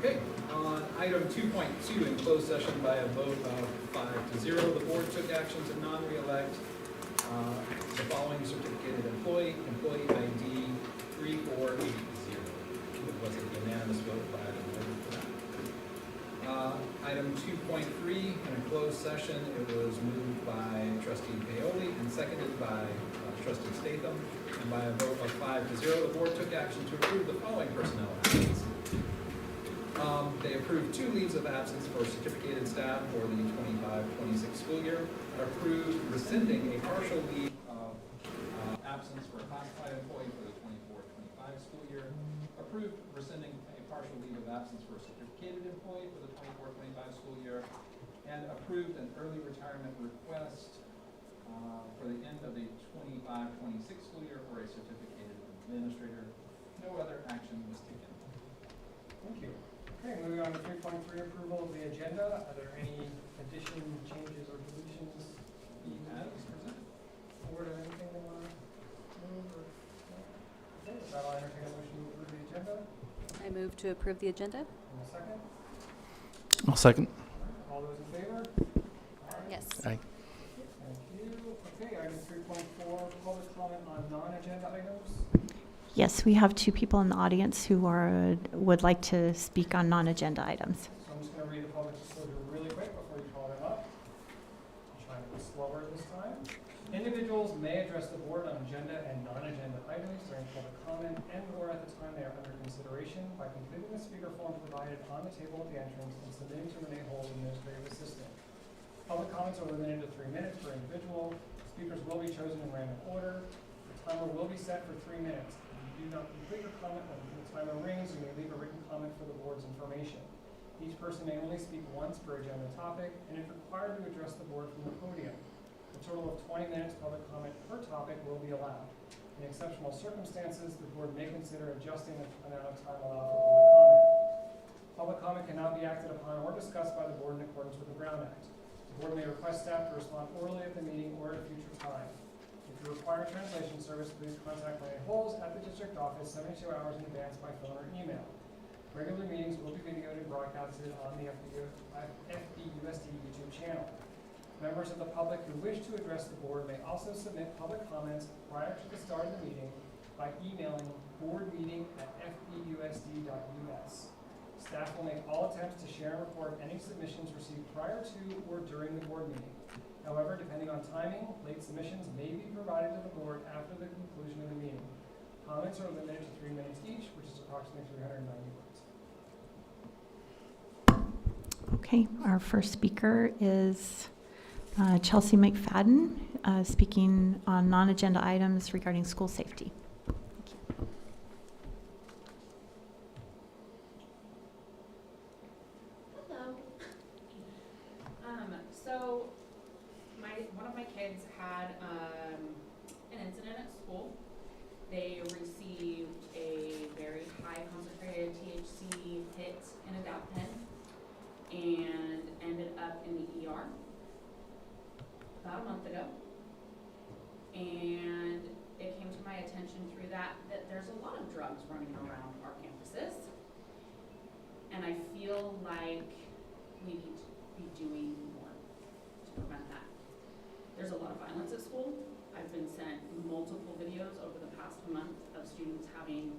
Okay, on item 2.2, in closed session by a vote of 5-0, the board took action to non-reelect the following certificated employee, employee ID 3480. It was a unanimous vote by the board for that. Item 2.3, in a closed session, it was moved by trustee Paoli and seconded by trustee Statham. And by a vote of 5-0, the board took action to approve the following personnel actions. They approved 2 leaves of absence for certificated staff for the 25-26 school year, approved rescinding a partial leave of absence for a classified employee for the 24-25 school year, approved rescinding a partial leave of absence for a certificated employee for the 24-25 school year, and approved an early retirement request for the end of the 25-26 school year for a certificated administrator. No other action was taken. Thank you. Okay, moving on to 3.3, approval of the agenda. Are there any additions, changes, or deletions? As presented. Board of anything they want to move? Or, no? Okay, with that, I'll entertain a motion to approve the agenda. I move to approve the agenda. In a second. I'll second. All those in favor? Yes. Aye. Thank you. Okay, item 3.4, public comment on non-agenda items. Yes, we have 2 people in the audience who would like to speak on non-agenda items. So I'm just going to read the public disclosure really quick before you call them up. I'll try to go slower this time. Individuals may address the board on agenda and non-agenda items during public comment and/or at the time they are under consideration by completing the speaker form provided on the table at the entrance and submitting to Renee Hole, administrative assistant. Public comments are limited to 3 minutes per individual. Speakers will be chosen in random order. The timer will be set for 3 minutes. If you do not complete your comment when the timer rings, you may leave a written comment for the board's information. Each person may only speak once per agenda topic, and if required to address the board from the podium. A total of 20 minutes public comment per topic will be allowed. In exceptional circumstances, the board may consider adjusting the amount of time allowed for public comment. Public comment cannot be acted upon or discussed by the board in accordance with the Brown Act. The board may request staff to respond orally at the meeting or at a future time. If you require translation service, please contact Renee Holes at the district office 72 hours in advance by phone or email. Regular meetings will be videoed and broadcasted on the FBUSD YouTube channel. Members of the public who wish to address the board may also submit public comments prior to the start of the meeting by emailing boardmeeting@fbusd.us. Staff will make all attempts to share and record any submissions received prior to or during the board meeting. However, depending on timing, late submissions may be provided to the board after the conclusion of the meeting. Comments are limited to 3 minutes each, which is approximately 390 words. Okay, our first speaker is Chelsea McFadden, speaking on non-agenda items regarding school safety. Hello. So one of my kids had an incident at school. They received a very high concentrated THC hit in a dab pen and ended up in the ER about a month ago. And it came to my attention through that there's a lot of drugs running around our campuses. And I feel like we need to be doing more to prevent that. There's a lot of violence at school. I've been sent multiple videos over the past month of students having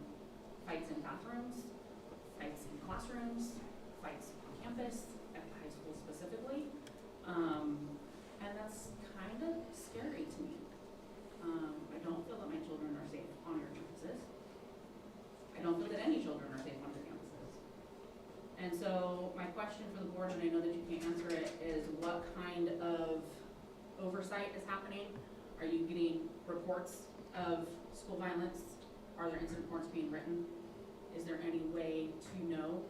fights in bathrooms, fights in classrooms, fights on campus, at the high school specifically. And that's kind of scary to me. I don't feel that my children are safe on our campuses. I don't feel that any children are safe on their campuses. And so my question for the board, and I know that you can't answer it, is what kind of oversight is happening? Are you getting reports of school violence? Are there incident reports being written? Is there any way to know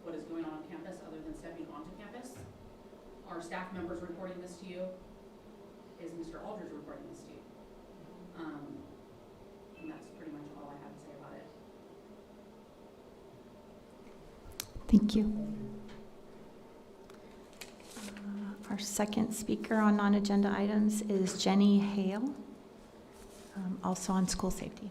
what is going on campus other than stepping onto campus? Are staff members reporting this to you? Is Mr. Aldridge reporting this to you? And that's pretty much all I have to say about it. Thank you. Our second speaker on non-agenda items is Jenny Hale, also on school safety.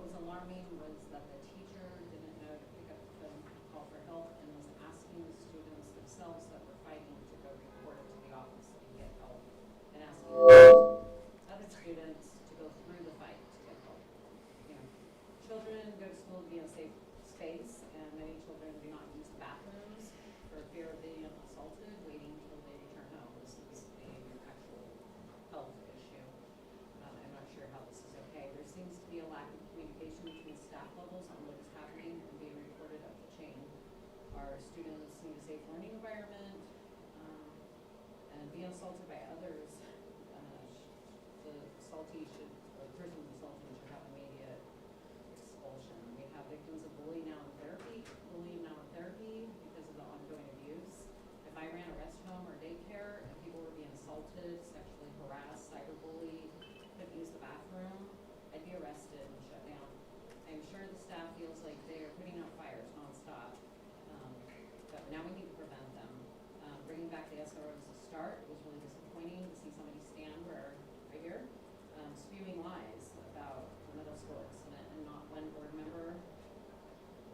what was alarming was that the teacher didn't know to pick up the phone, call for help, and was asking the students themselves that were fighting to go report it to the office and get help, and asking other students to go through the fight to get help. You know, children go to school to be in a safe space, and many children do not use the bathrooms for fear of being assaulted, waiting until they return home. This is an actual health issue. I'm not sure how this is okay. There seems to be a lack of communication between staff levels on what is happening and being reported up the chain. Our students need a safe learning environment, and being assaulted by others, the assaultee should, or the person assaulting should have immediate expulsion. We have victims of bullying now in therapy because of the ongoing abuse. If I ran a rest home or daycare and people were being assaulted, sexually harassed, cyberbullied, couldn't use the bathroom, I'd be arrested and shut down. I'm sure the staff feels like they are putting out fires nonstop, but now we need to prevent them. Bringing back the SRO as a start was really disappointing to see somebody stand right here, spewing lies about the middle school incident, and not one board member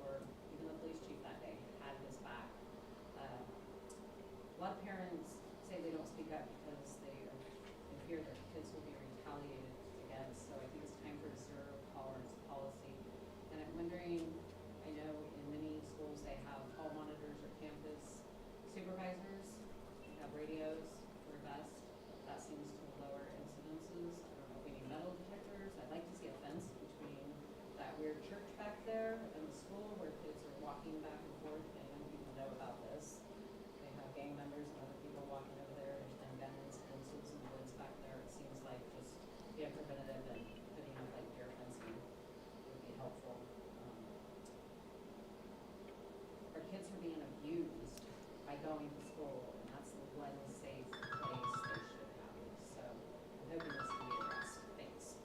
or even the police chief that day had his back. A lot of parents say they don't speak up because they fear their kids will be retaliated against, so I think it's time for a zero tolerance policy. And I'm wondering, I know in many schools they have hall monitors or campus supervisors, they have radios or vests. That seems to lower incidences. I don't know if we need metal detectors. I'd like to see a fence between that weird church back there and the school where kids are walking back and forth, and young people know about this. They have gang members and other people walking over there. There's been gun incidences in the woods back there. It seems like just being preventative and putting out like deer fencing would be helpful. Our kids are being abused by going to school, and that's the one safe place they should have. So I'm hoping this can be addressed. Thanks.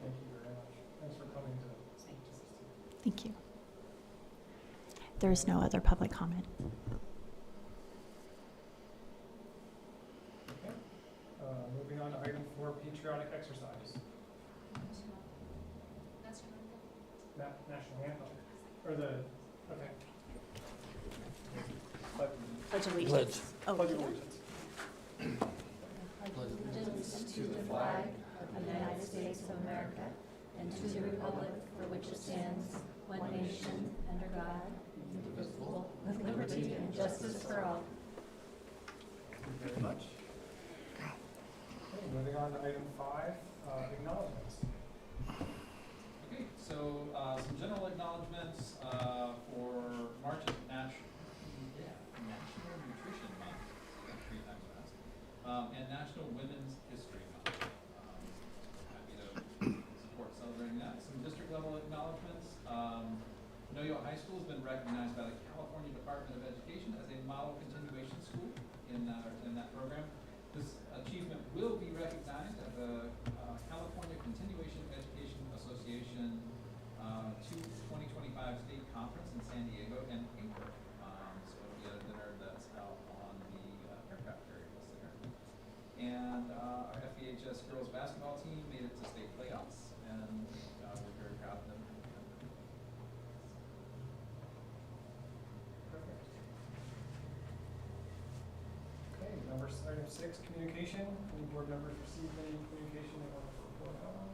Thank you very much. Thanks for coming to speak to us today. Thank you. There is no other public comment. Okay. Moving on to item 4, patriotic exercise. National anthem. Or the, okay. Pledge Pledge. Oh, Pledge of allegiance. Allegiance to the flag of the United States of America and to the republic for which it stands, one nation, under God, indivisible, with liberty and justice for all. Thank you very much. Okay, moving on to item 5, acknowledgements. Okay, so some general acknowledgements for March is National Nutrition Month, that's 3 times fast, and National Women's History Month. Happy to support celebrating that. Some district level acknowledgements. Noyo High School has been recognized by the California Department of Education as a model continuation school in that program. This achievement will be recognized at the California Continuation Education Association 2025 State Conference in San Diego in April. So it'll be a dinner that's out on the aircraft carrier list there. And our FBHS girls basketball team made it to state playoffs, and we're very proud of them. Perfect. Okay, item 6, communication. Any board members received any communication they want to report on?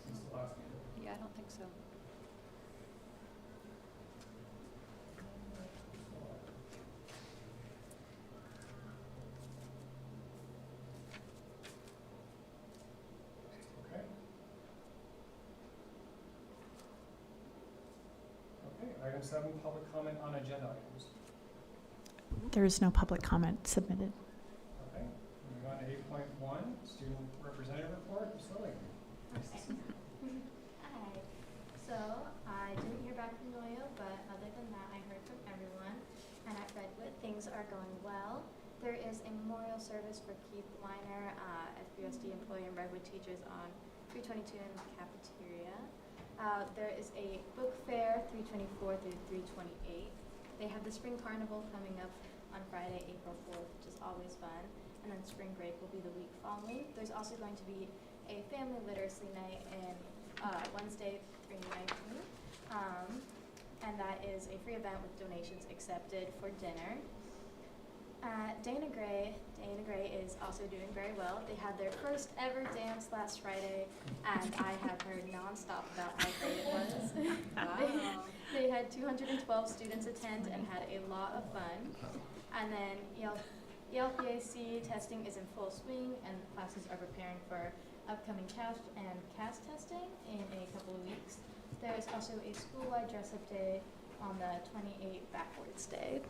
Since the last meeting. yeah, I don't think so. Okay. Okay, item 7, public comment on agenda items. There is no public comment submitted. Okay, moving on to 8.1, student representative report, Ms. Lilly. Hi. So I didn't hear back from Noyo, but other than that, I heard from everyone. And at Redwood, things are going well. There is a memorial service for Keith Weiner, FBSD employee and Redwood teachers on 322 in the cafeteria. There is a book fair 324 through 328. They have the spring carnival coming up on Friday, April 4th, which is always fun. And then spring break will be the week following. There's also going to be a family literacy night in Wednesday, 3/19. And that is a free event with donations accepted for dinner. Dana Gray is also doing very well. They had their first ever dance last Friday, and I have heard nonstop about how great it was. Wow. They had 212 students attend and had a lot of fun. And then ELPAC testing is in full swing, and classes are preparing for upcoming CAST and CAST testing in a couple of weeks. There is also a school-wide dress-up day on the 28th Backwards Day.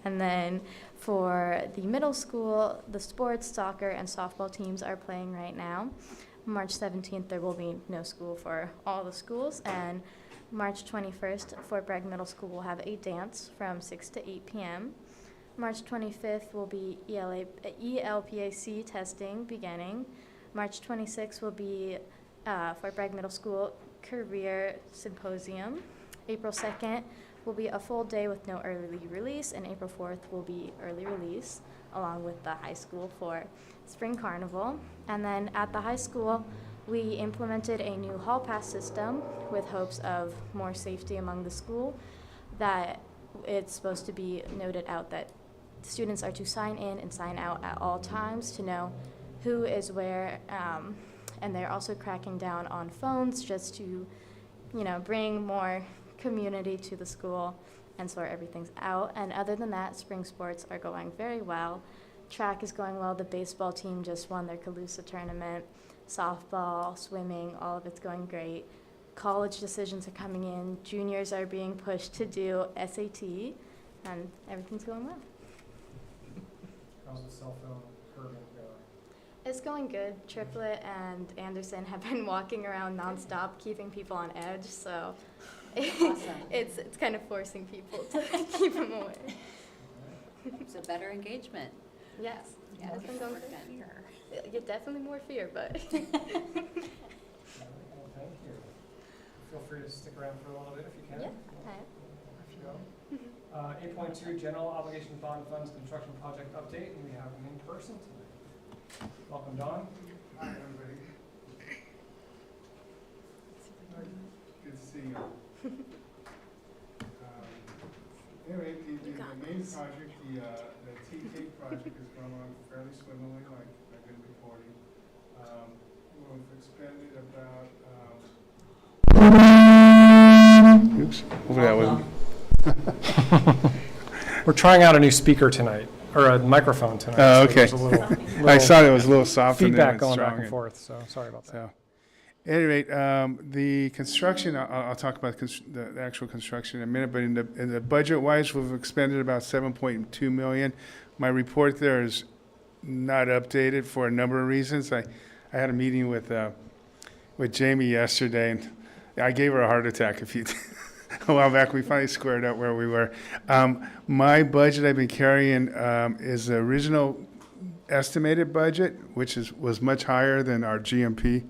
And then for the middle school, the sports, soccer, and softball teams are playing right now. March 17th, there will be no school for all the schools, and March 21st, Fort Bragg Middle School will have a dance from 6 to 8 p.m. March 25th will be ELPAC testing beginning. March 26th will be Fort Bragg Middle School Career Symposium. April 2nd will be a full day with no early release, and April 4th will be early release, along with the high school for Spring Carnival. And then at the high school, we implemented a new hall pass system with hopes of more safety among the school, that it's supposed to be noted out that students are to sign in and sign out at all times to know who is where, and they're also cracking down on phones just to, bring more community to the school and sort everything's out. And other than that, spring sports are going very well. Track is going well. The baseball team just won their Calusa tournament. Softball, swimming, all of it's going great. College decisions are coming in. Juniors are being pushed to do SAT, and everything's going well. How's the cell phone curbing going? It's going good. Triplet and Anderson have been walking around nonstop, keeping people on edge, so Awesome. it's kind of forcing people to keep them away. So better engagement. Yes. Yeah, It's been going more good. fear. Yeah, definitely more fear, but Well, thank you. Feel free to stick around for a little bit if you can. yeah. Hi. If you go. 8.2, General Obligation Bond Funds Construction Project Update, and we have them in person tonight. Welcome, Don. Hi, everybody. Good to see you. Anyway, the main project, the TK project is going along fairly swimmingly, like I've been reporting. We've expended about, oops, over that way. We're trying out a new speaker tonight, or a microphone tonight. Oh, so okay. there's a little I saw it was a little soft and then feedback it's going strong back and forth, so sorry about that. So, at any rate, the construction, I'll talk about the actual construction in a minute, but in the budget-wise, we've expended about $7.2 million. My report there is not updated for a number of reasons. I had a meeting with Jamie yesterday, and I gave her a heart attack a while back. We finally squared up where we were. My budget I've been carrying is the original estimated budget, which was much higher than our GMP.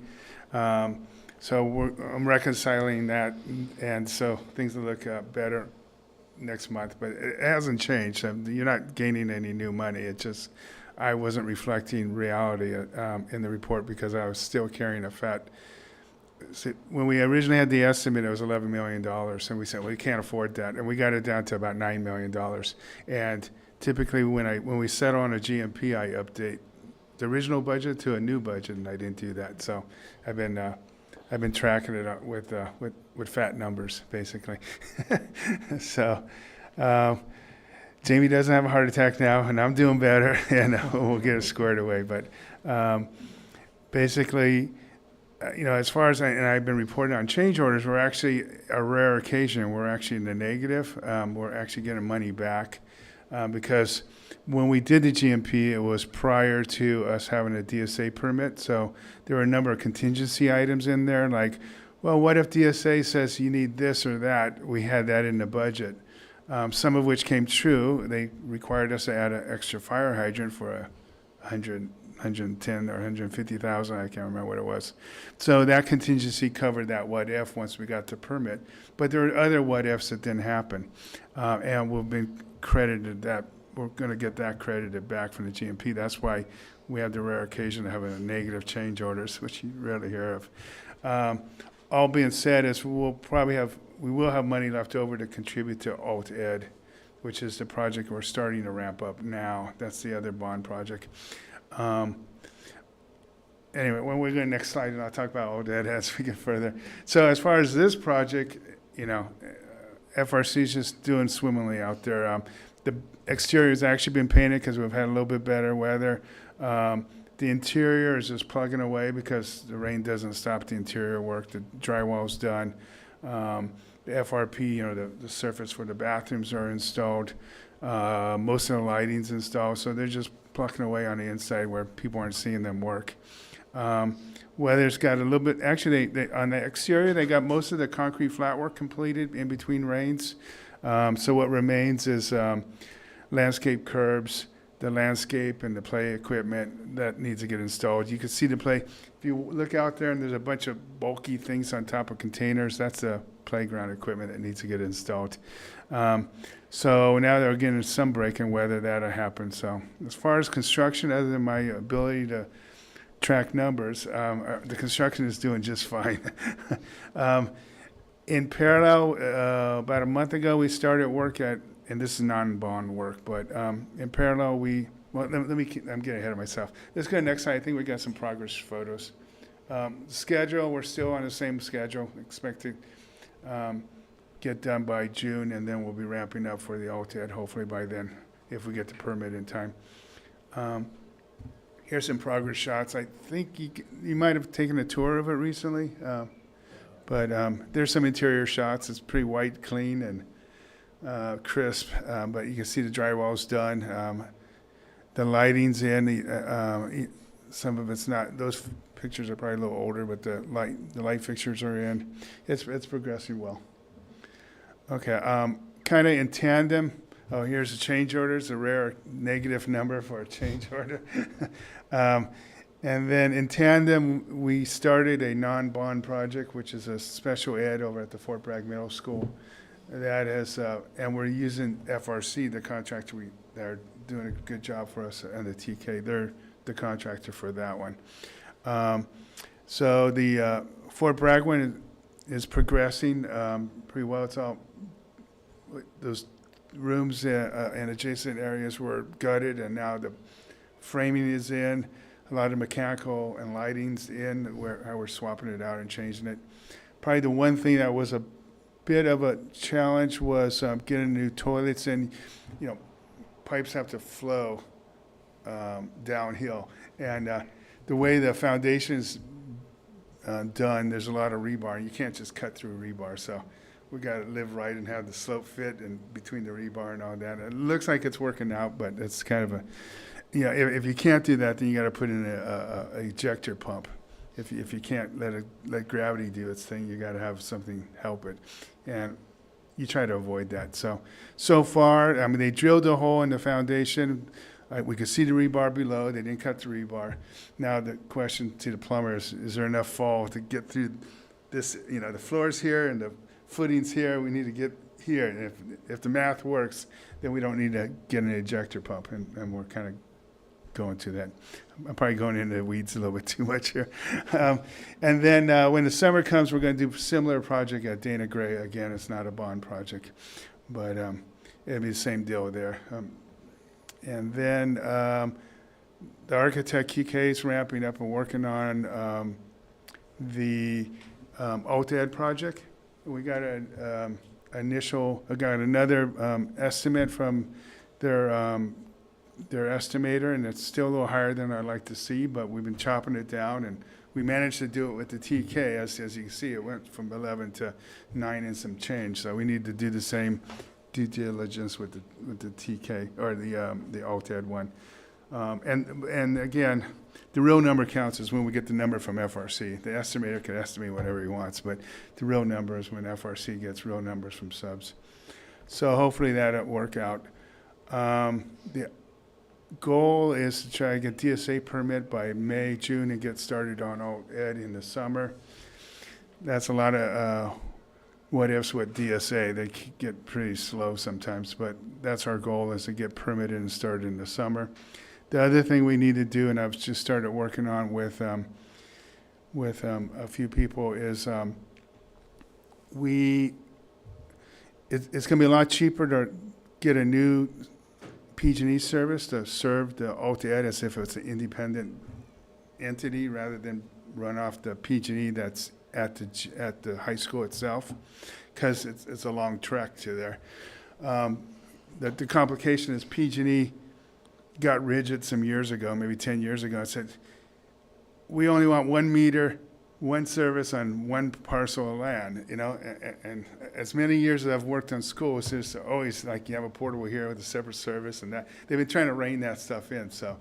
So I'm reconciling that, and so things will look better next month. But it hasn't changed. You're not gaining any new money. It just I wasn't reflecting reality in the report because I was still carrying a fat. See, when we originally had the estimate, it was $11 million, and we said, well, we can't afford that, and we got it down to about $9 million. And typically, when we settle on a GMP, I update the original budget to a new budget, and I didn't do that. So I've been tracking it up with fat numbers, basically. So Jamie doesn't have a heart attack now, and I'm doing better, and we'll get it squared away. But basically, as far as and I've been reporting on change orders, we're actually a rare occasion. We're actually in the negative. We're actually getting money back because when we did the GMP, it was prior to us having a DSA permit. So there were a number of contingency items in there, like, well, what if DSA says you need this or that? We had that in the budget. Some of which came true. They required us to add an extra fire hydrant for 110 or 150,000. I can't remember what it was. So that contingency covered that what if once we got the permit. But there were other what ifs that didn't happen, and we've been credited that. We're going to get that credited back from the GMP. That's why we have the rare occasion of having a negative change orders, which you rarely hear of. All being said is we will have money left over to contribute to alt ed, which is the project we're starting to ramp up now. That's the other bond project. Anyway, when we go to the next slide, and I'll talk about alt ed as we get further. So as far as this project, FRC is just doing swimmingly out there. The exterior has actually been painted because we've had a little bit better weather. The interior is just plugging away because the rain doesn't stop the interior work. The drywall's done. The FRP, the surface for the bathrooms are installed. Most of the lighting's installed, so they're just plucking away on the inside where people aren't seeing them work. Weather's got a little bit, actually, they on the exterior, they got most of the concrete flat work completed in between rains. So what remains is landscape curbs, the landscape and the play equipment that needs to get installed. You can see the play. If you look out there and there's a bunch of bulky things on top of containers, that's the playground equipment that needs to get installed. So now they're getting some break in weather that'll happen. So as far as construction, other than my ability to track numbers, the construction is doing just fine. In parallel, about a month ago, we started work at, and this is non-bond work, but in parallel, I'm getting ahead of myself. Let's go to the next slide. I think we got some progress photos. Schedule, we're still on the same schedule, expect to get done by June, and then we'll be ramping up for the alt ed, hopefully by then, if we get the permit in time. Here's some progress shots. I think you might have taken a tour of it recently, but there's some interior shots. It's pretty white, clean, and crisp, but you can see the drywall's done. The lighting's in. Some of it's not. Those pictures are probably a little older, but the light fixtures are in. It's progressing well. Okay, kind of in tandem. Oh, here's the change orders, a rare negative number for a change order. And then in tandem, we started a non-bond project, which is a special ed over at the Fort Bragg Middle School. That is, and we're using FRC, the contractor. They're doing a good job for us, and the TK, they're the contractor for that one. So the Fort Bragg one is progressing pretty well. It's all, those rooms and adjacent areas were gutted, and now the framing is in. A lot of mechanical and lighting's in, how we're swapping it out and changing it. Probably the one thing that was a bit of a challenge was getting new toilets in. Pipes have to flow downhill, and the way the foundation's done, there's a lot of rebar. You can't just cut through rebar, so we got to live right and have the slope fit in between the rebar and all that. It looks like it's working out, but it's kind of a, if you can't do that, then you got to put in a ejector pump. If you can't let gravity do its thing, you got to have something help it, and you try to avoid that. So far, I mean, they drilled a hole in the foundation. We could see the rebar below. They didn't cut the rebar. Now the question to the plumber is there enough fall to get through this? The floor's here and the footings here. We need to get here. And if the math works, then we don't need to get an ejector pump. And we're kind of going to that. I'm probably going into the weeds a little bit too much here. And then when the summer comes, we're going to do a similar project at Dana Gray. Again, it's not a bond project, but it'll be the same deal there. And then the architect QK is ramping up and working on the alt ed project. We got an another estimate from their estimator, and it's still a little higher than I'd like to see, but we've been chopping it down, and we managed to do it with the TK. As you can see, it went from 11 to 9 and some change. So we need to do the same due diligence with the TK or the alt ed one. And again, the real number counts is when we get the number from FRC. The estimator can estimate whatever he wants, but the real number is when FRC gets real numbers from subs. So hopefully that'll work out. The goal is to try to get DSA permit by May, June, and get started on alt ed in the summer. That's a lot of what ifs with DSA. They get pretty slow sometimes, but that's our goal, is to get permitted and started in the summer. The other thing we need to do, and I've just started working on with with a few people is it's going to be a lot cheaper to get a new PG&E service to serve the alt-ed as if it's an independent entity rather than run off the PG&E that's at the high school itself, because it's a long trek to there. The complication is PG&E got rigid some years ago, maybe 10 years ago, and said, we only want 1 meter, 1 service on 1 parcel of land, you know, and as many years as I've worked on schools, it's always like you have a portable here with a separate service and that. They've been trying to rein that stuff in. So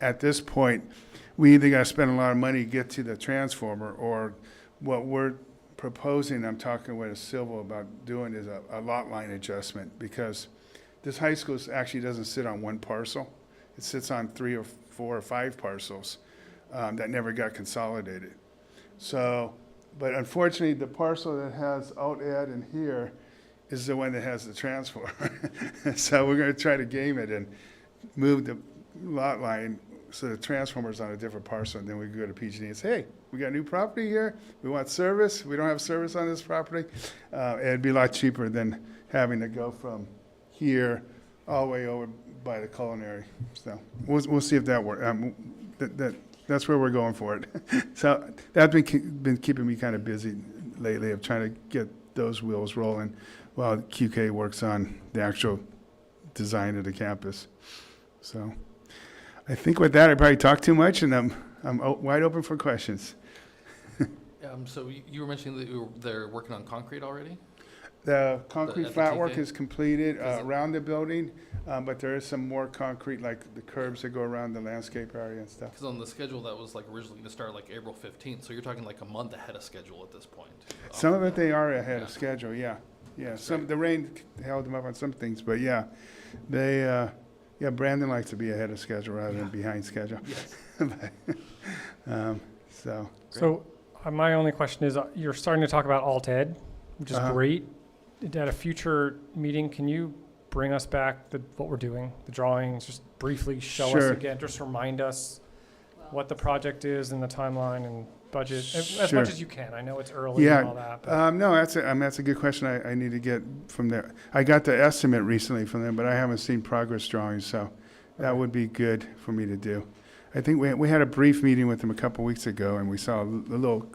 at this point, we either got to spend a lot of money to get to the transformer, or what we're proposing, I'm talking with Civil about doing, is a lot line adjustment, because this high school actually doesn't sit on 1 parcel. It sits on 3 or 4 or 5 parcels that never got consolidated. So, but unfortunately, the parcel that has alt-ed in here is the one that has the transformer. So we're going to try to game it and move the lot line so the transformer's on a different parcel, and then we go to PG&E and say, hey, we got new property here. We want service. We don't have service on this property. It'd be a lot cheaper than having to go from here all the way over by the culinary. So we'll see if that works. That's where we're going for it. So that's been keeping me kind of busy lately, of trying to get those wheels rolling while QK works on the actual design of the campus. So I think with that, I probably talked too much, and I'm wide open for questions. So you were mentioning that they're working on concrete already? The concrete at the flat work TK? is completed around the building, but there is some more concrete, like the curbs that go around the landscape area and stuff. Because on the schedule, that was like originally going to start like April 15th, so you're talking like a month ahead of schedule at this point. Some of it, they are ahead of Yeah. schedule, yeah. Yeah, That's some, great. the rain held them up on some things, but yeah, they, Brandon likes to be ahead of schedule rather than behind schedule. Yes. So my only question is, you're starting to talk about alt-ed, which is Uh-huh. great. At a future meeting, can you bring us back what we're doing, the drawings, just briefly show us Sure. again, just remind us Well, what the project is and the timeline and budget, as Sure. much as you can. I know it's early Yeah, and all that, but No, that's a good question. I need to get from there. I got the estimate recently from them, but I haven't seen progress drawings, so that would be good for me to do. I think we had a brief meeting with them a couple weeks ago, and we saw a little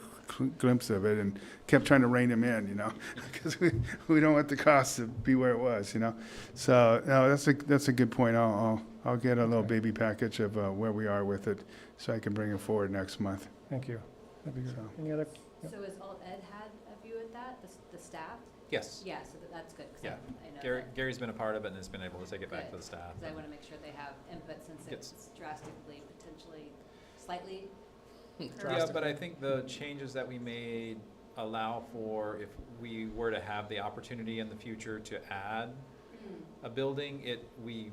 glimpse of it, and kept trying to rein them in, you know, because we don't want the cost to be where it was, you know. So no, that's a good point. I'll get a little baby package of where we are with it, so I can bring it forward next month. thank you. That'd be good. So. Any other? Yep. So has alt-ed had a view at that, the staff? Yes. Yeah, so that's good, 'cause Yeah. I know Gary, that, Gary's been a part of it and has been able to take it back to Good. the staff. 'cause I wanna make sure they have input since Gets- it's drastically, potentially, slightly. Yeah, but I think the changes that we made allow for, if we were to have the opportunity in the future to add a building, we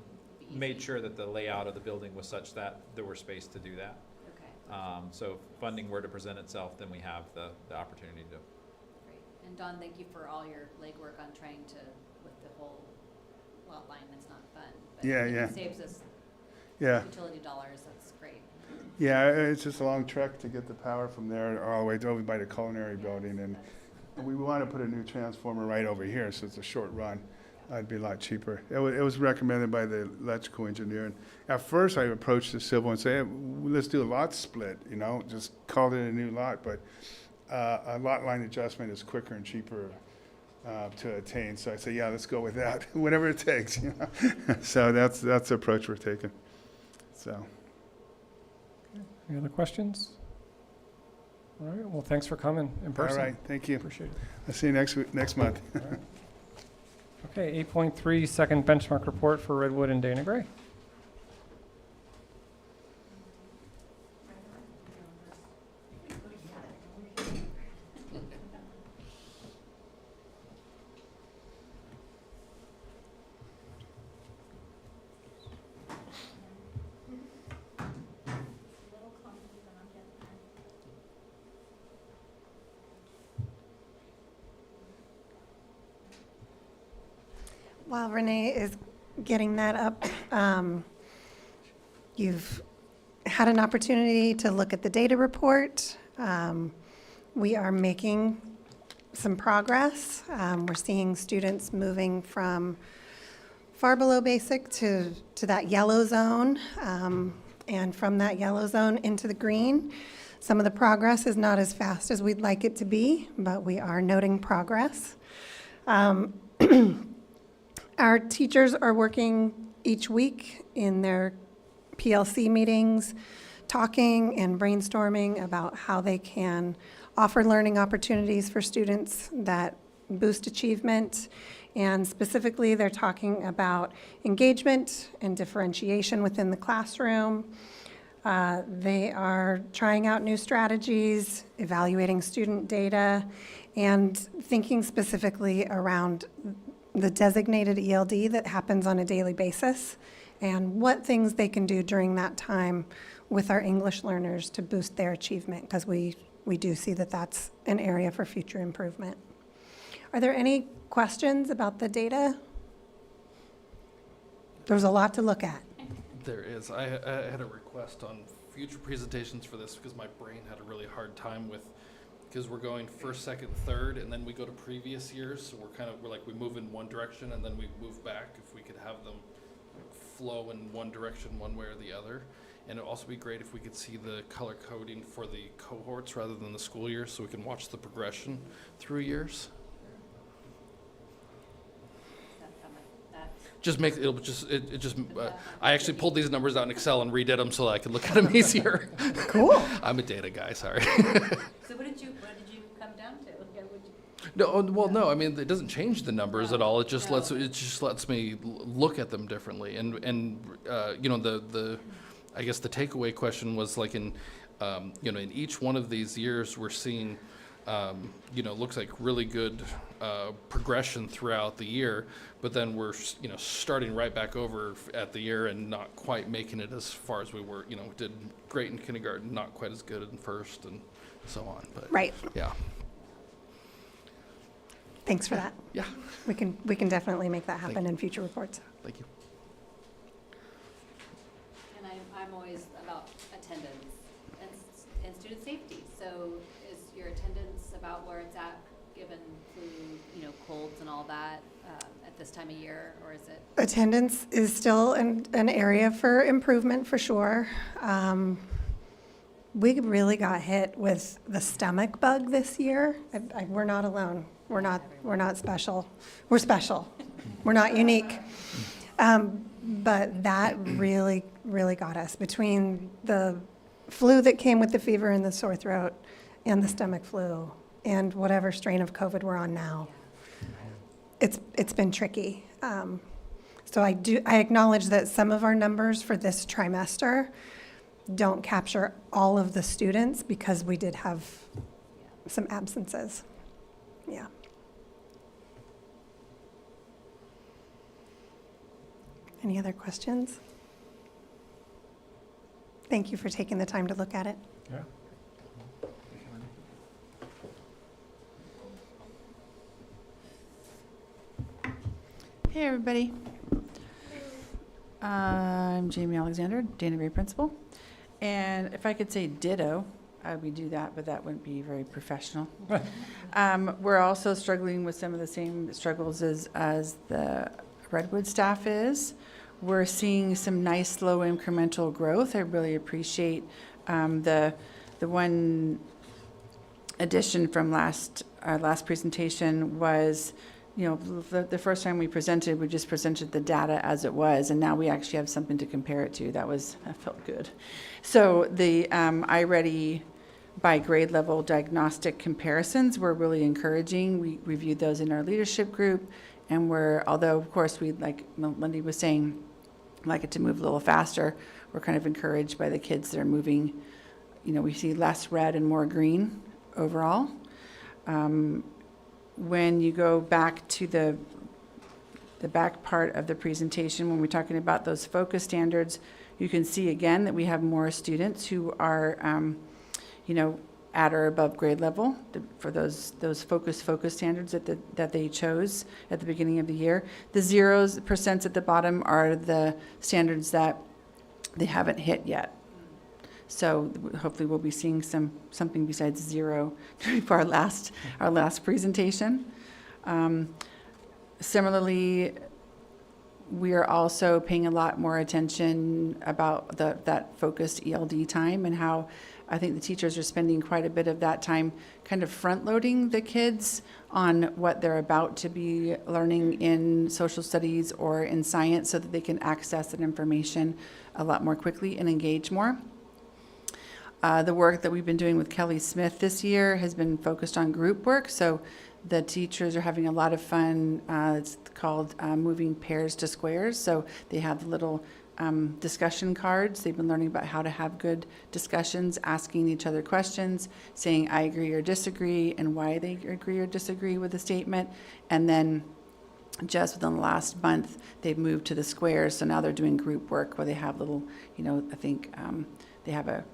Be made easy. sure that the layout of the building was such that there were space to do that. Okay, So if funding were to present itself, then we have the opportunity to. great. And Dawn, thank you for all your legwork on trying to, with the whole lot line, that's not fun. But Yeah, if yeah. it saves us Yeah. utility dollars, that's great. Yeah, it's just a long trek to get the power from there all the way over by the culinary Yeah, building, and that's- we want to put a new transformer right over here, so it's a short run. It'd be a lot cheaper. It was recommended by the electrical engineer. And at first, I approached the civil and said, hey, let's do a lot split, you know, just call it a new lot. But a lot line adjustment is quicker and cheaper to attain. So I said, yeah, let's go with that, whatever it takes, you know. So that's the approach we're taking. So. Any other questions? All right, well, thanks for coming in person. All right, thank you. Appreciate it. I'll see you next month. All right. Okay, 8.3, second benchmark report for Redwood and Dana Gray. While Renee is getting that up, you've had an opportunity to look at the data report. We are making some progress. We're seeing students moving from far below basic to that yellow zone, and from that yellow zone into the green. Some of the progress is not as fast as we'd like it to be, but we are noting progress. Our teachers are working each week in their PLC meetings, talking and brainstorming about how they can offer learning opportunities for students that boost achievement. And specifically, they're talking about engagement and differentiation within the classroom. They are trying out new strategies, evaluating student data, and thinking specifically around the designated ELD that happens on a daily basis and what things they can do during that time with our English learners to boost their achievement, because we do see that that's an area for future improvement. Are there any questions about the data? There's a lot to look at. There is. I had a request on future presentations for this because my brain had a really hard time with, because we're going first, second, third, and then we go to previous years. So we move in one direction and then we move back. If we could have them flow in one direction, one way or the other. And it'd also be great if we could see the color coding for the cohorts rather than the school year, so we can watch the progression through years. I actually pulled these numbers out in Excel and redid them so that I could look at them easier. Cool. I'm a data guy, sorry. So what did you come down to? No, I mean, it doesn't change the numbers at all. It just lets me look at them differently. And I guess the takeaway question was like in each one of these years we're seeing looks like really good progression throughout the year, but then we're starting right back over at the year and not quite making it as far as we were. We did great in kindergarten, not quite as good in first, and so on. But Right. yeah. Thanks for that. Yeah. We can definitely make that happen in future reports. Thank you. And I'm always about attendance and student safety. So is your attendance about where it's at, given flu, colds and all that at this time of year, or is it? Attendance is still an area for improvement for sure. We really got hit with the stomach bug this year. We're not alone. We're not special. We're special. We're not unique. But that really, really got us, between the flu that came with the fever and the sore throat and the stomach flu and whatever strain of COVID we're on now. It's been tricky. So I acknowledge that some of our numbers for this trimester don't capture all of the students because we did have some absences. Yeah. Any other questions? Thank you for taking the time to look at it. Yeah. Hey, everybody. I'm Jamie Alexander, Dana Ray Principal. And if I could say ditto, I would do that, but that wouldn't be very professional. We're also struggling with some of the same struggles as the Redwood staff is. We're seeing some nice, slow, incremental growth. I really appreciate the one addition from our last presentation was, the first time we just presented the data as it was, and now we actually have something to compare it to. That felt good. So the iReady by grade level diagnostic comparisons were really encouraging. We reviewed those in our leadership group, and although of course like Lindy was saying, like it to move a little faster, we're kind of encouraged by the kids that are moving. We see less red and more green overall. When you go back to the back part of the presentation, when we're talking about those focus standards, you can see again that we have more students who are, at or above grade level for those focus standards that they chose at the beginning of the year. The 0% at the bottom are the standards that they haven't hit yet. So hopefully we'll be seeing something besides zero for our last presentation. Similarly, we are also paying a lot more attention about that focused ELD time, and how I think the teachers are spending quite a bit of that time kind of front-loading the kids on what they're about to be learning in social studies or in science, so that they can access that information a lot more quickly and engage more. The work that we've been doing with Kelly Smith this year has been focused on group work. So the teachers are having a lot of fun. It's called moving pairs to squares. So they have little discussion cards. They've been learning about how to have good discussions, asking each other questions, saying I agree or disagree, and why they agree or disagree with the statement. And then just within the last month, they've moved to the squares. So now they're doing group work where they have little, I think they have a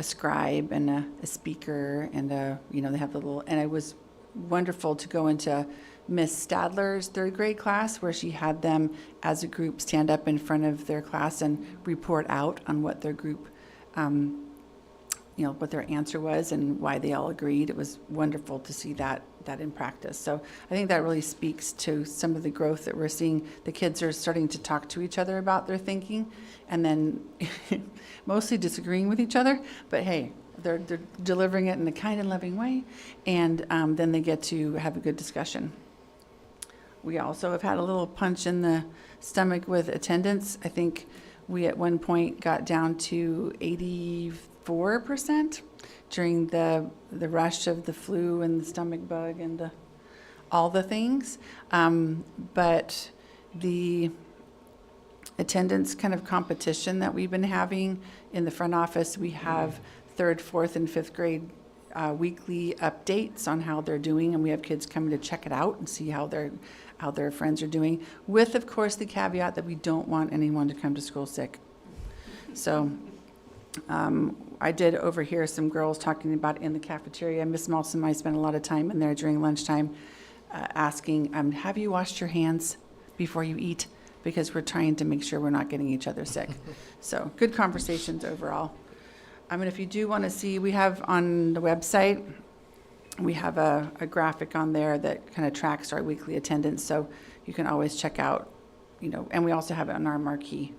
scribe and a speaker, and they have the little, and it was wonderful to go into Miss Stadler's third grade class, where she had them as a group stand up in front of their class and report out on what their group, what their answer was and why they all agreed. It was wonderful to see that in practice. So I think that really speaks to some of the growth that we're seeing. The kids are starting to talk to each other about their thinking, and then mostly disagreeing with each other, but hey, they're delivering it in a kind and loving way, and then they get to have a good discussion. We also have had a little punch in the stomach with attendance. I think we at one point got down to 84% during the rush of the flu and the stomach bug and all the things. But the attendance kind of competition that we've been having in the front office, we have 3rd, 4th, and 5th grade weekly updates on how they're doing, and we have kids coming to check it out and see how their friends are doing, with, of course, the caveat that we don't want anyone to come to school sick. So I did overhear some girls talking about in the cafeteria. Miss Malson and I spent a lot of time in there during lunchtime asking, have you washed your hands before you eat? Because we're trying to make sure we're not getting each other sick. So good conversations overall. If you do want to see, we have on the website, we have a graphic on there that kind of tracks our weekly attendance. So you can always check out, and we also have it on our marquee.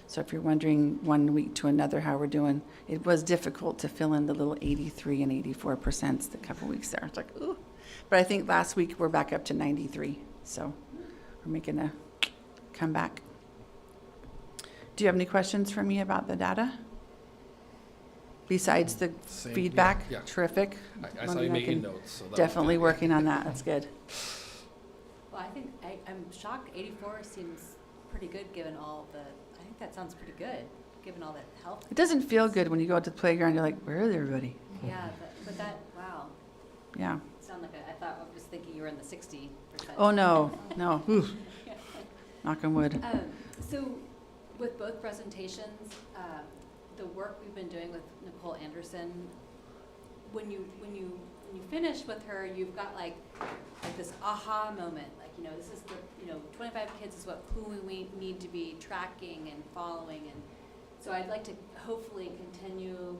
So if you're wondering one week to another how we're doing, it was difficult to fill in the little 83 and 84% the couple weeks there. It's like, ooh. But I think last week we're back up to 93. So we're making a comeback. Do you have any questions for me about the data? Besides the feedback? Yeah. Terrific. I saw you making notes. So that definitely was good. working on that. That's good. Well, I think I'm shocked. 84 seems pretty good given all the. I think that sounds pretty good given all that health. It doesn't feel good when you go out to the playground. You're like, where is everybody? Yeah, but that wow. Yeah. Sound like I thought I was thinking you were in the 60%. Oh no. Ooh. Knock on wood. So, with both presentations, the work we've been doing with Nicole Anderson, when you finish with her, you've got like this aha moment. Like, this is the 25 kids is who we need to be tracking and following, and so I'd like to hopefully continue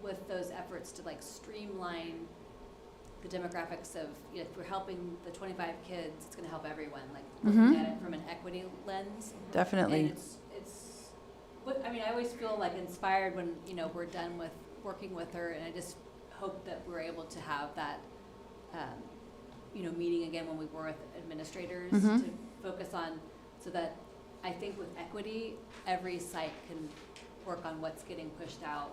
with those efforts to like streamline the demographics of, if we're helping the 25 kids, it's going to help everyone. Like looking at it from an equity lens. Definitely. And I always feel like inspired when we're done with working with her, and I just hope that we're able to have that meeting again when we were with administrators to focus on, so that I think with equity, every site can work on what's getting pushed out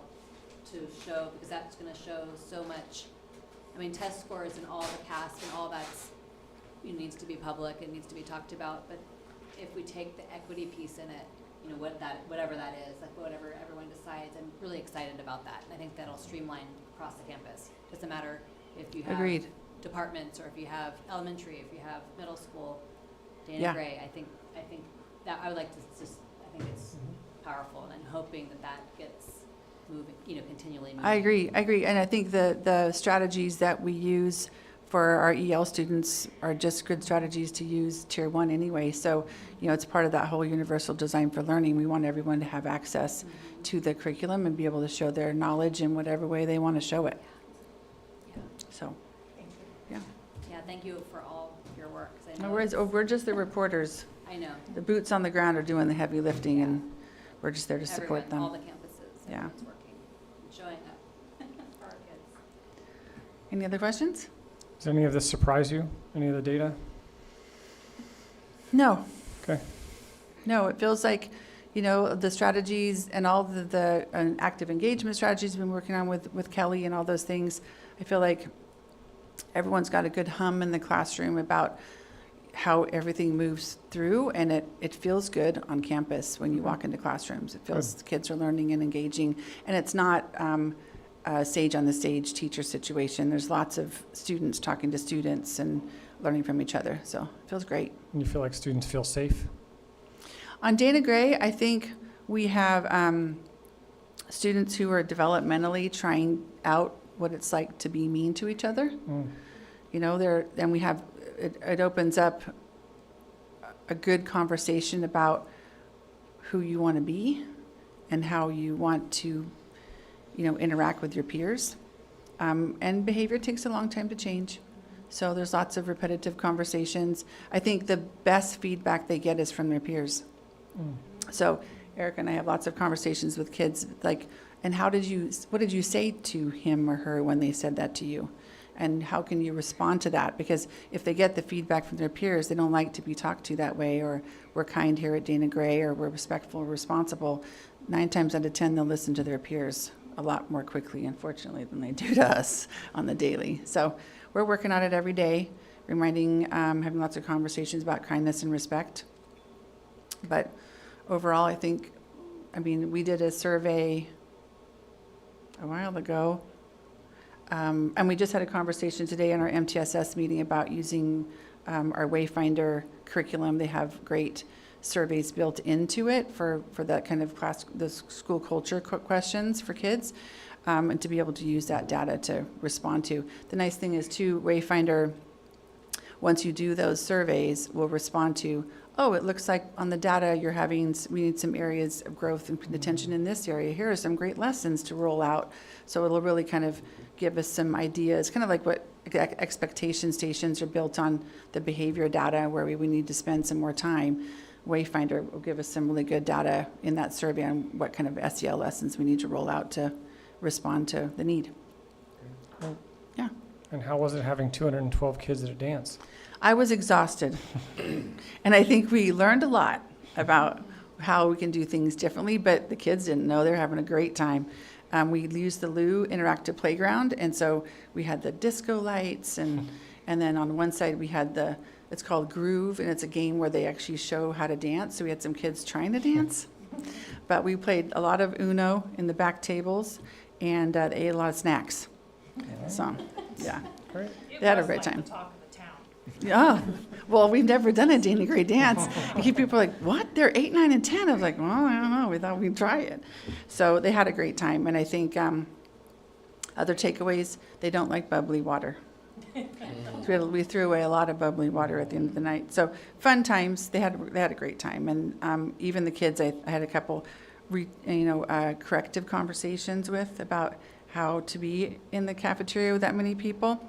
to show, because that's going to show so much. Test scores and all the CAST and all that's needs to be public, it needs to be talked about, but if we take the equity piece in it, whatever that is, like whatever everyone decides, I'm really excited about that. And I think that'll streamline across the campus. Doesn't matter if you have Agreed. departments or if you have elementary, if you have middle school. Dana Gray, I think that I would like to just, I think it's powerful, and I'm hoping that gets moving, continually moving. I agree. And I think the strategies that we use for our EL students are just good strategies to use Tier 1 anyway. So, it's part of that whole universal design for learning. We want everyone to have access to the curriculum and be able to show their knowledge in whatever way they want to show it. Yeah. So, yeah. Yeah, thank you for all your work. 'Cause I No know worries. it's- We're just the reporters. I know. The boots on the ground are doing the heavy lifting, and we're just there to support Everyone, all them. the campuses, Yeah. everyone's working, showing up for our kids. Any other questions? Does any of this surprise you? Any of the data? No. Okay. No, it feels like, the strategies and all the active engagement strategies we've been working on with Kelly and all those things. I feel like everyone's got a good hum in the classroom about how everything moves through, and it feels good on campus when you walk into classrooms. It feels the kids are learning and engaging, and it's not a sage on the stage teacher situation. There's lots of students talking to students and learning from each other, so it feels great. And you feel like students feel safe? On Dana Gray, I think we have students who are developmentally trying out what it's like to be mean to each other. And we have, it opens up a good conversation about who you want to be and how you want to, interact with your peers. And behavior takes a long time to change. So there's lots of repetitive conversations. I think the best feedback they get is from their peers. So Eric and I have lots of conversations with kids, like, and what did you say to him or her when they said that to you? And how can you respond to that? Because if they get the feedback from their peers, they don't like to be talked to that way, or we're kind here at Dana Gray, or we're respectful or responsible. 9 times out of 10, they'll listen to their peers a lot more quickly, unfortunately, than they do to us on the daily. So we're working on it every day, reminding, having lots of conversations about kindness and respect. But overall, we did a survey a while ago, and we just had a conversation today in our MTSS meeting about using our Wayfinder curriculum. They have great surveys built into it for that kind of the school culture questions for kids, and to be able to use that data to respond to. The nice thing is, too, Wayfinder, once you do those surveys, will respond to, it looks like on the data we need some areas of growth and attention in this area. Here are some great lessons to roll out. So it'll really kind of give us some ideas, kind of like what expectation stations are built on the behavior data, where we need to spend some more time. Wayfinder will give us some really good data in that survey on what kind of SEL lessons we need to roll out to respond to the need. Well, yeah. And how was it having 212 kids at a dance? I was exhausted. And I think we learned a lot about how we can do things differently, but the kids didn't know. They're having a great time. We used the Lou Interactive Playground, and so we had the disco lights, and then on one side we had it's called Groove, and it's a game where they actually show how to dance. So we had some kids trying to dance, but we played a lot of Uno in the back tables, and they ate a lot of snacks. So, yeah, Great. they had a great time. Yeah, well, we've never done a Dana Gray dance. And people are like, what? They're 8, 9, and 10. I was like, well, I don't know. We thought we'd try it. So they had a great time. And I think other takeaways, they don't like bubbly water. So we threw away a lot of bubbly water at the end of the night. So fun times. They had a great time. And even the kids, I had a couple, corrective conversations with about how to be in the cafeteria with that many people.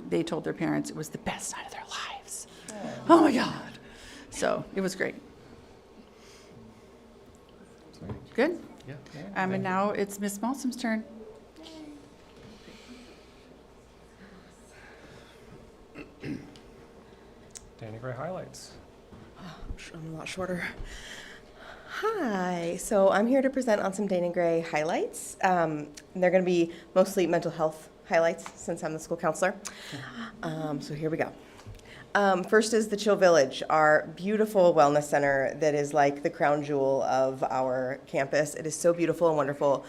They told their parents it was the best night of their lives. Oh my God. So it was great. Good? Yeah. And now it's Miss Malsom's turn. Dana Gray highlights. I'm a lot shorter. Hi, so I'm here to present on some Dana Gray highlights. They're going to be mostly mental health highlights since I'm the school counselor. So here we go. First is the Chill Village, our beautiful wellness center that is like the crown jewel of our campus. It is so beautiful and wonderful.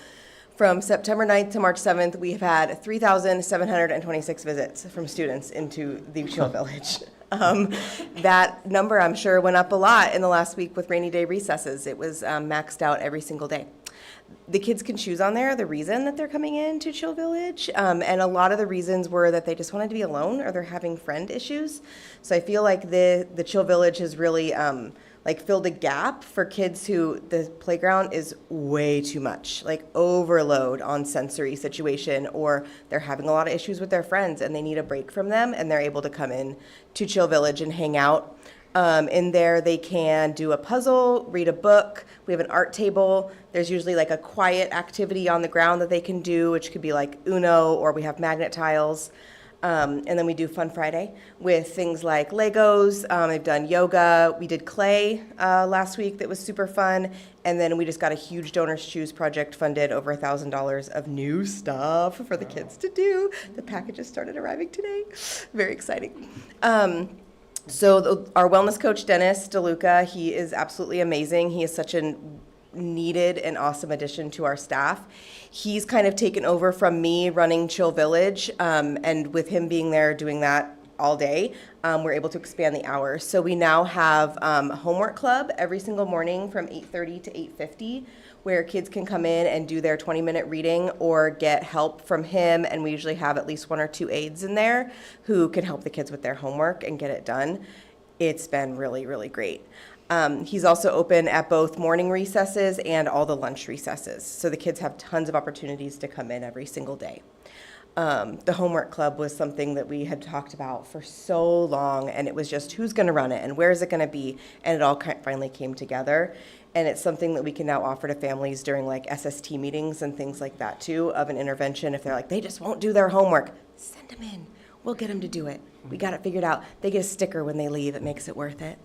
From September 9th to March 7th, we have had 3,726 visits from students into the Chill Village. That number, I'm sure, went up a lot in the last week with rainy day recesses. It was maxed out every single day. The kids can choose on there the reason that they're coming in to Chill Village, and a lot of the reasons were that they just wanted to be alone or they're having friend issues. So I feel like the Chill Village has really like filled a gap for kids who the playground is way too much, like overload on sensory situation, or they're having a lot of issues with their friends and they need a break from them, and they're able to come in to Chill Village and hang out. In there, they can do a puzzle, read a book. We have an art table. There's usually like a quiet activity on the ground that they can do, which could be like Uno, or we have magnet tiles. And then we do Fun Friday with things like Legos. They've done yoga. We did clay last week that was super fun. And then we just got a huge Donors Choose project funded, over $1,000 of new stuff for the kids to do. The packages started arriving today. Very exciting. So our wellness coach, Dennis DeLuca, he is absolutely amazing. He is such a needed and awesome addition to our staff. He's kind of taken over from me running Chill Village, and with him being there doing that all day, we're able to expand the hours. So we now have homework club every single morning from 8:30 to 8:50, where kids can come in and do their 20-minute reading or get help from him, and we usually have at least 1 or 2 aides in there who can help the kids with their homework and get it done. It's been really, really great. He's also open at both morning recesses and all the lunch recesses, so the kids have tons of opportunities to come in every single day. The homework club was something that we had talked about for so long, and it was just who's going to run it and where is it going to be, and it all finally came together. And it's something that we can now offer to families during like SST meetings and things like that too, of an intervention. If they're like, they just won't do their homework, send them in. We'll get them to do it. We got it figured out. They get a sticker when they leave. It makes it worth it.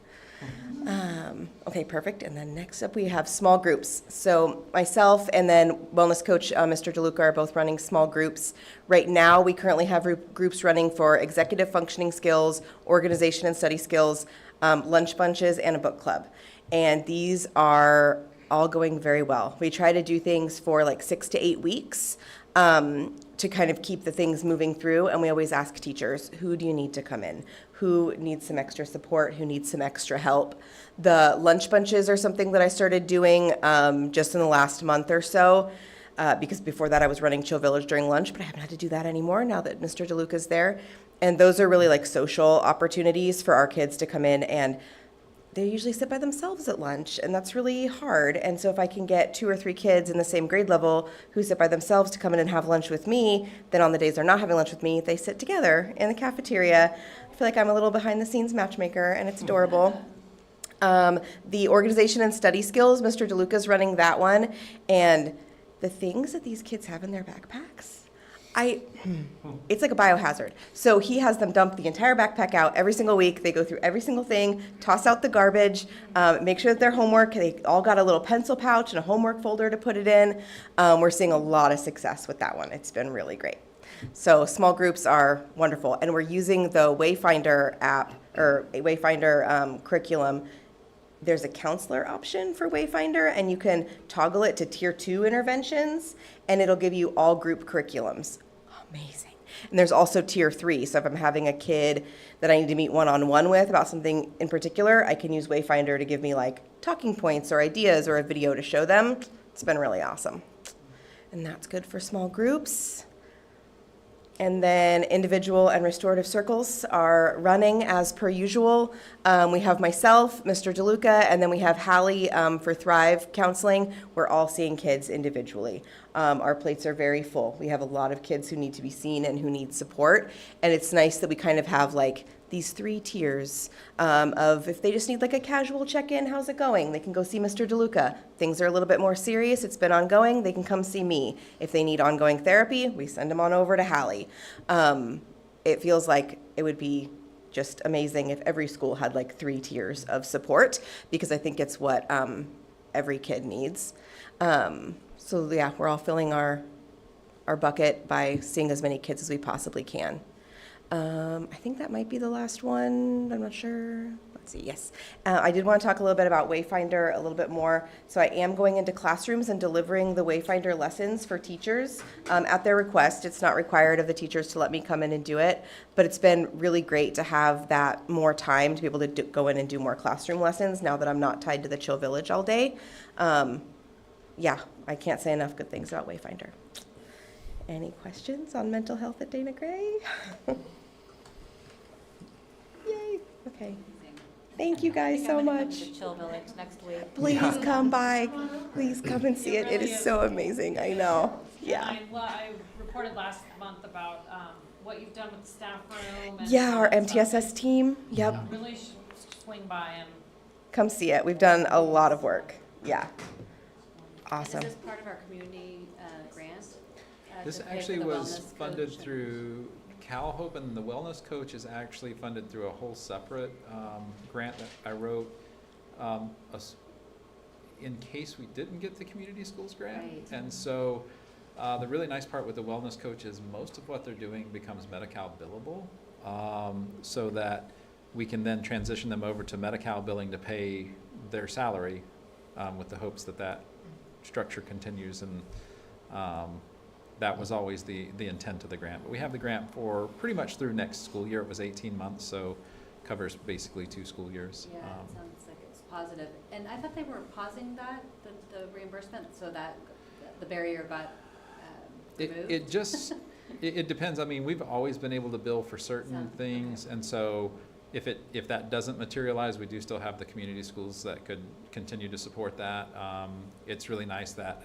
Okay, perfect. And then next up we have small groups. So myself and then wellness coach Mr. DeLuca are both running small groups. Right now we currently have groups running for executive functioning skills, organization and study skills, lunch bunches, and a book club. And these are all going very well. We try to do things for like 6 to 8 weeks to kind of keep the things moving through. And we always ask teachers, who do you need to come in? Who needs some extra support? Who needs some extra help? The lunch bunches are something that I started doing just in the last month or so. Because before that I was running Chill Village during lunch, but I haven't had to do that anymore now that Mr. DeLuca's there. And those are really like social opportunities for our kids to come in, and they usually sit by themselves at lunch, and that's really hard. And so if I can get 2 or 3 kids in the same grade level who sit by themselves to come in and have lunch with me, then on the days they're not having lunch with me, they sit together in the cafeteria. I feel like I'm a little behind the scenes matchmaker, and it's adorable. The organization and study skills, Mr. DeLuca's running that one, and the things that these kids have in their backpacks, it's like a biohazard. So he has them dump the entire backpack out every single week. They go through every single thing, toss out the garbage, make sure that their homework, they all got a little pencil pouch and a homework folder to put it in. We're seeing a lot of success with that one. It's been really great. So small groups are wonderful. And we're using the Wayfinder app, or Wayfinder curriculum. There's a counselor option for Wayfinder, and you can toggle it to Tier 2 interventions, and it'll give you all group curriculums. Amazing. And there's also Tier 3, so if I'm having a kid that I need to meet one-on-one with about something in particular, I can use Wayfinder to give me like talking points or ideas or a video to show them. It's been really awesome. And that's good for small groups. And then individual and restorative circles are running as per usual. We have myself, Mr. DeLuca, and then we have Hallie for Thrive Counseling. We're all seeing kids individually. Our plates are very full. We have a lot of kids who need to be seen and who need support. And it's nice that we kind of have like these 3 tiers of if they just need like a casual check-in, how's it going? They can go see Mr. DeLuca. Things are a little bit more serious, it's been ongoing, they can come see me. If they need ongoing therapy, we send them on over to Hallie. It feels like it would be just amazing if every school had like 3 tiers of support, because I think it's what every kid needs. So yeah, we're all filling our bucket by seeing as many kids as we possibly can. I think that might be the last one. I'm not sure. Let's see. Yes. I did want to talk a little bit about Wayfinder a little bit more. So I am going into classrooms and delivering the Wayfinder lessons for teachers at their request. It's not required of the teachers to let me come in and do it, but it's been really great to have that more time to be able to go in and do more classroom lessons now that I'm not tied to the Chill Village all day. yeah, I can't say enough good things about Wayfinder. Any questions on mental health at Dana Gray? Yay, okay. Thank you guys so much. The Chill Village next week. Please come by. Please come and see it. It is so amazing. I know. Yeah. I reported last month about what you've done with the staff room. And Yeah, our all that stuff. MTSS team. Yep. Really should swing by and Come see it. We've done a lot of work. Yeah. Awesome. And is this part of our community grant? This to pay for actually the was wellness funded coach? through CalHope, and the Wellness Coach is actually funded through a whole separate grant that I wrote in case we didn't get the community schools grant. Right. And so the really nice part with the Wellness Coach is most of what they're doing becomes Medi-Cal billable, so that we can then transition them over to Medi-Cal billing to pay their salary, with the hopes that that structure continues, and that was always the intent of the grant. But we have the grant for pretty much through next school year. It was 18 months, so covers basically 2 school years. Yeah, it sounds like it's positive. And I thought they were pausing that, the reimbursement, so that the barrier got removed? It just, it depends. I mean, we've always been able to bill for certain things, and so if that doesn't materialize, we do still have the community schools that could continue to support that. It's really nice that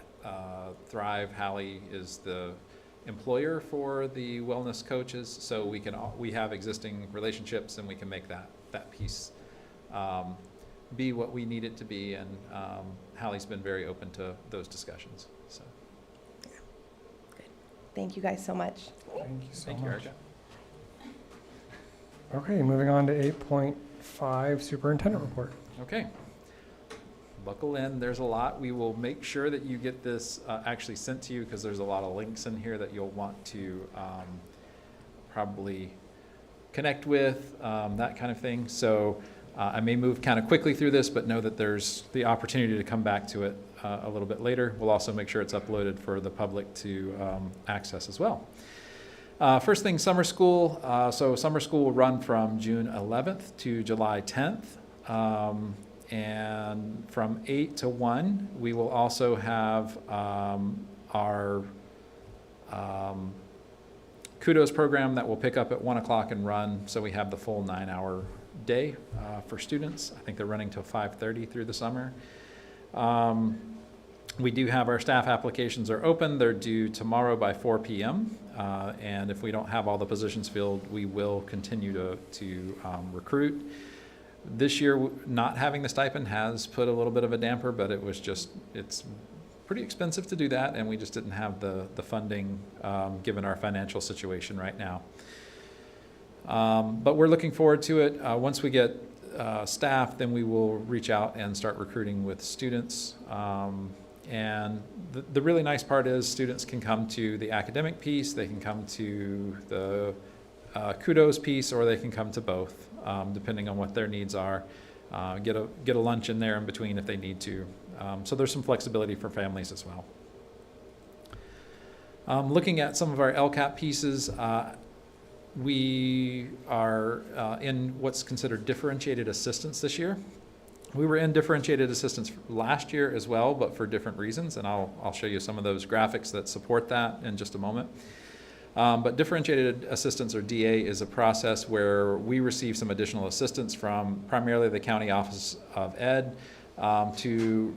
Thrive Hallie is the employer for the wellness coaches, so we have existing relationships, and we can make that piece be what we need it to be, and Hallie's been very open to those discussions. So Good. Thank you guys so much. Thank you so thank you, much. Erica. Okay, moving on to 8.5, Superintendent Report. Okay. Buckle in, there's a lot. We will make sure that you get this actually sent to you, because there's a lot of links in here that you'll want to probably connect with, that kind of thing. So I may move kind of quickly through this, but know that there's the opportunity to come back to it a little bit later. We'll also make sure it's uploaded for the public to access as well. First thing, summer school. So summer school will run from June 11th to July 10th. And from 8 to 1, we will also have our Kudos program that will pick up at 1 o'clock and run. So we have the full 9-hour day for students. I think they're running till 5:30 through the summer. We do have our staff applications are open. They're due tomorrow by 4 p.m. And if we don't have all the positions filled, we will continue to recruit. This year, not having the stipend has put a little bit of a damper, but it's pretty expensive to do that, and we just didn't have the funding given our financial situation right now. But we're looking forward to it. Once we get staff, then we will reach out and start recruiting with students. And the really nice part is students can come to the academic piece, they can come to the Kudos piece, or they can come to both, depending on what their needs are. Get a lunch in there in between if they need to. So there's some flexibility for families as well. Looking at some of our LCAP pieces, we are in what's considered differentiated assistance this year. We were in differentiated assistance last year as well, but for different reasons, and I'll show you some of those graphics that support that in just a moment. But differentiated assistance, or DA, is a process where we receive some additional assistance from primarily the County Office of Ed to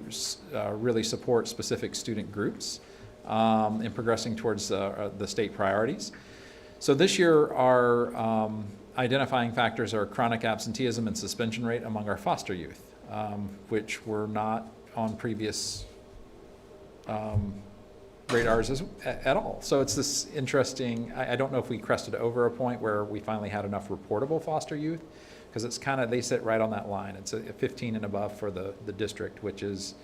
really support specific student groups in progressing towards the state priorities. So this year, our identifying factors are chronic absenteeism and suspension rate among our foster youth, which were not on previous radars at all. So it's this interesting, I don't know if we crested over a point where we finally had enough reportable foster youth, because it's kind of, they sit right on that line. It's a 15 and above for the district, which is,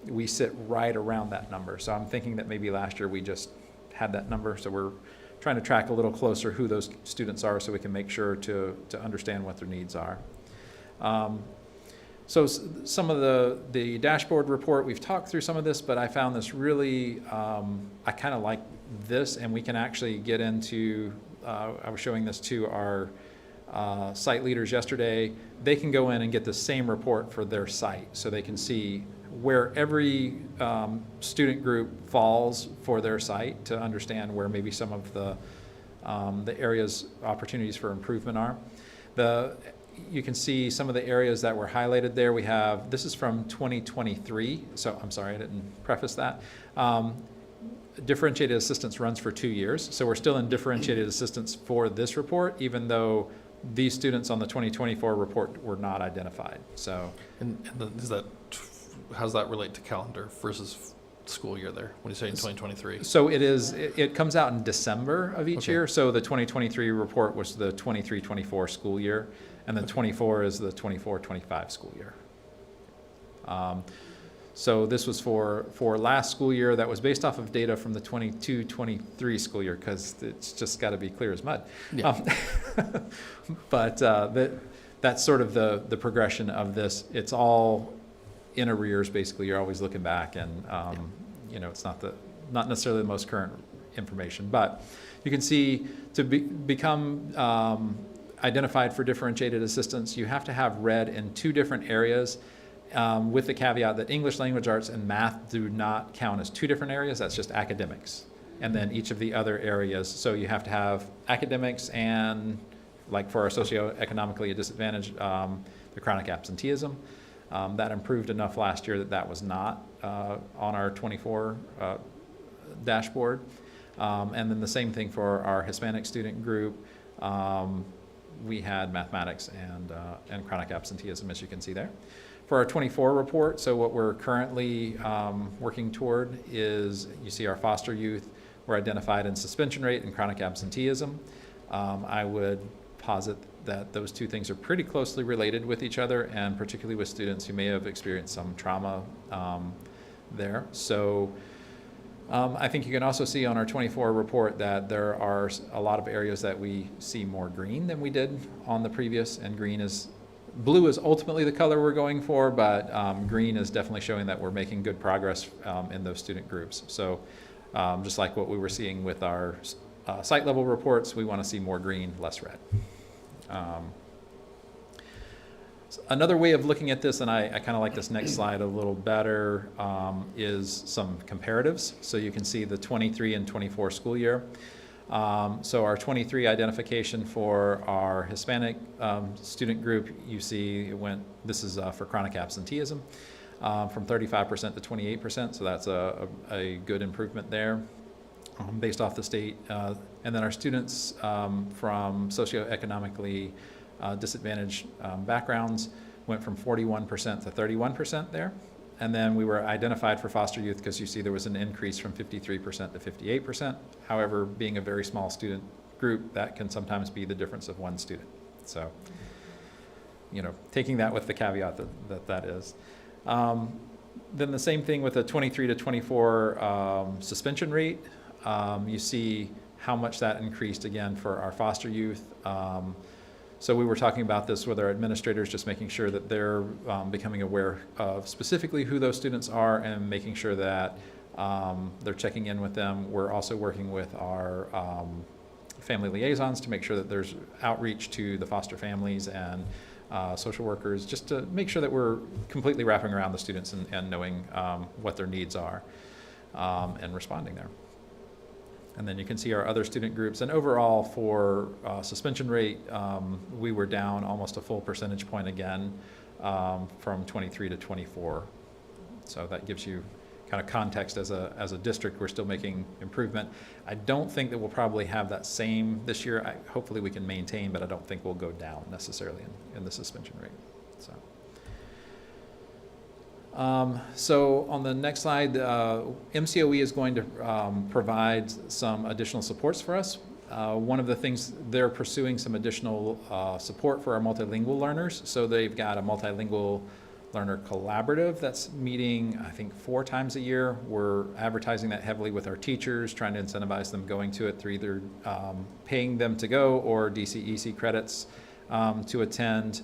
we sit right around that number. So I'm thinking that maybe last year we just had that number, so we're trying to track a little closer who those students are so we can make sure to understand what their needs are. So some of the dashboard report, we've talked through some of this, but I found this really, I kind of like this, and we can actually get into, I was showing this to our site leaders yesterday. They can go in and get the same report for their site, so they can see where every student group falls for their site to understand where maybe some of the areas, opportunities for improvement are. You can see some of the areas that were highlighted there. We have, this is from 2023, so I'm sorry I didn't preface that. Differentiated assistance runs for 2 years, so we're still in differentiated assistance for this report, even though these students on the 2024 report were not identified. So, How does that relate to calendar versus school year there, when you say in 2023? so it comes out in December of each Okay. year. So the 2023 report was the 23-24 school year, and then 24 is the 24-25 school year. So this was for last school year. That was based off of data from the 22-23 school year, because it's just got to be clear as mud. Yeah. But that's sort of the progression of this. It's all in arrears, basically. You're always looking back, and it's not necessarily the most current information. But you can see to become identified for differentiated assistance, you have to have read in 2 different areas. With the caveat that English language arts and math do not count as 2 different areas. That's just academics. And then each of the other areas. So you have to have academics and, like for our socioeconomically disadvantaged, the chronic absenteeism. That improved enough last year that was not on our 24 dashboard. And then the same thing for our Hispanic student group. We had mathematics and chronic absenteeism, as you can see there. For our 24 report, so what we're currently working toward is, you see our foster youth were identified in suspension rate and chronic absenteeism. I would posit that those 2 things are pretty closely related with each other, and particularly with students who may have experienced some trauma there. So I think you can also see on our 24 report that there are a lot of areas that we see more green than we did on the previous, and blue is ultimately the color we're going for, but green is definitely showing that we're making good progress in those student groups. So just like what we were seeing with our site level reports, we want to see more green, less red. Another way of looking at this, and I kind of like this next slide a little better, is some comparatives. So you can see the 23 and 24 school year. So our 23 identification for our Hispanic student group, you see this is for chronic absenteeism, from 35% to 28%, so that's a good improvement there based off the state. And then our students from socioeconomically disadvantaged backgrounds went from 41% to 31% there. And then we were identified for foster youth, because you see there was an increase from 53% to 58%. However, being a very small student group, that can sometimes be the difference of 1 student. So, taking that with the caveat that is. Then the same thing with the 23 to 24 suspension rate. You see how much that increased again for our foster youth. So we were talking about this with our administrators, just making sure that they're becoming aware of specifically who those students are, and making sure that they're checking in with them. We're also working with our family liaisons to make sure that there's outreach to the foster families and social workers, just to make sure that we're completely wrapping around the students and knowing what their needs are and responding there. And then you can see our other student groups. And overall for suspension rate, we were down almost a full percentage point again from 23 to 24. So that gives you kind of context as a district. We're still making improvement. I don't think that we'll probably have that same this year. Hopefully we can maintain, but I don't think we'll go down necessarily in the suspension rate. So on the next slide, MCOE is going to provide some additional supports for us. One of the things, they're pursuing some additional support for our multilingual learners. So they've got a multilingual learner collaborative that's meeting, I think, 4 times a year. We're advertising that heavily with our teachers, trying to incentivize them going to it through either paying them to go or DCEC credits to attend.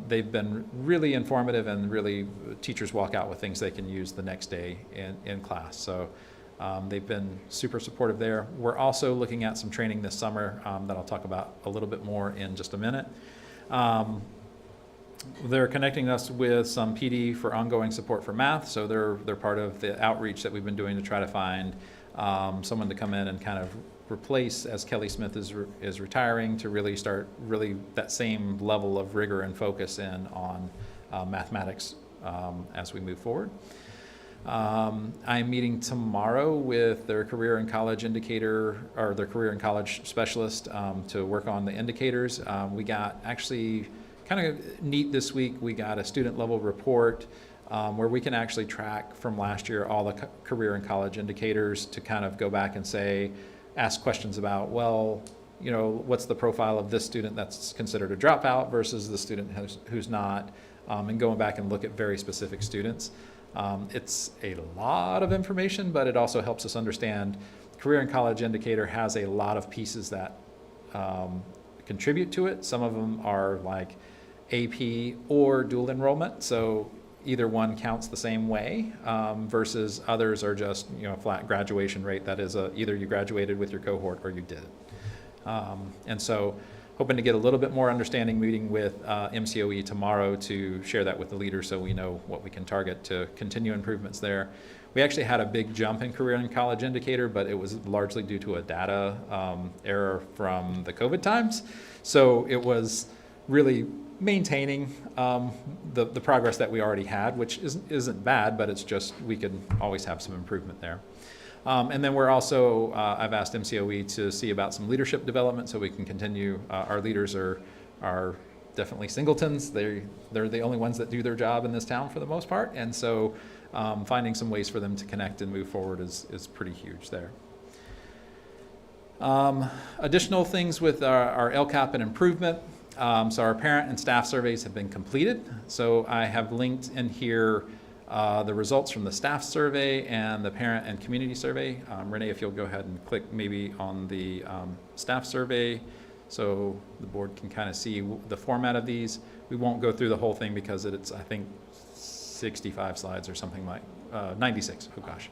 They've been really informative, and really teachers walk out with things they can use the next day in class. So they've been super supportive there. We're also looking at some training this summer that I'll talk about a little bit more in just a minute. They're connecting us with some PD for ongoing support for math, so they're part of the outreach that we've been doing to try to find someone to come in and kind of replace, as Kelly Smith is retiring, to really start that same level of rigor and focus in on mathematics as we move forward. I'm meeting tomorrow with their career and college indicator, or their career and college specialist, to work on the indicators. We got actually kind of neat this week, we got a student level report where we can actually track from last year all the career and college indicators to kind of go back and ask questions about, well, you know, what's the profile of this student that's considered a dropout versus the student who's not, and going back and look at very specific students. It's a lot of information, but it also helps us understand career and college indicator has a lot of pieces that contribute to it. Some of them are like AP or dual enrollment, so either one counts the same way, versus others are just, you know, flat graduation rate. That is either you graduated with your cohort or you didn't. And so hoping to get a little bit more understanding, meeting with MCOE tomorrow to share that with the leaders so we know what we can target to continue improvements there. We actually had a big jump in career and college indicator, but it was largely due to a data error from the COVID times. So it was really maintaining the progress that we already had, which isn't bad, but it's just we could always have some improvement there. And then we're also, I've asked MCOE to see about some leadership development so we can continue. Our leaders are definitely singletons. They're the only ones that do their job in this town for the most part. And so finding some ways for them to connect and move forward is pretty huge there. Additional things with our LCAP and improvement. So our parent and staff surveys have been completed. So I have linked in here the results from the staff survey and the parent and community survey. Renee, if you'll go ahead and click maybe on the staff survey so the board can kind of see the format of these. We won't go through the whole thing because it's, I think, 65 slides or something like 96. Oh gosh.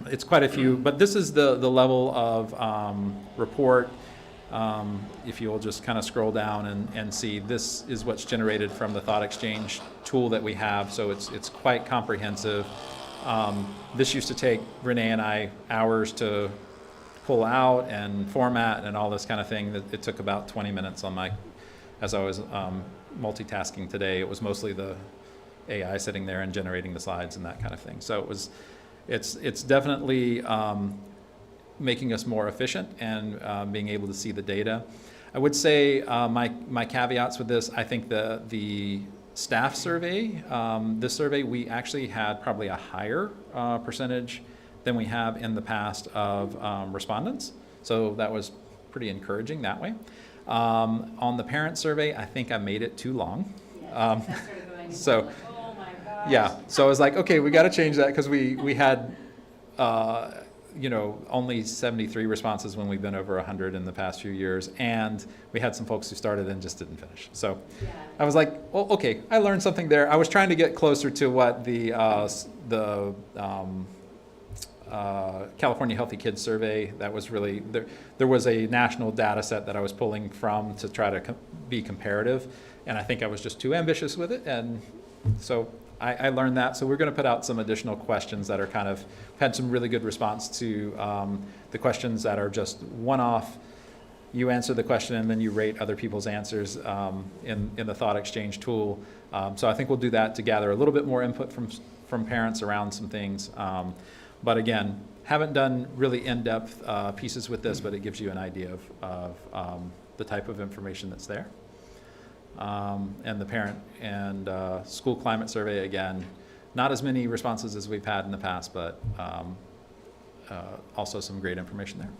It's quite a few, but this is the level of report. If you'll just kind of scroll down and see, this is what's generated from the Thought Exchange tool that we have, so it's quite comprehensive. This used to take Renee and I hours to pull out and format and all this kind of thing. It took about 20 minutes on as I was multitasking today. It was mostly the AI sitting there and generating the slides and that kind of thing. So it's definitely making us more efficient and being able to see the data. I would say my caveats with this, I think the staff survey, this survey, we actually had probably a higher percentage than we have in the past of respondents. So that was pretty encouraging that way. On the parent survey, I think I made it too long. So, like, oh my gosh. yeah, so I was like, okay, we got to change that because we had only 73 responses when we've been over 100 in the past few years, and we had some folks who started and just didn't finish. So Yeah. I was like, well, okay, I learned something there. I was trying to get closer to what the California Healthy Kids Survey, that was really, there was a national data set that I was pulling from to try to be comparative, and I think I was just too ambitious with it, and so I learned that. So we're going to put out some additional questions that are kind of, had some really good response to the questions that are just one-off. You answer the question and then you rate other people's answers in the Thought Exchange tool. So I think we'll do that to gather a little bit more input from parents around some things. But again, haven't done really in-depth pieces with this, but it gives you an idea of the type of information that's there. And the parent and school climate survey, again, not as many responses as we've had in the past, but also some great information there.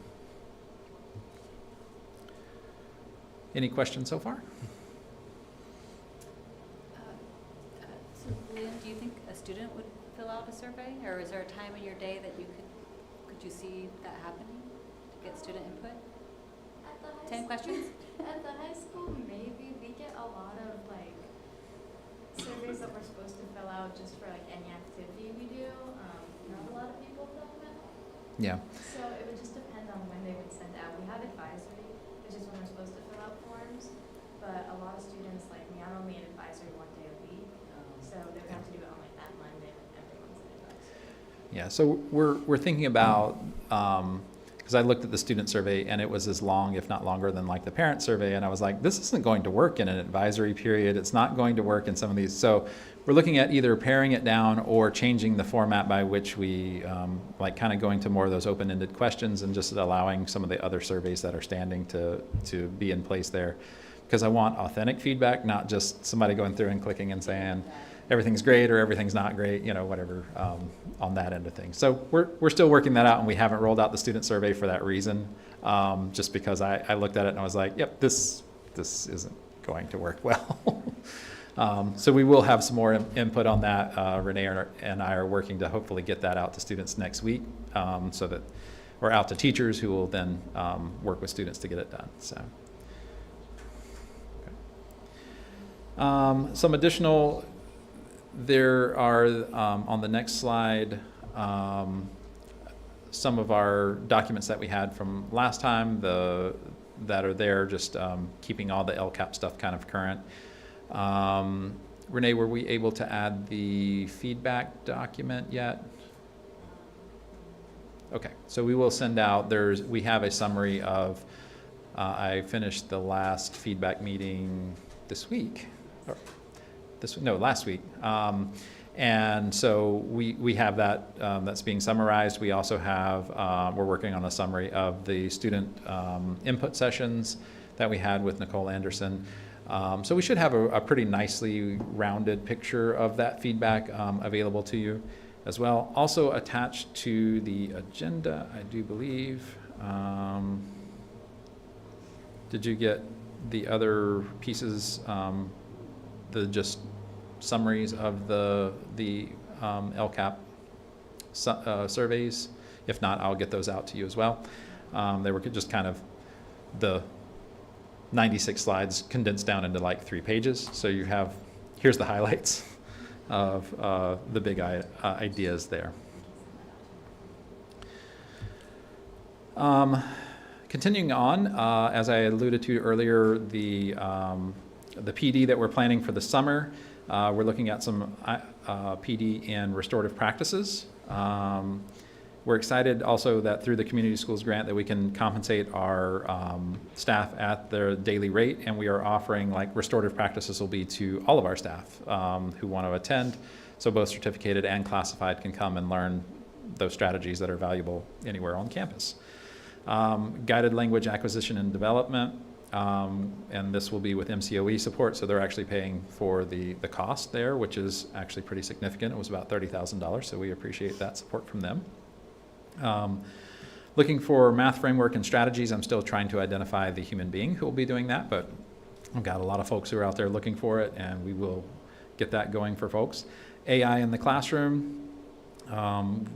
Any questions so far? So Lynn, do you think a student would fill out a survey, or is there a time in your day that could you see that happening to get student input? 10 questions? At the high school, maybe we get a lot of surveys that we're supposed to fill out just for any activity we do. Not a lot of people fill them out. Yeah. So it would just depend on when they would send out. We have advisory, which is when we're supposed to fill out forms. but a lot of students like me, I'm only an advisory 1 day a week, so they would have to do it on like that Monday when everyone's an advisory. Yeah, so we're thinking about, because I looked at the student survey and it was as long, if not longer, than like the parent survey, and I was like, this isn't going to work in an advisory period. It's not going to work in some of these. So we're looking at either paring it down or changing the format by which we like kind of going to more of those open-ended questions and just allowing some of the other surveys that are standing to be in place there. Because I want authentic feedback, not just somebody going through and clicking and saying everything's great or everything's not great, you know, whatever, on that end of things. So we're still working that out, and we haven't rolled out the student survey for that reason, just because I looked at it and I was like, yep, this isn't going to work well. So we will have some more input on that. Renee and I are working to hopefully get that out to students next week, so that we're out to teachers who will then work with students to get it done. So. Some additional, there are on the next slide some of our documents that we had from last time that are there, just keeping all the LCAP stuff kind of current. Renee, were we able to add the feedback document yet? Okay, so we will send out, we have a summary of, I finished the last feedback meeting this week. Last week. And so we have that, that's being summarized. We also have, we're working on a summary of the student input sessions that we had with Nicole Anderson. So we should have a pretty nicely rounded picture of that feedback available to you as well. Also attached to the agenda, I do believe, did you get the other pieces, the just summaries of the LCAP surveys? If not, I'll get those out to you as well. They were just kind of the 96 slides condensed down into like 3 pages. So you have, here's the highlights of the big ideas there. Continuing on, as I alluded to earlier, the PD that we're planning for the summer, we're looking at some PD in restorative practices. We're excited also that through the community schools grant that we can compensate our staff at their daily rate, and we are offering, like, restorative practices will be to all of our staff who want to attend, so both certificated and classified can come and learn those strategies that are valuable anywhere on campus. Guided language acquisition and development, and this will be with MCOE support, so they're actually paying for the cost there, which is actually pretty significant. It was about $30,000, so we appreciate that support from them. Looking for math framework and strategies. I'm still trying to identify the human being who will be doing that, but I've got a lot of folks who are out there looking for it, and we will get that going for folks. AI in the classroom,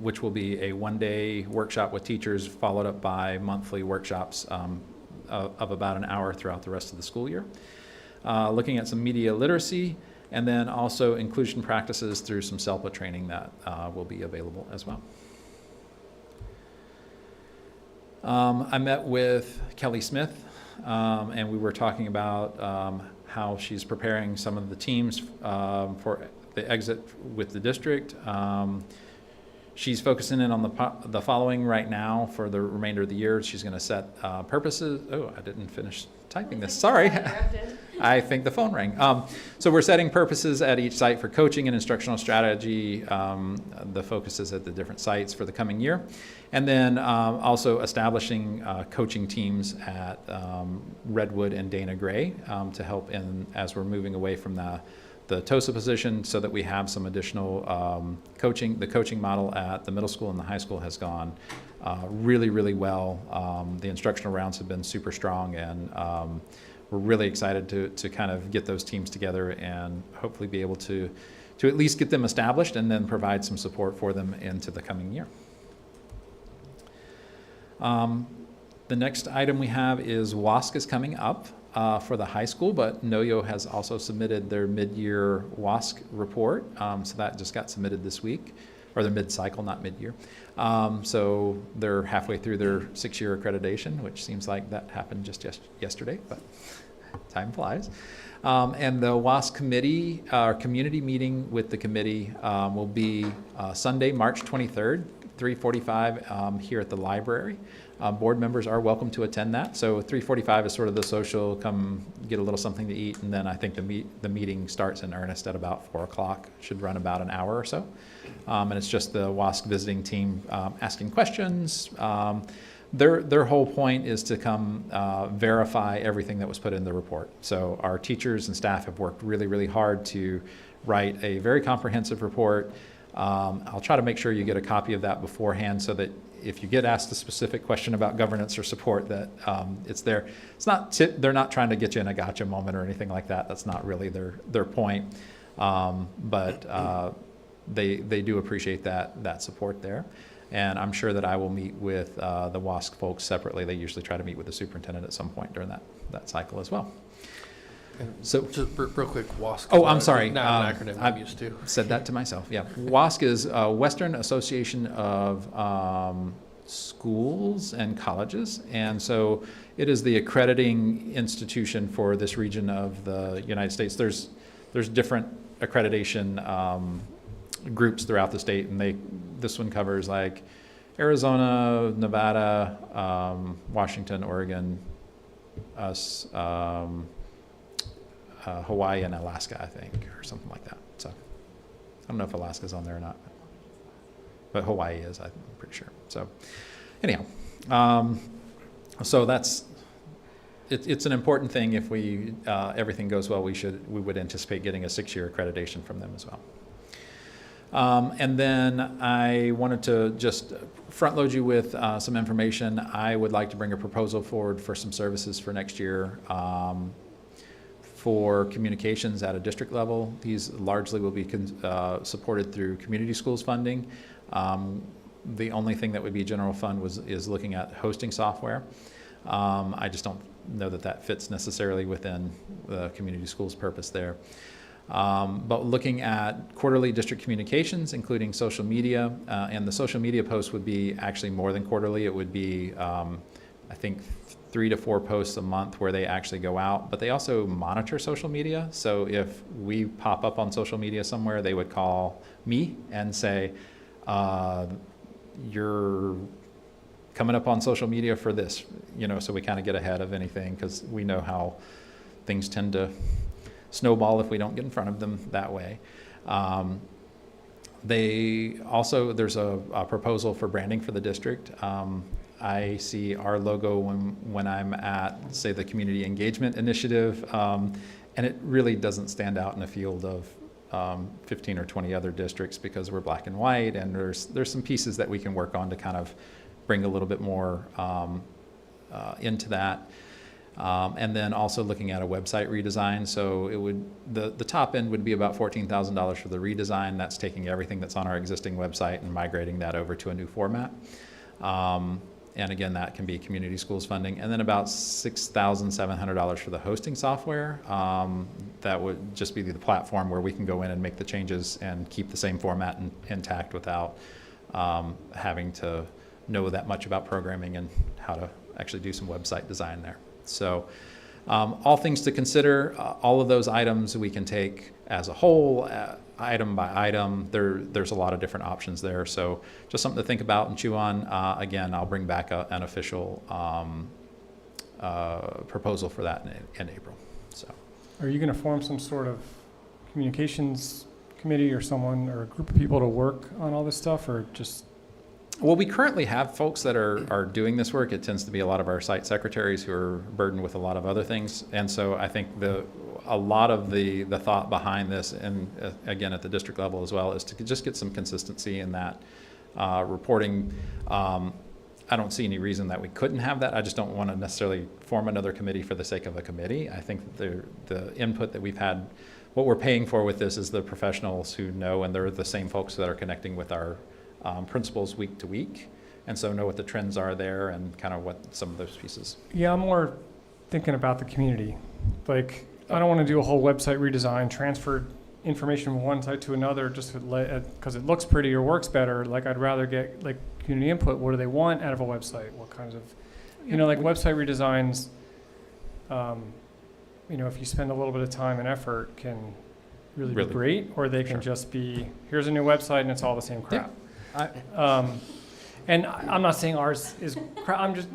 which will be a one-day workshop with teachers followed up by monthly workshops of about an hour throughout the rest of the school year. Looking at some media literacy, and then also inclusion practices through some SELPA training that will be available as well. I met with Kelly Smith, and we were talking about how she's preparing some of the teams for the exit with the district. She's focusing in on the following right now for the remainder of the year. She's going to set purposes. Oh, I didn't finish typing this. Sorry. I think the phone rang. So we're setting purposes at each site for coaching and instructional strategy. The focus is at the different sites for the coming year. And then also establishing coaching teams at Redwood and Dana Gray to help as we're moving away from the TOSA position, so that we have some additional coaching. The coaching model at the middle school and the high school has gone really, really well. The instructional rounds have been super strong, and we're really excited to kind of get those teams together and hopefully be able to at least get them established and then provide some support for them into the coming year. The next item we have is WASC is coming up for the high school, but NOYO has also submitted their mid-year WASC report. So that just got submitted this week, or their mid-cycle, not mid-year. So they're halfway through their 6-year accreditation, which seems like that happened just yesterday, but time flies. And the WASC committee, our community meeting with the committee will be Sunday, March 23rd, 3:45 here at the library. Board members are welcome to attend that. So 3:45 is sort of the social, come get a little something to eat, and then I think the meeting starts in earnest at about 4 o'clock. Should run about an hour or so. And it's just the WASC visiting team asking questions. Their whole point is to come verify everything that was put in the report. So our teachers and staff have worked really, really hard to write a very comprehensive report. I'll try to make sure you get a copy of that beforehand so that if you get asked a specific question about governance or support, that it's there. It's not they're not trying to get you in a gotcha moment or anything like that. That's not really their point. But they do appreciate that support there. And I'm sure that I will meet with the WASC folks separately. They usually try to meet with the superintendent at some point during that cycle as well. So just real quick, WASC. Oh, I'm sorry. Not an acronym I'm I used to. said that to myself. Yeah, WASC is Western Association of Schools and Colleges, and so it is the accrediting institution for this region of the United States. There's different accreditation groups throughout the state, and this one covers like Arizona, Nevada, Washington, Oregon, us. Hawaii and Alaska, I think, or something like that. So I don't know if Alaska's on there or not, but Hawaii is, I'm pretty sure. So anyhow, so it's an important thing. If everything goes well, we would anticipate getting a 6-year accreditation from them as well. And then I wanted to just front load you with some information. I would like to bring a proposal forward for some services for next year. For communications at a district level. These largely will be supported through community schools funding. The only thing that would be general fund is looking at hosting software. I just don't know that fits necessarily within the community schools purpose there. But looking at quarterly district communications, including social media, and the social media posts would be actually more than quarterly. It would be, I think, 3 to 4 posts a month where they actually go out, but they also monitor social media. So if we pop up on social media somewhere, they would call me and say, you're coming up on social media for this, so we kind of get ahead of anything because we know how things tend to snowball if we don't get in front of them that way. There's a proposal for branding for the district. I see our logo when I'm at, say, the Community Engagement Initiative, and it really doesn't stand out in a field of 15 or 20 other districts because we're black and white, and there's some pieces that we can work on to kind of bring a little bit more into that. And then also looking at a website redesign. So the top end would be about $14,000 for the redesign. That's taking everything that's on our existing website and migrating that over to a new format. And again, that can be community schools funding. And then about $6,700 for the hosting software. That would just be the platform where we can go in and make the changes and keep the same format intact without having to know that much about programming and how to actually do some website design there. So all things to consider. All of those items we can take as a whole, item by item. There's a lot of different options there. So just something to think about and chew on. Again, I'll bring back an official proposal for that in April. So, Are you going to form some sort of communications committee or someone or a group of people to work on all this stuff, or just? Well, we currently have folks that are doing this work. It tends to be a lot of our site secretaries who are burdened with a lot of other things. And so I think a lot of the thought behind this, and again at the district level as well, is to just get some consistency in that reporting. I don't see any reason that we couldn't have that. I just don't want to necessarily form another committee for the sake of a committee. I think that the input that we've had, what we're paying for with this is the professionals who know, and they're the same folks that are connecting with our principals week to week, and so know what the trends are there and kind of what some of those pieces. Yeah, I'm more thinking about the community. Like, I don't want to do a whole website redesign, transfer information from one site to another just because it looks pretty or works better. Like, I'd rather get like community input. What do they want out of a website? What kinds of, like website redesigns if you spend a little bit of time and effort, can really be Really. great, or they can Sure. just be, here's a new website and it's all the same crap. And I'm not saying ours is crap, I'm just,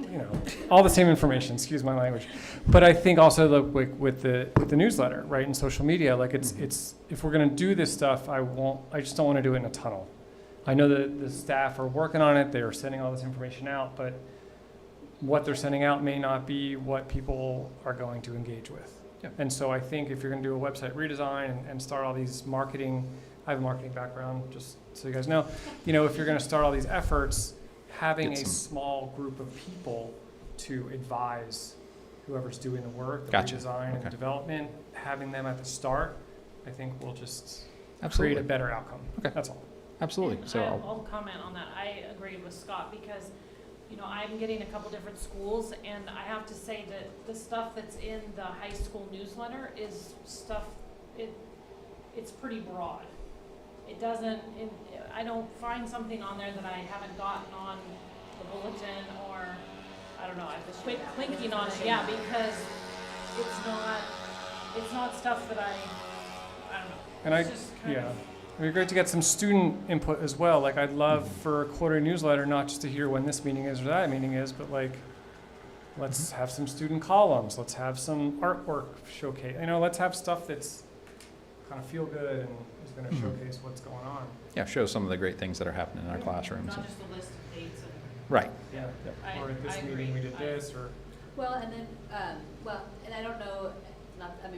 all the same information, excuse my language. But I think also with the newsletter, right, and social media, like it's if we're gonna do this stuff, I just don't wanna do it in a tunnel. I know that the staff are working on it, they're sending all this information out, but what they're sending out may not be what people are going to engage with. Yeah. And so I think if you're gonna do a website redesign and start all these marketing, I have a marketing background, just so you guys know, if you're gonna start all these efforts, having a Get some- small group of people to advise whoever's doing the work, the Gotcha. redesign and Okay. development, having them at the start, I think will just Absolutely. create a better outcome. Okay. That's all. Absolutely. And So I'll comment on that. I agree with Scott because, I'm getting a couple different schools, and I have to say that the stuff that's in the high school newsletter is stuff, it's pretty broad. It doesn't, I don't find something on there that I haven't gotten on the bulletin, or, I don't know, I have to quit clicking on it, yeah, because it's not stuff that I don't know. And It's just kind of- It'd be great to get some student input as well. Like, I'd love for a quarterly newsletter, not just to hear when this meeting is or that meeting is, but like, let's have some student columns. Let's have some artwork showcase. Let's have stuff that's kind of feel good and is going to Mhm. showcase what's going on. yeah, show some of the great things that are happening in our classrooms. Not just a list of dates and. Right. Yeah. I- Or at this I meeting we agree. did this, or Well, and then, and I don't know,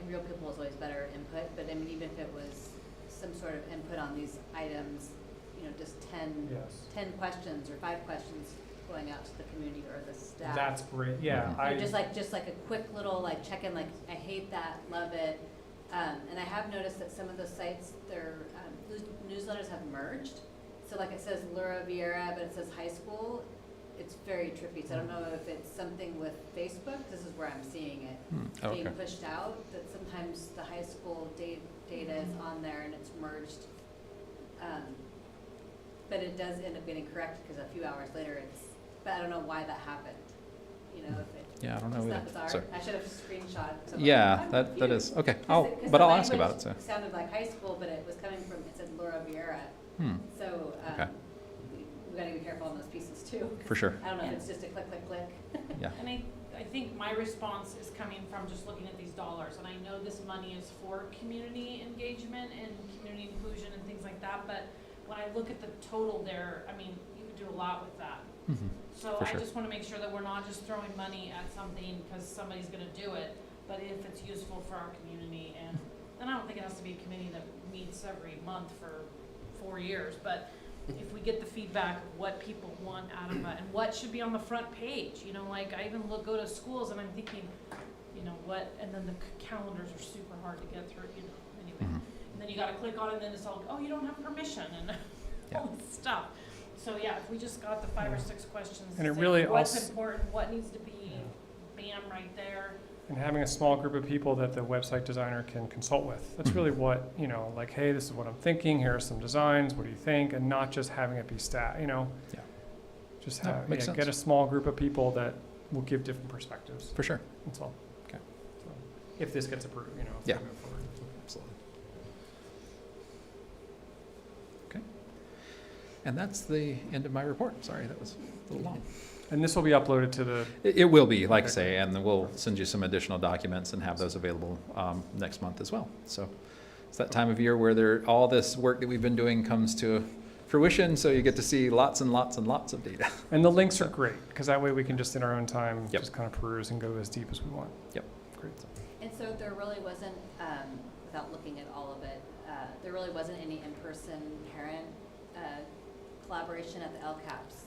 real people is always better input, but even if it was some sort of input on these items, just 10 yes. questions or 5 questions going out to the community or the staff. That's great. Yeah. Mhm. Just like a quick little check-in, I hate that, love it. And I have noticed that some of the sites, their newsletters have merged. So like it says Laura Vieira, but it says high school. It's very trippy. So I don't know if it's something with Facebook. This is where I'm seeing it being Okay. pushed out, that sometimes the high school data is on there and it's merged. But it does end up getting corrected because a few hours later but I don't know why that happened. If it. Yeah, I don't know Is that either. bizarre? So- I should have screenshot. So Yeah, I'm that is, confused. okay. 'Cause But the I'll ask about it, language so. sounded like high school, but it was coming from, it said Laura Vieira. So, Okay. we gotta be careful on those pieces too. 'Cause For sure. I don't know if it's just a click, click, click. Yeah. And I think my response is coming from just looking at these dollars, and I know this money is for community engagement and community inclusion and things like that, but when I look at the total there, you could do a lot with that. Mhm. So For I sure. just wanna make sure that we're not just throwing money at something because somebody's gonna do it, but if it's useful for our community, and I don't think it has to be a committee that meets every month for 4 years, but if we get the feedback of what people want out of it and what should be on the front page, I even go to schools and I'm thinking, what, and then the calendars are super hard to get through, anyway. Mhm. And then you gotta click on it and then it's all, oh, you don't have permission and Yeah. all this stuff. So yeah, if we just got the 5 or 6 questions, And it say really what's also- important, what needs to be, bam, right there. And having a small group of people that the website designer can consult with. That's really what, hey, this is what I'm thinking, here are some designs, what do you think? And not just having it be Yeah. Just No, have, makes get sense. a small group of people that will give different perspectives. For sure. That's all. Okay. So, if this gets approved, if Yeah. we move forward. Absolutely. Okay. And that's the end of my report. Sorry, that was a little long. And this will be uploaded to the, It will be, like I Okay. say, and then we'll send you some additional documents and have those available next month as well. So it's that time of year where all this work that we've been doing comes to fruition, so you get to see lots and lots and lots of data. and the links are great, because that way we can just in our own time, Yep. just kind of peruse and go as deep as we want. Yep. Great. And so there really wasn't, without looking at all of it, there really wasn't any in-person parent collaboration at the LCAPs.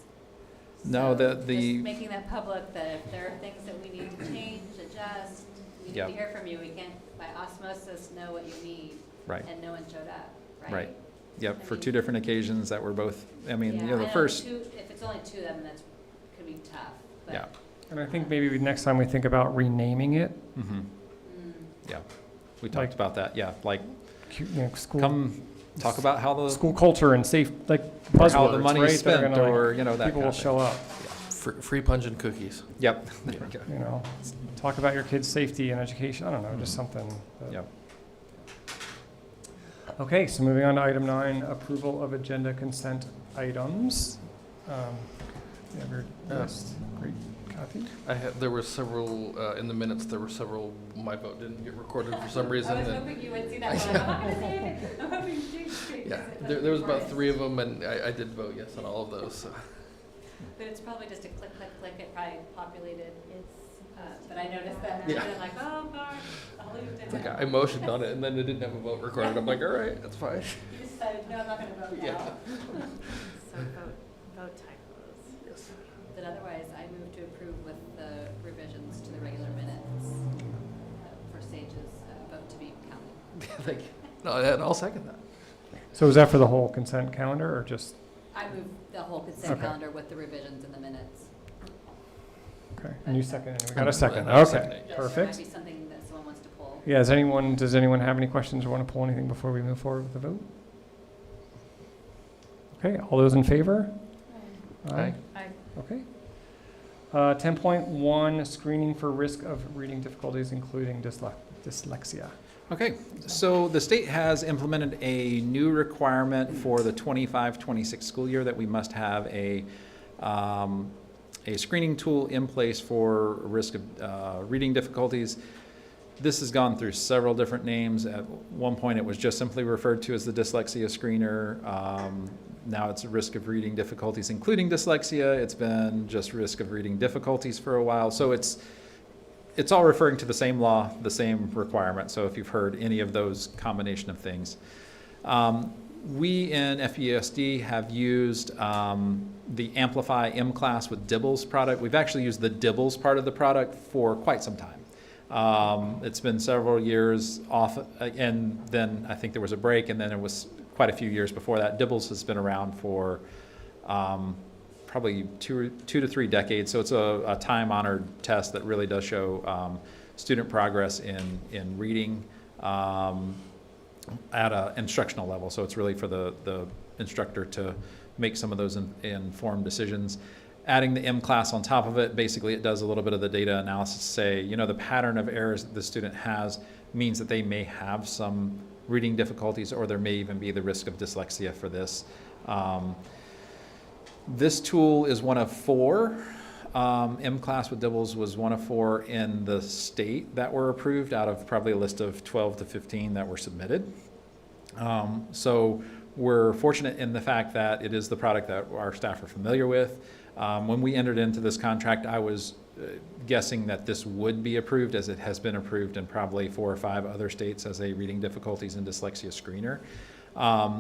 No, So the just making that public, that if there are things that we need to change, adjust, we need Yep. to hear from you. We can't, by osmosis, know what you need. Right. And no one showed up, right? Right. Yep, I for mean- 2 different occasions that were both, Yeah, the I know first, if it's only 2 of them, could be tough, but. yeah. And I think maybe next time we think about renaming it, Mm-hmm. Mm. Yeah. We Like- talked about that, yeah, like, school, come talk about how the, school culture and safe, like or buzzwords, how the money right? is that are spent, gonna, like, or, that people kind will of thing. show up, Free punch and cookies. Yep, there we go. talk about your kids' safety and education. I don't know, just something. Yep. Okay, so moving on to item 9, approval of agenda consent items. You have your list. Great. Kathy? There were several, in the minutes, there were several, my vote didn't get recorded for some reason. I was and- hoping you would see that one. I'm not gonna say anything. I'm hoping you. Yeah, there was about 3 of them, and I did vote yes on all of those, so. But it's probably just a click, click, click, it probably populated, but I noticed that, Yeah. and I'm like, oh, gosh, I'll leave it. It's like I motioned on it, and then it didn't have a vote recorded. I'm like, all right, that's fine. You decided, no, I'm not gonna vote Yeah. now. So vote typos. Yes. But otherwise, I move to approve with the revisions to the regular minutes for Sage's vote to be counted. Thank you. No, and I'll second that. So is that for the whole consent calendar or just, I move the whole consent Okay. calendar with the revisions in the minutes. okay, and you second, and we got a second. I'll second Okay, it, There perfect. might be something that someone wants to pull. Yeah, does anyone have any questions or want to pull anything before we move forward with the vote? Okay, all those in favor? Aye. Okay. 10.1, screening for risk of reading difficulties, including dyslexia. Okay, so the state has implemented a new requirement for the 25-26 school year that we must have a screening tool in place for risk of reading difficulties. This has gone through several different names. At one point, it was just simply referred to as the dyslexia screener. Now it's risk of reading difficulties, including dyslexia. It's been just risk of reading difficulties for a while. So it's all referring to the same law, the same requirement. So if you've heard any of those combination of things. We in FESD have used the Amplify M-Class with Dibbles product. We've actually used the Dibbles part of the product for quite some time. It's been several years off, and then I think there was a break, and then it was quite a few years before that. Dibbles has been around for probably two to three decades, so it's a time-honored test that really does show student progress in reading at an instructional level. So it's really for the instructor to make some of those informed decisions. Adding the M-Class on top of it, basically it does a little bit of the data analysis to say, you know, the pattern of errors that the student has means that they may have some reading difficulties, or there may even be the risk of dyslexia for this. This tool is one of 4. M-Class with Dibbles was one of 4 in the state that were approved out of probably a list of 12 to 15 that were submitted. So we're fortunate in the fact that it is the product that our staff are familiar with. When we entered into this contract, I was guessing that this would be approved, as it has been approved in probably 4 or 5 other states as a reading difficulties and dyslexia screener.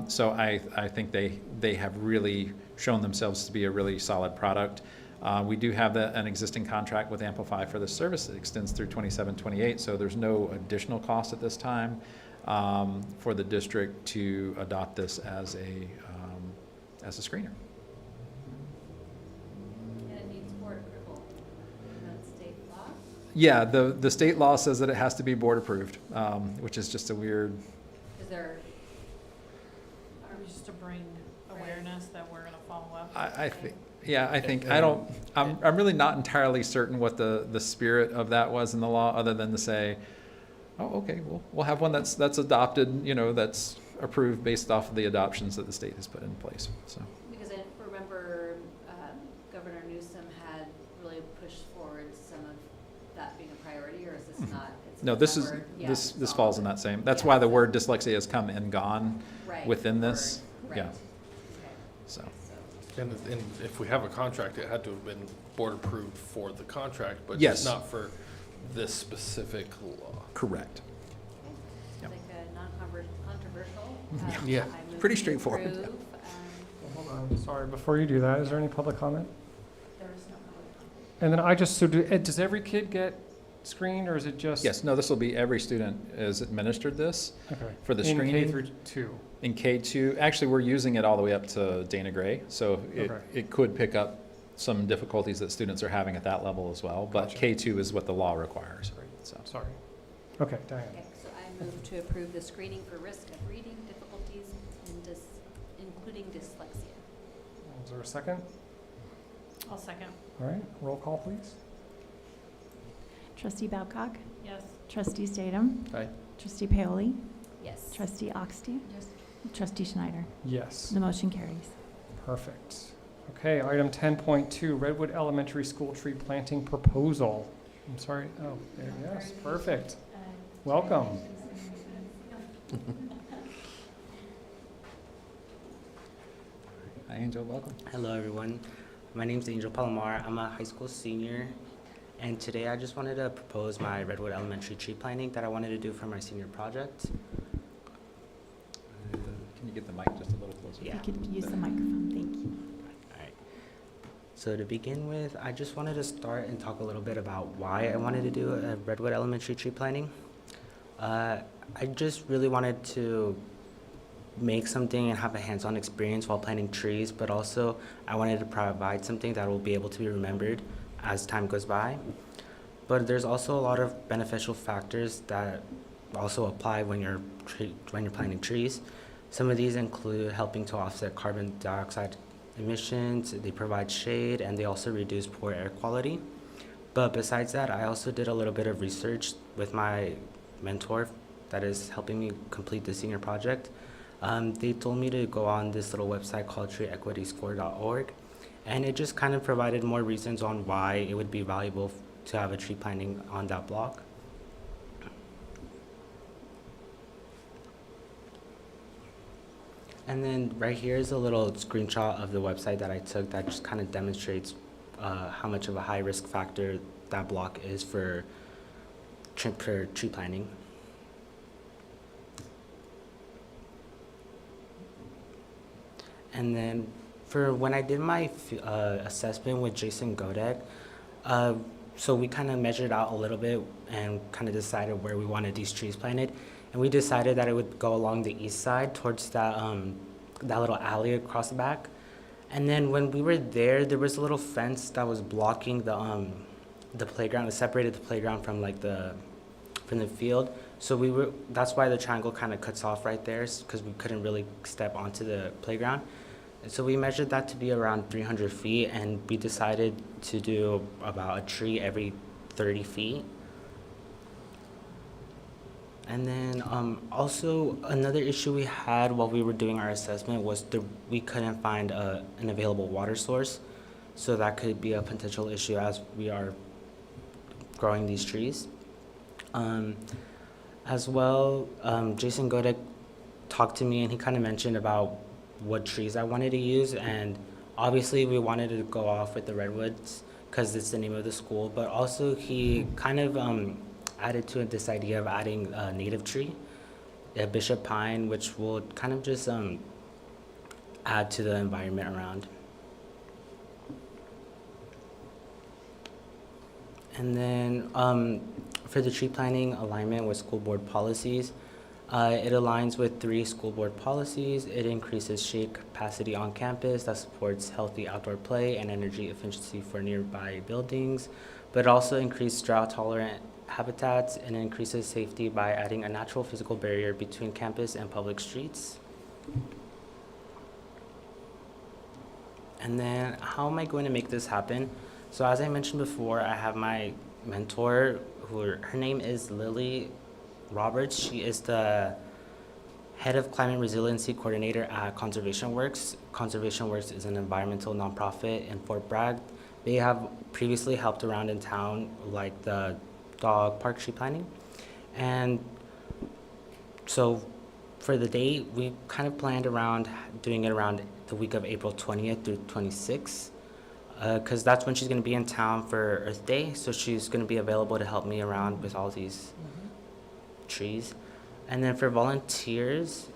So I think they have really shown themselves to be a really solid product. We do have an existing contract with Amplify for this service. It extends through 27-28, so there's no additional cost at this time for the district to adopt this as a screener. And it needs board approval. That's state law. Yeah, the state law says that it has to be board approved, which is just a weird. Is there, Just to bring awareness that we're gonna follow up. I think. Yeah, I think I'm really not entirely certain what the spirit of that was in the law, other than to say, oh, okay, we'll have one that's adopted, you know, that's approved based off of the adoptions that the state has put in place. So. because I remember Governor Newsom had really pushed forward some of that being a priority, or is this not? No, this falls in that same. That's why the word dyslexia has come and gone within this. Right. Yeah. Okay. So. And if we have a contract, it had to have been board approved for the contract, but Yes. just not for this specific law. Correct. Like a non-controversial. Yeah, I move pretty to straightforward. approve, Hold on, sorry, before you do that, is there any public comment? there is no public comment. And then does every kid get screened, or is it just? Yes. No. This will be every student is administered this Okay. for the In screening. K through 2. In K2, actually, we're using it all the way up to Dana Gray, so Okay. it could pick up some difficulties that students are having at that level as well. But Gotcha. K2 is what the law requires. So. Sorry. Okay, Diane. Okay, so I move to approve the screening for risk of reading difficulties including dyslexia. Is there a second? I'll second. All right, roll call, please. Trustee Babcock? Yes. Trustee Statham? Aye. Trustee Paoli? Yes. Trustee Oxty? Yes. Trustee Schneider? Yes. The motion carries. Perfect. Okay, item 10.2, Redwood Elementary School tree planting proposal. I'm sorry, oh, there, yes, perfect. Welcome. Hi, Angel, welcome. Hello, everyone. My name's Angel Palomar. I'm a high school senior, and today I just wanted to propose my Redwood Elementary tree planting that I wanted to do for my senior project. Can you get the mic just a little closer? Yeah. You could use the microphone, thank you. All right. So to begin with, I just wanted to start and talk a little bit about why I wanted to do a Redwood Elementary tree planting. I just really wanted to make something and have a hands-on experience while planting trees, but also I wanted to provide something that will be able to be remembered as time goes by. But there's also a lot of beneficial factors that also apply when you're planting trees. Some of these include helping to offset carbon dioxide emissions, they provide shade, and they also reduce poor air quality. But besides that, I also did a little bit of research with my mentor that is helping me complete the senior project. They told me to go on this little website called treeequityscore.org, and it just kind of provided more reasons on why it would be valuable to have a tree planting on that block. And then right here is a little screenshot of the website that I took that just kind of demonstrates how much of a high risk factor that block is for tree planting. And then for when I did my assessment with Jason Godek, so we kind of measured out a little bit and kind of decided where we wanted these trees planted. And we decided that it would go along the east side towards that, that little alley across the back. And then when we were there, there was a little fence that was blocking the playground. It separated the playground from like from the field. So that's why the triangle kind of cuts off right there, because we couldn't really step onto the playground. And so we measured that to be around 300 feet, and we decided to do about a tree every 30 feet. And then also another issue we had while we were doing our assessment was we couldn't find an available water source. So that could be a potential issue as we are growing these trees. As well, Jason Godek talked to me and he kind of mentioned about what trees I wanted to use, and obviously we wanted to go off with the redwoods because it's the name of the school, but also he kind of added to it this idea of adding a native tree, a bishop pine, which will kind of just add to the environment around. And then for the tree planting alignment with school board policies, it aligns with 3 school board policies. It increases shade capacity on campus that supports healthy outdoor play and energy efficiency for nearby buildings, but also increases drought-tolerant habitats and increases safety by adding a natural physical barrier between campus and public streets. And then how am I going to make this happen? So as I mentioned before, I have my mentor, her name is Lily Roberts. She is the head of climate resiliency coordinator at Conservation Works. Conservation Works is an environmental nonprofit in Fort Bragg. They have previously helped around in town, like the dog park tree planting. And so for the date, we kind of planned around doing it around the week of April 20th through 26th. Because that's when she's going to be in town for Earth Day, so she's going to be available to help me around with all these trees. And then for volunteers,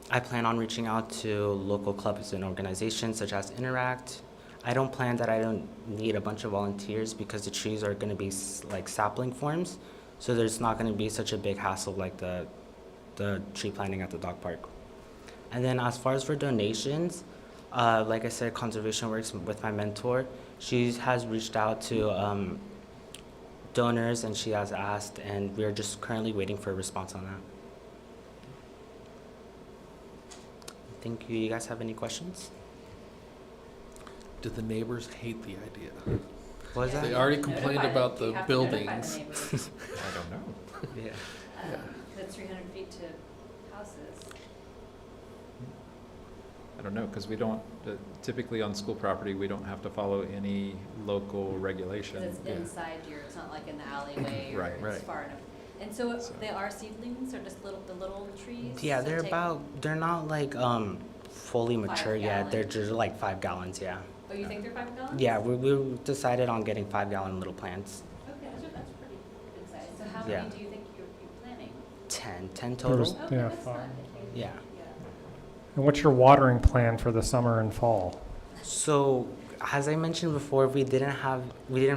I plan on reaching out to local clubs and organizations such as Interact. I don't plan that I don't need a bunch of volunteers because the trees are going to be like sapling forms, so there's not going to be such a big hassle like the tree planting at the dog park. And then as far as for donations, like I said, Conservation Works with my mentor, she has reached out to donors and she has asked, and we're just currently waiting for a response on that. Thank you. You guys have any questions? Do the neighbors hate the idea? What was Yeah. that? They already You have to complained notify about them. You the have to notify buildings. neighbors. I don't know. Yeah. Yeah. That's 300 feet to houses. I don't know, because we don't, typically on school property, we don't have to follow any local regulation. Because it's Yeah. inside it's not like in the alleyway or Right. it's Right. far enough. And so So- they are seedlings or just the little trees? Yeah, to they're take- they're not like fully 5 mature yet. They're gallons. just like 5 gallons, yeah. Oh, you think they're 5 gallons? Yeah, we decided on getting 5-gallon little plants. Okay, that's pretty good size. So how Yeah. many do you think you're planning? 10 total. Okay, Yeah, that's 5. fine. Yeah. And what's your watering plan for the summer and fall? So, as I mentioned before, we didn't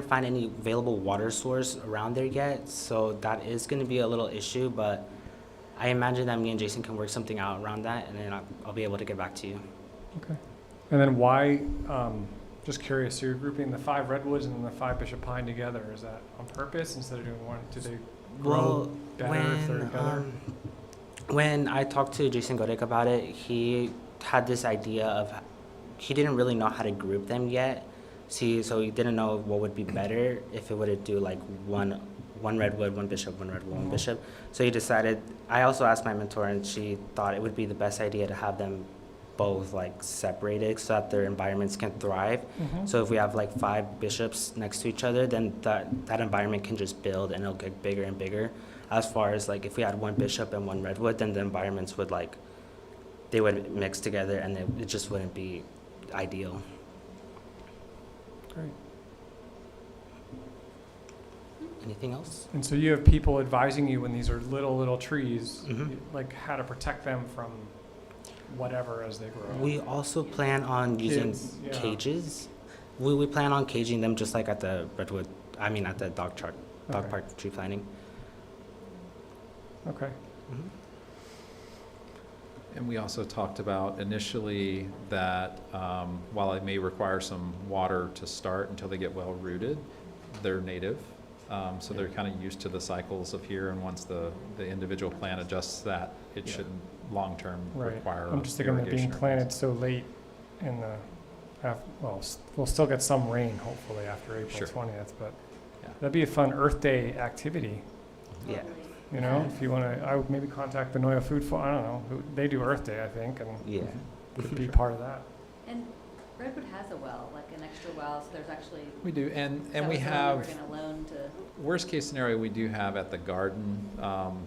find any available water source around there yet. So that is going to be a little issue, but I imagine that me and Jason can work something out around that, and then I'll be able to get back to you. Okay. And then why, just curious, so you're grouping the 5 redwoods and the 5 bishop pine together. Is that on purpose instead of doing one? Do they grow Well, better if they're together? when I talked to Jason Godek about it, he had this idea of he didn't really know how to group them yet. So he didn't know what would be better if it would do like one redwood, one bishop, one redwood, one bishop. So he decided. I also asked my mentor, and she thought it would be the best idea to have them both like separated so that their environments can thrive. Mhm. So if we have like 5 bishops next to each other, then that environment can just build and it'll get bigger and bigger. As far as like if we had 1 bishop and 1 redwood, then the environments would they would mix together and it just wouldn't be ideal. Great. Anything else? And so you have people advising you when these are little trees, Mhm. like how to protect them from whatever as they grow. We also plan on using Kids, yeah. cages. We plan on caging them just like at the at the dog Okay. park tree planting. Okay. Mhm. And we also talked about initially that while it may require some water to start until they get well rooted, they're native. So they're kind of used to the cycles of here, and once the individual plant adjusts that, it Yeah. shouldn't long-term Right. require I'm just thinking that being irrigation or planted things. so late in the, we'll still get some rain hopefully after April Sure. 20th, but Yeah. that'd be a fun Earth Day activity, Yeah. Totally. you know? If you want to, I would maybe contact Benoit Food I don't know, they do Earth Day, I think, and Yeah. could be part of that. And Redwood has a well, like an extra well, so there's actually. We do, and that we was the one have, we were gonna loan to. worst case scenario, we do have at the garden,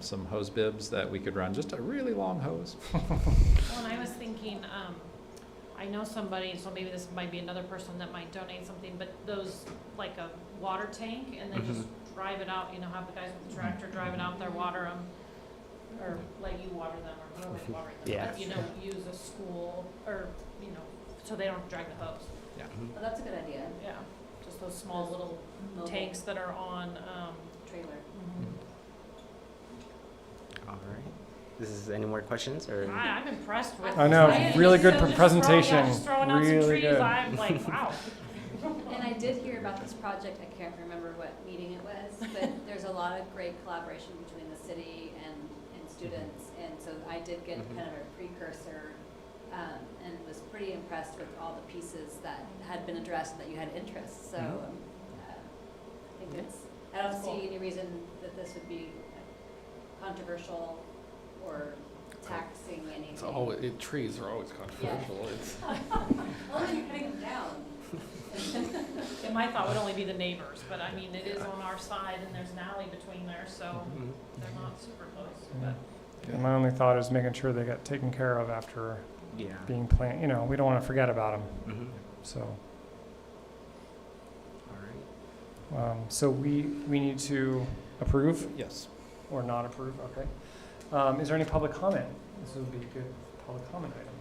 some hose bibs that we could run, just a really long hose. Well, and I was thinking, I know somebody, so maybe this might be another person that might donate something, but those, like a water tank, and then just drive it out, have the guys with the tractor drive it out there, water them, or let you water them, or whoever's watering them. Yeah. But, use a school, or, so they don't drag the hose. Oh, that's a good idea. Yeah, just those small little Mobile tanks that are on, Trailer. All right. Any more questions or? I'm impressed with. I know, Ryan. really good So just presentation, just throwing out some really trees, good. I'm like, wow. And I did hear about this project, I can't remember what meeting it was, but there's a lot of great collaboration between the city and students. And so I did get kind of a precursor, and was pretty impressed with all the pieces that had been addressed and that you had interest. So I think I don't see any reason that this would be controversial or taxing anything. Trees are always controversial. It's, Only you're cutting them down. And my thought would only be the neighbors, but I mean, it is on our side and there's an alley between there, so they're not super close, but. And my only thought is making sure they get taken care of after Yeah. being planted, we don't want to forget about them, Mm-hmm. so. All right. So we need to approve Yes. or not approve, okay. Is there any public comment? This would be a good public comment item.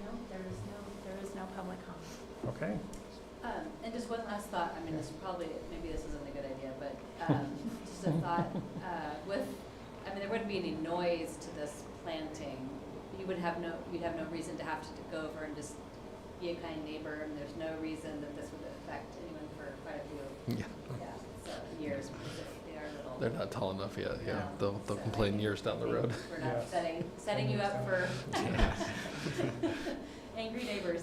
No, there is no public comment. Okay, And just one last thought, maybe this isn't a good idea, but just a thought, there wouldn't be any noise to this planting. You'd have no reason to have to go over and just be a kind neighbor, and there's no reason that this would affect anyone for quite a few, years, because they are little. they're not tall enough yet, yeah. No. They'll So complain I years down the road. We're not Yes. setting you up for angry neighbors.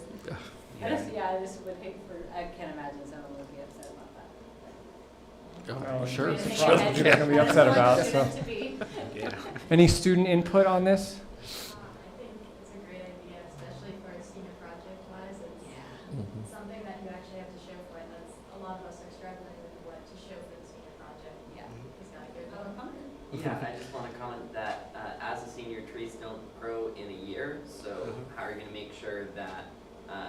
I just would hate for, I can't imagine someone would be upset about that. Oh, sure. It's a project you're not gonna be upset about, so. Yeah. Any student input on this? I think it's a great idea, especially for a senior project wise. It's something that you actually have to show for it. That's, a lot of us are struggling with what to show for the senior project. Yeah. He's got a good one. Yeah, I just want to comment that as a senior, trees don't grow in a year, so how are you going to make sure that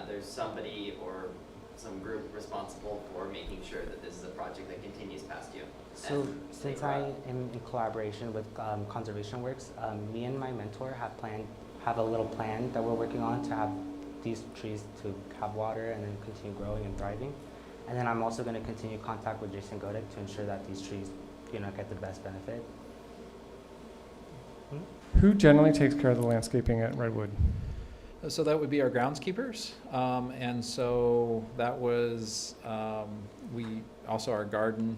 there's somebody or some group responsible for making sure that this is a project that continues past you? So And since they I grow. am in collaboration with Conservation Works, me and my mentor have a little plan that we're working on to have these trees to have water and then continue growing and thriving. And then I'm also going to continue contact with Jason Godek to ensure that these trees, get the best benefit. Who generally takes care of the landscaping at Redwood? So that would be our groundskeepers. And so that was, our garden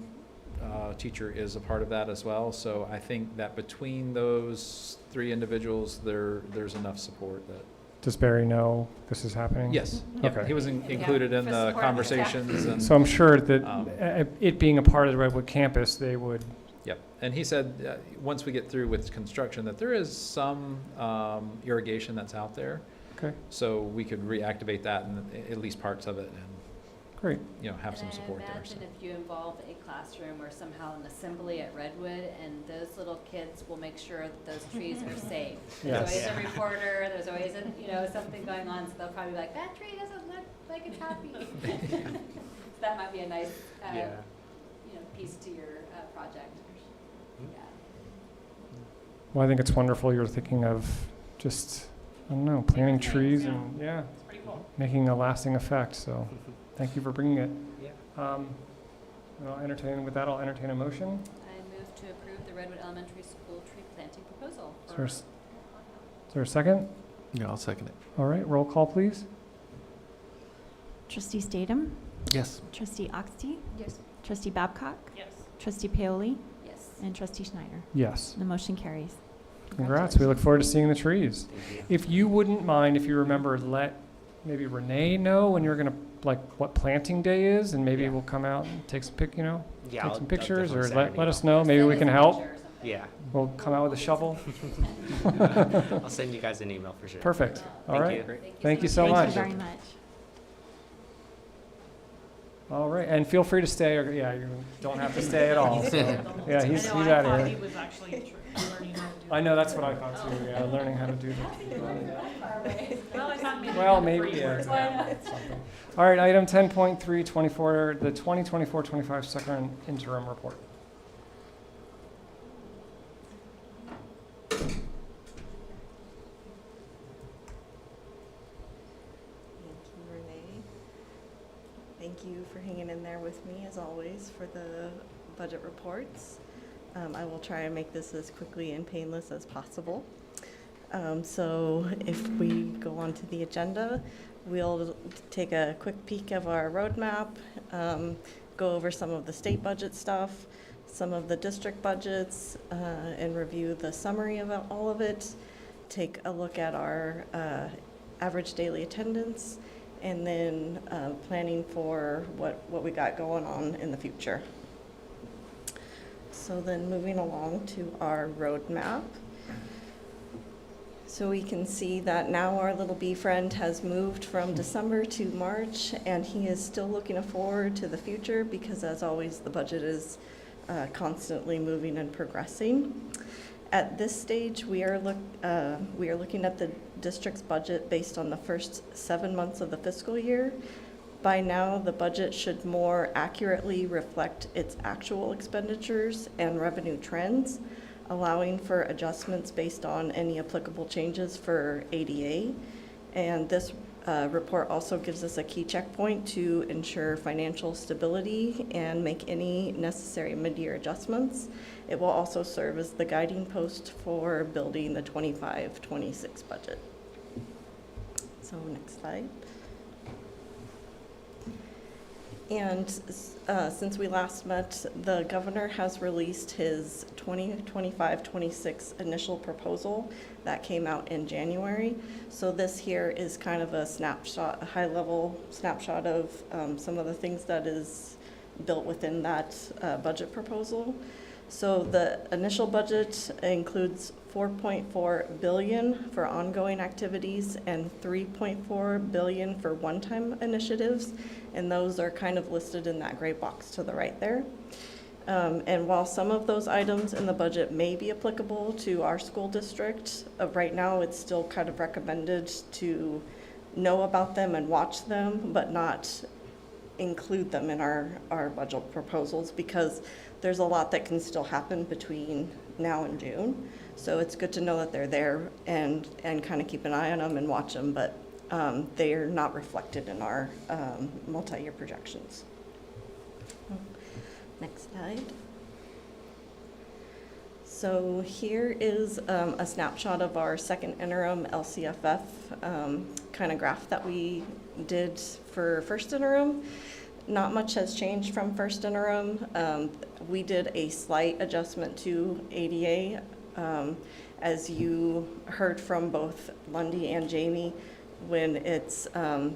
teacher is a part of that as well. So I think that between those three individuals, there's enough support that. Does Barry know this is happening? Yes. Okay. Yep. He was included in For the supporting the conversations and. So I'm sure that it being a part of the Redwood campus, they would. Yep, and he said, once we get through with construction, that there is some irrigation that's out there. Okay, So we could reactivate that and at least parts of it and, great. have some support there. And I imagine if you involve a classroom or somehow an assembly at Redwood, and those little kids will make sure that those trees are safe. There's Yes. always a reporter, there's always something going on, so they'll probably be like, that tree doesn't look like it's happy. That might be a nice, piece to your project. Yeah. Well, I think it's wonderful you're thinking of just, I don't know, planting trees and, It's pretty cool. making a lasting effect. So thank you for bringing it. Yeah. And I'll entertain a motion. I move to approve the Redwood Elementary School tree planting proposal. Is there a second? Yeah, I'll second it. All right, roll call, please. Trustee Statham? Yes. Trustee Oxty? Yes. Trustee Babcock? Yes. Trustee Paoli? Yes. And Trustee Schneider? Yes. The motion carries. Congrats. We look forward to seeing the trees. Thank you. If you wouldn't mind, if you remember, let maybe Renee know when you're gonna, what planting day is, and maybe Yeah. we'll come out and take some Yeah, take I'll some pictures, definitely or send let an us email. know. Maybe we can help. Yeah, We'll come out with a shovel. I'll send you guys an email for sure. Perfect. All Thank right. you. Thank you so Thank much. you very much. All right, and feel free to stay, or, you don't have to stay at all. So, yeah, he's I know, I out thought here. he was actually learning how to do I know, that's what I thought too, learning how to do that. Well, I thought maybe. Well, he maybe, had yeah. free words. Something. All right, item 10.324, the 2024-25 second interim report. Thank you, Renee. Thank you for hanging in there with me, as always, for the budget reports. I will try and make this as quickly and painless as possible. So if we go on to the agenda, we'll take a quick peek of our roadmap, go over some of the state budget stuff, some of the district budgets, and review the summary of all of it, take a look at our average daily attendance, and then planning for what we got going on in the future. So then moving along to our roadmap. So we can see that now our little bee friend has moved from December to March, and he is still looking forward to the future because, as always, the budget is constantly moving and progressing. At this stage, we are looking at the district's budget based on the first 7 months of the fiscal year. By now, the budget should more accurately reflect its actual expenditures and revenue trends, allowing for adjustments based on any applicable changes for ADA. And this report also gives us a key checkpoint to ensure financial stability and make any necessary mid-year adjustments. It will also serve as the guiding post for building the 25-26 budget. So next slide. And since we last met, the governor has released his 2025-26 initial proposal that came out in January. So this here is kind of a snapshot, a high-level snapshot of some of the things that is built within that budget proposal. So the initial budget includes $4.4 billion for ongoing activities and $3.4 billion for one-time initiatives, and those are kind of listed in that gray box to the right there. And while some of those items in the budget may be applicable to our school district, right now it's still kind of recommended to know about them and watch them, but not include them in our budget proposals, because there's a lot that can still happen between now and June. So it's good to know that they're there and kind of keep an eye on them and watch them, but they are not reflected in our multi-year projections. Next slide. So here is a snapshot of our second interim LCFF kind of graph that we did for first interim. Not much has changed from first interim. We did a slight adjustment to ADA. As you heard from both Lundy and Jamie, when it's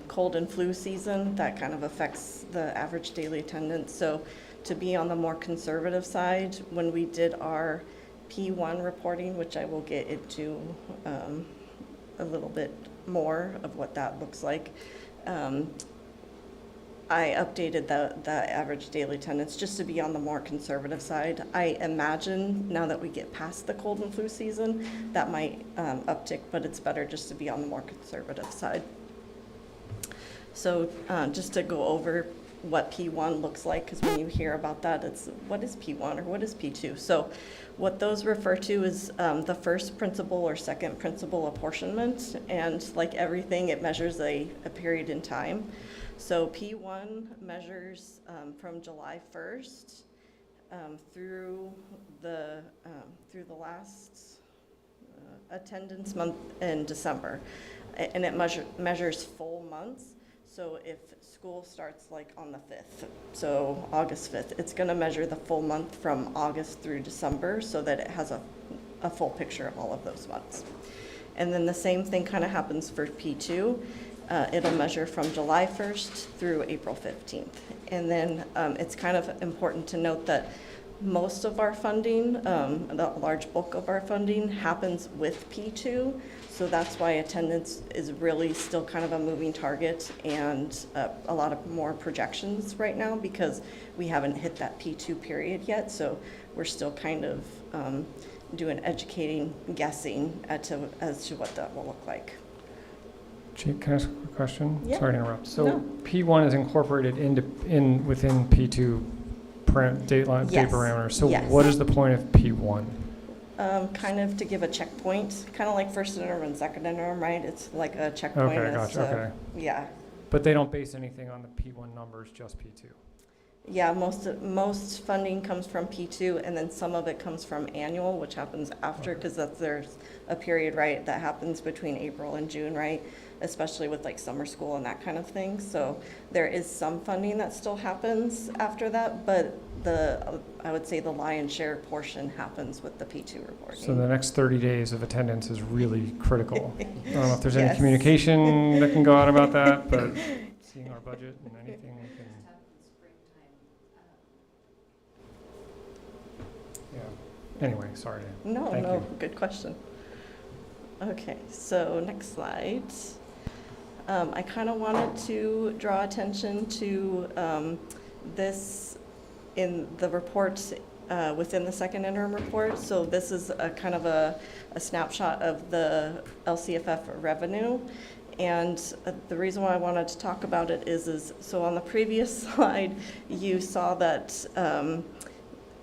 cold and flu season, that kind of affects the average daily attendance. So to be on the more conservative side, when we did our P1 reporting, which I will get into a little bit more of what that looks like, I updated the average daily attendance just to be on the more conservative side. I imagine now that we get past the cold and flu season, that might uptick, but it's better just to be on the more conservative side. So just to go over what P1 looks like, because when you hear about that, it's what is P1 or what is P2? So what those refer to is the first principal or second principal apportionment, and like everything, it measures a period in time. So P1 measures from July 1st through the last attendance month in December, and it measures full months. So if school starts like on the 5th, so August 5th, it's going to measure the full month from August through December so that it has a full picture of all of those months. And then the same thing kind of happens for P2. It'll measure from July 1st through April 15th. And then it's kind of important to note that most of our funding, the large bulk of our funding, happens with P2. So that's why attendance is really still kind of a moving target and a lot of more projections right now, because we haven't hit that P2 period yet. So we're still kind of doing educating, guessing as to what that will look like. Chief, can I ask a quick question? Yeah. Sorry to interrupt. So No. P1 is incorporated within P2 date parameters. So Yes. what is the point of P1? Kind of to give a checkpoint, kind of like first interim and second interim, right? It's like a checkpoint. Okay, as gotcha, to- okay. Yeah. But they don't base anything on the P1 numbers, just P2? Yeah, most funding comes from P2, and then some of it comes from annual, which happens after, because there's a period, right, that happens between April and June, right? Especially with like summer school and that kind of thing. So there is some funding that still happens after that, but I would say the lion's share portion happens with the P2 reporting. So the next 30 days of attendance is really critical. I don't know if there's any Yes. communication that can go out about that, but seeing our budget and anything we can. Yeah. Anyway, sorry. No, Thank no, you. good question. Okay, so next slide. I kind of wanted to draw attention to this in the report within the second interim report. So this is a kind of a snapshot of the LCFF revenue. And the reason why I wanted to talk about it is so on the previous slide, you saw that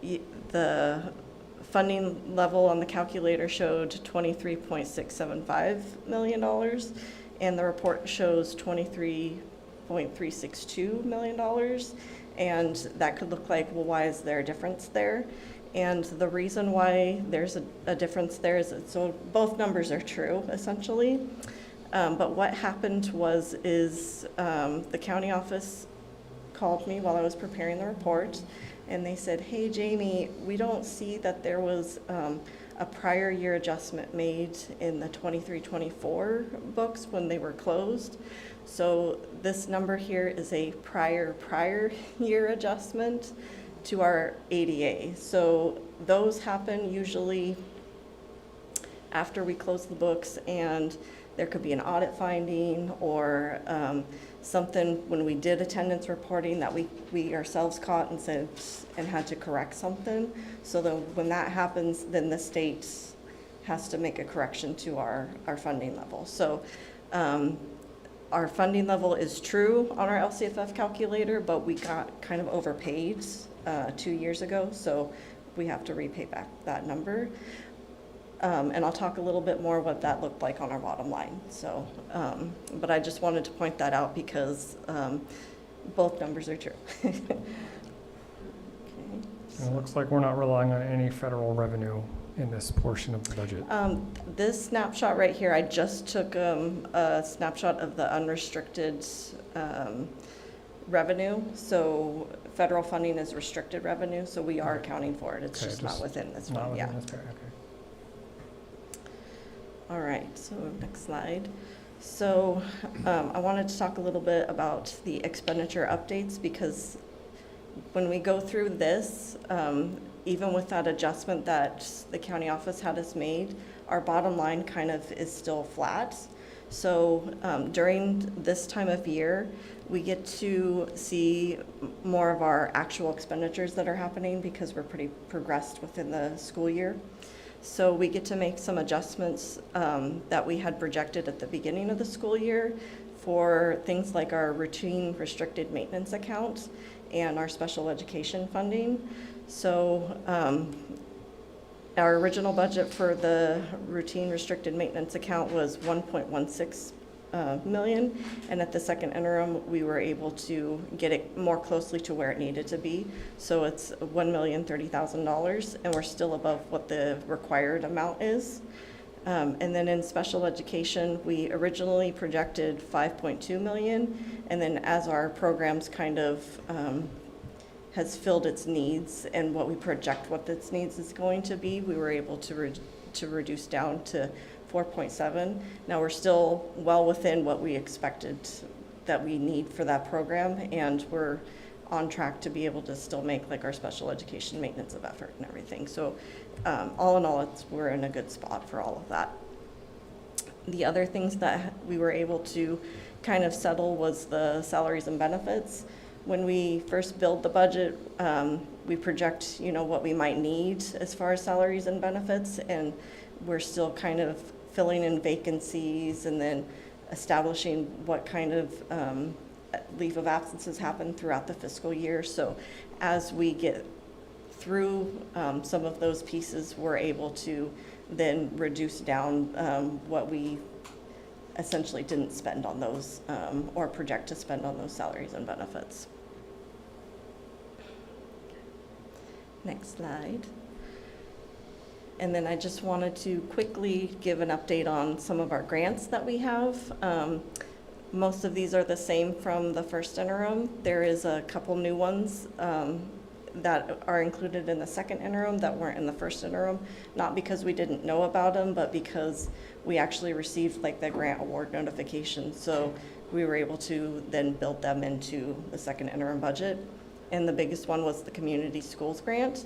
the funding level on the calculator showed $23.675 million, and the report shows $23.362 million. And that could look like, well, why is there a difference there? And the reason why there's a difference there is so both numbers are true, essentially. But what happened is the county office called me while I was preparing the report, and they said, "Hey, Jamie, we don't see that there was a prior year adjustment made in the 23-24 books when they were closed. So this number here is a prior year adjustment to our ADA. So those happen usually after we close the books, and there could be an audit finding or something when we did attendance reporting that we ourselves caught and said and had to correct something. So then when that happens, then the state has to make a correction to our funding level. So our funding level is true on our LCFF calculator, but we got kind of overpaid 2 years ago, so we have to repay back that number. And I'll talk a little bit more what that looked like on our bottom line. So, but I just wanted to point that out because both numbers are true. Okay, And it looks like we're not relying on any federal revenue in this portion of the budget. This snapshot right here, I just took a snapshot of the unrestricted revenue. So federal funding is restricted revenue, so we are accounting for it. It's Okay, just not within this one. Within Yeah. this part, okay. All right, so next slide. So I wanted to talk a little bit about the expenditure updates, because when we go through this, even with that adjustment that the county office had us made, our bottom line kind of is still flat. So during this time of year, we get to see more of our actual expenditures that are happening because we're pretty progressed within the school year. So we get to make some adjustments that we had projected at the beginning of the school year for things like our routine restricted maintenance account and our special education funding. So our original budget for the routine restricted maintenance account was 1.16 million, and at the second interim we were able to get it more closely to where it needed to be. So it's $1,030,000, and we're still above what the required amount is. And then in special education, we originally projected 5.2 million, and then as our programs kind of has filled its needs and what we project what its needs is going to be, we were able to reduce down to 4.7. Now we're still well within what we expected that we need for that program, and we're on track to be able to still make like our special education maintenance of effort and everything. So all in all, we're in a good spot for all of that. The other things that we were able to kind of settle was the salaries and benefits. When we first build the budget, we project, what we might need as far as salaries and benefits, and we're still kind of filling in vacancies and then establishing what kind of leave of absences happen throughout the fiscal year. So as we get through some of those pieces, we're able to then reduce down what we essentially didn't spend on those or project to spend on those salaries and benefits. Next slide. And then I just wanted to quickly give an update on some of our grants that we have. Most of these are the same from the first interim. There is a couple new ones that are included in the second interim that weren't in the first interim, not because we didn't know about them, but because we actually received like the grant award notification. So we were able to then build them into the second interim budget. And the biggest one was the community schools grant.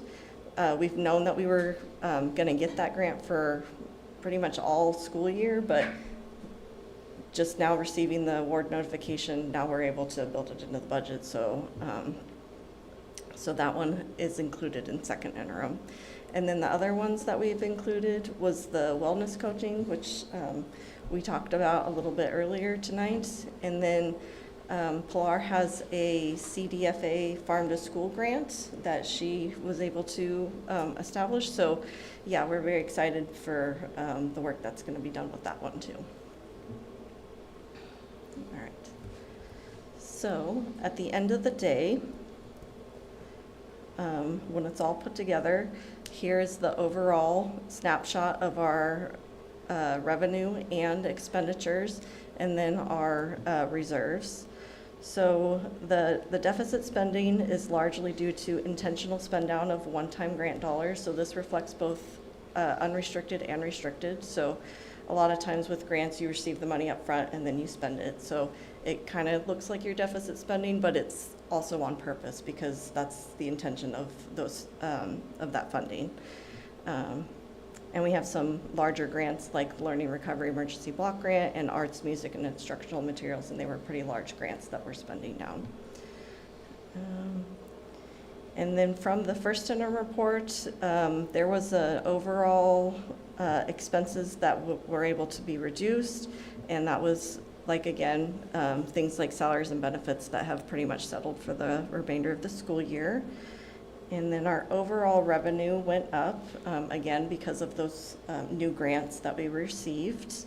We've known that we were going to get that grant for pretty much all school year, but just now receiving the award notification, now we're able to build it into the budget. So, so that one is included in second interim. And then the other ones that we've included was the wellness coaching, which we talked about a little bit earlier tonight. And then Pilar has a CDFA farm to school grant that she was able to establish. So yeah, we're very excited for the work that's going to be done with that one too. All right. So at the end of the day, when it's all put together, here's the overall snapshot of our revenue and expenditures, and then our reserves. So the deficit spending is largely due to intentional spend down of one-time grant dollars. So this reflects both unrestricted and restricted. So a lot of times with grants, you receive the money up front and then you spend it. So it kind of looks like your deficit spending, but it's also on purpose because that's the intention of those of that funding. And we have some larger grants like Learning Recovery Emergency Block Grant and Arts, Music, and Instructional Materials, and they were pretty large grants that we're spending down. And then from the first interim report, there was an overall expenses that were able to be reduced, and that was like, again, things like salaries and benefits that have pretty much settled for the remainder of the school year. And then our overall revenue went up, again, because of those new grants that we received.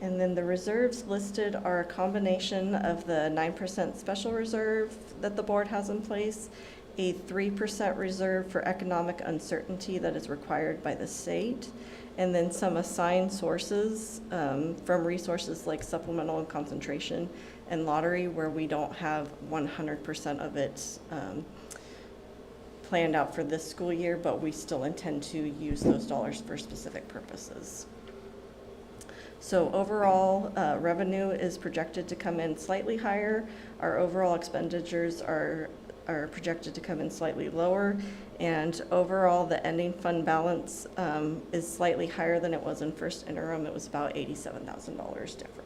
And then the reserves listed are a combination of the 9% special reserve that the board has in place, a 3% reserve for economic uncertainty that is required by the state, and then some assigned sources from resources like supplemental and concentration and lottery, where we don't have 100% of it planned out for this school year, but we still intend to use those dollars for specific purposes. So overall, revenue is projected to come in slightly higher. Our overall expenditures are projected to come in slightly lower, and overall the ending fund balance is slightly higher than it was in first interim. It was about $87,000 different.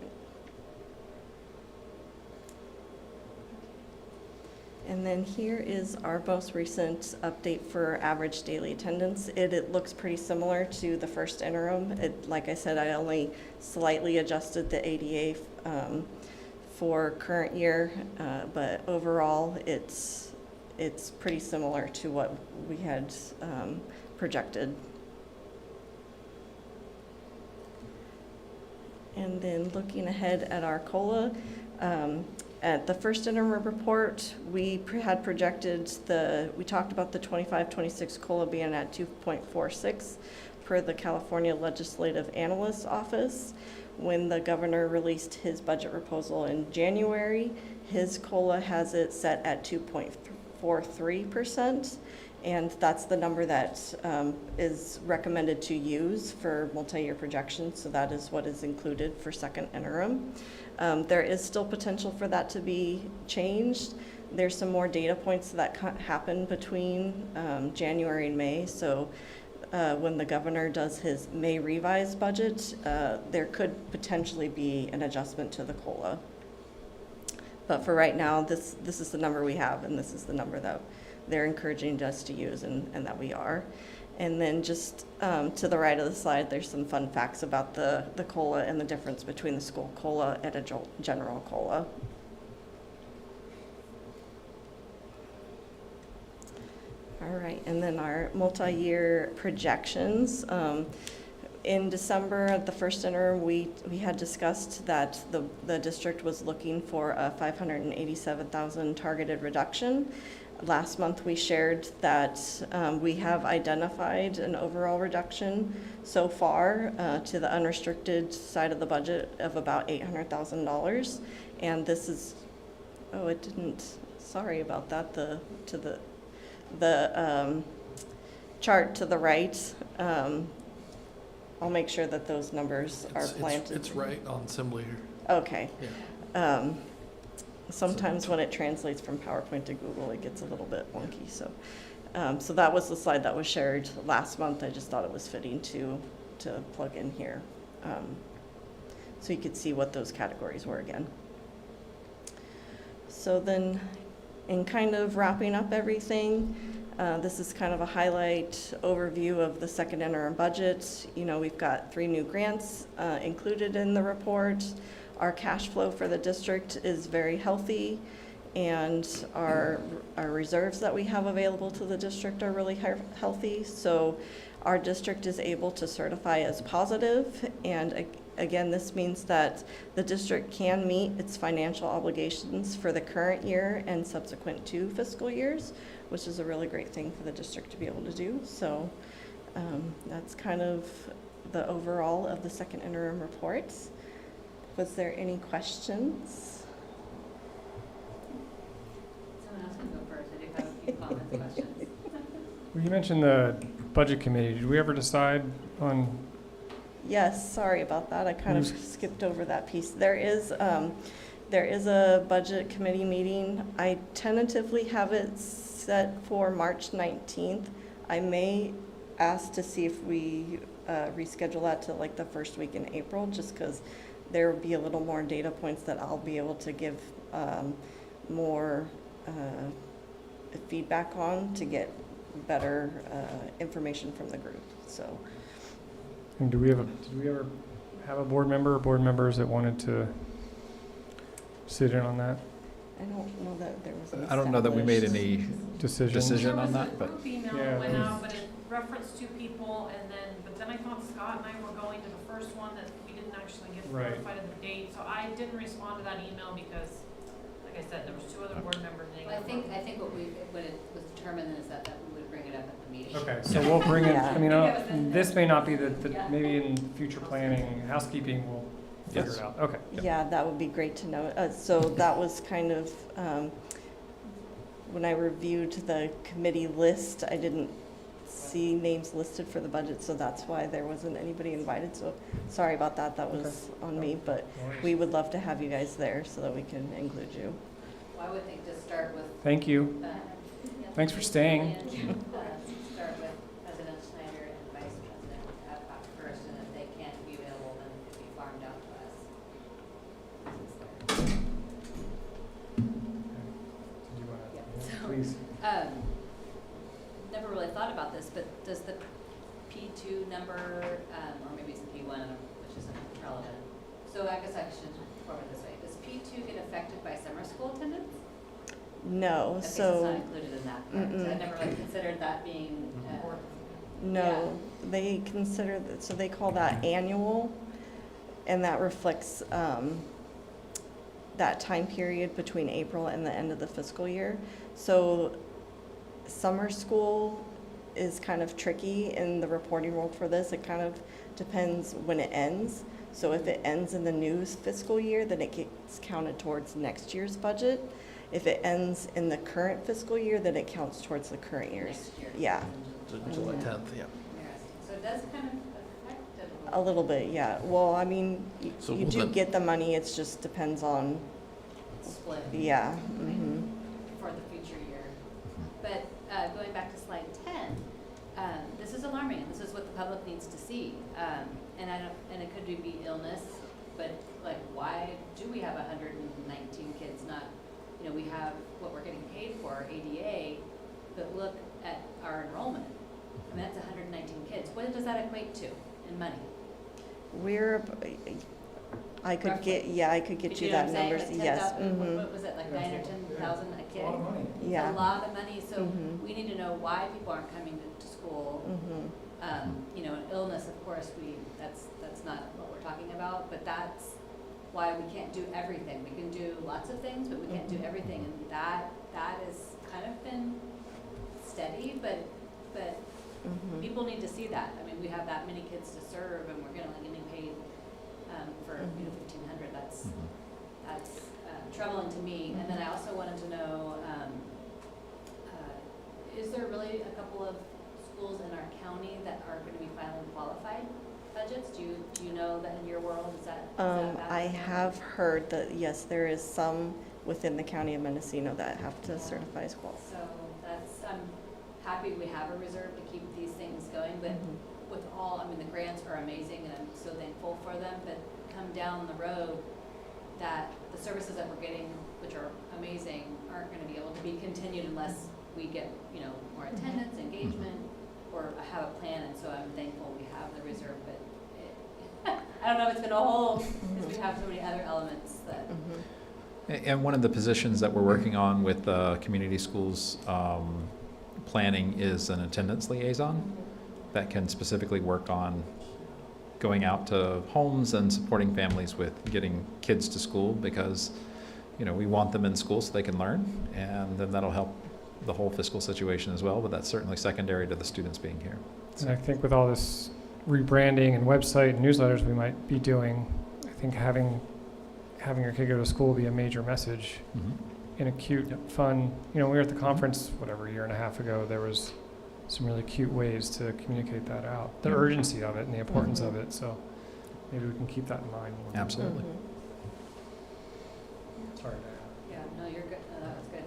And then here is our most recent update for average daily attendance. It looks pretty similar to the first interim. Like I said, I only slightly adjusted the ADA for current year, but overall it's pretty similar to what we had projected. And then looking ahead at our COLA, at the first interim report, we had projected we talked about the 25-26 COLA being at 2.46 per the California Legislative Analyst's Office. When the governor released his budget proposal in January, his COLA has it set at 2.43%, and that's the number that is recommended to use for multi-year projections, so that is what is included for second interim. There is still potential for that to be changed. There's some more data points that happen between January and May, so when the governor does his May revised budget, there could potentially be an adjustment to the COLA. But for right now, this is the number we have, and this is the number that they're encouraging us to use, and that we are. And then just to the right of the slide, there's some fun facts about the COLA and the difference between the school COLA and a general COLA. All right, and then our multi-year projections. In December, at the first interim, we had discussed that the district was looking for a $587,000 targeted reduction. Last month, we shared that we have identified an overall reduction so far to the unrestricted side of the budget of about $800,000. And this is, oh, it didn't, sorry about that, the chart to the right. I'll make sure that those numbers are planted. It's right on assembly here. Okay. Yeah. Sometimes when it translates from PowerPoint to Google, it gets a little bit wonky. So, so that was the slide that was shared last month. I just thought it was fitting to plug in here, so you could see what those categories were again. So then, in kind of wrapping up everything, this is kind of a highlight overview of the second interim budget. You know, we've got 3 new grants included in the report. Our cash flow for the district is very healthy, and our reserves that we have available to the district are really healthy. So our district is able to certify as positive, and again, this means that the district can meet its financial obligations for the current year and subsequent 2 fiscal years, which is a really great thing for the district to be able to do. So That's kind of the overall of the second interim report. Was there any questions? Someone else can go first. I do have a few comments, questions. Well, you mentioned the budget committee. Did we ever decide on? Yes, sorry about that. I kind of skipped over that piece. There is a budget committee meeting. I tentatively have it set for March 19th. I may ask to see if we reschedule that to like the first week in April, just because there will be a little more data points that I'll be able to give more feedback on to get better information from the group. So. And did we ever have a board member or board members that wanted to sit in on that? I don't know that there was an I don't know that we made any decision on that, but. There was a group email that went out, but it referenced 2 people, but then I thought Scott and I were going to the first one that we didn't actually get notified of the date, so I didn't respond to that email because, like I said, there was 2 other board members. Well, I think what it was determined is that we would bring it up at the meeting. Okay, so we'll bring it, Yeah. I mean, this may not be maybe in future planning, housekeeping, we'll figure it out. Okay. Yeah, that would be great to know. So that was kind of, when I reviewed the committee list, I didn't see names listed for the budget, so that's why there wasn't anybody invited. So sorry about that, that was on me, but we would love to have you guys there so that we can include you. Well, I would think to start with. Thank you. Thanks for staying. Start with President Schneider and Vice President Adcock first, and if they can't be available, then it could be farmed out to us. Did you wanna- Yeah. Please. Never really thought about this, but does the P2 number, or maybe it's the P1, which isn't relevant. So I guess I should form it this way. Does P2 get affected by summer school attendance? No, Okay, so. it's not included in that part. So I never really considered that being. No, they consider, so they call that annual, and that reflects that time period between April and the end of the fiscal year. So summer school is kind of tricky in the reporting world for this. It kind of depends when it ends. So if it ends in the new fiscal year, then it gets counted towards next year's budget. If it ends in the current fiscal year, then it counts towards the current year's. Next year. Yeah. July 10th, yeah. Interesting. So it does kind of affect it A little bit, yeah. Well, I mean, So you will do the- get the money, it just depends on, split. yeah. Mm-hmm. For the future year. But going back to slide 10, this is alarming, and this is what the public needs to see. And it could be illness, but like, why do we have 119 kids not, we have what we're getting paid for, ADA, but look at our enrollment. I mean, that's 119 kids. What does that equate to in money? I could Roughly. get, I could get you that number, Like yes. 10,000, Mhm. what was it, like 9 or 10,000 a kid? A lot of money. Yeah. It's a lot of money, so Mhm. we need to know why people aren't coming to school. Mhm. An illness, of course, that's not what we're talking about, but that's why we can't do everything. We can do lots of things, but we can't do everything, and that has kind of been steady, but Mhm. people need to see that. I mean, we have that many kids to serve, and we're getting paid for 1,500. That's troubling to me. And then I also wanted to know, is there really a couple of schools in our county that are going to be filing qualified budgets? Do you know that in your world? Is that I have heard that, yes, there is some within the county of Mendocino that have to certify as well. So I'm happy we have a reserve to keep these things going, but with the grants are amazing, and I'm so thankful for them, but come down the road, that the services that we're getting, which are amazing, aren't going to be able to be continued unless we get, more attendance, engagement, or have a plan, and so I'm thankful we have the reserve, but I don't know if it's going to hold, because we have so many other elements that. And one of the positions that we're working on with community schools planning is an attendance liaison that can specifically work on going out to homes and supporting families with getting kids to school, because we want them in school so they can learn, and then that'll help the whole fiscal situation as well, but that's certainly secondary to the students being here. And I think with all this rebranding and website and newsletters we might be doing, I think having your kid go to school will be a major message in a cute, fun, we were at the conference, whatever, a year and a half ago, there was some really cute ways to communicate that out, the urgency of it and the importance of it, so maybe we can keep that in mind. Absolutely. Sorry. Yeah, no, you're good, that was good,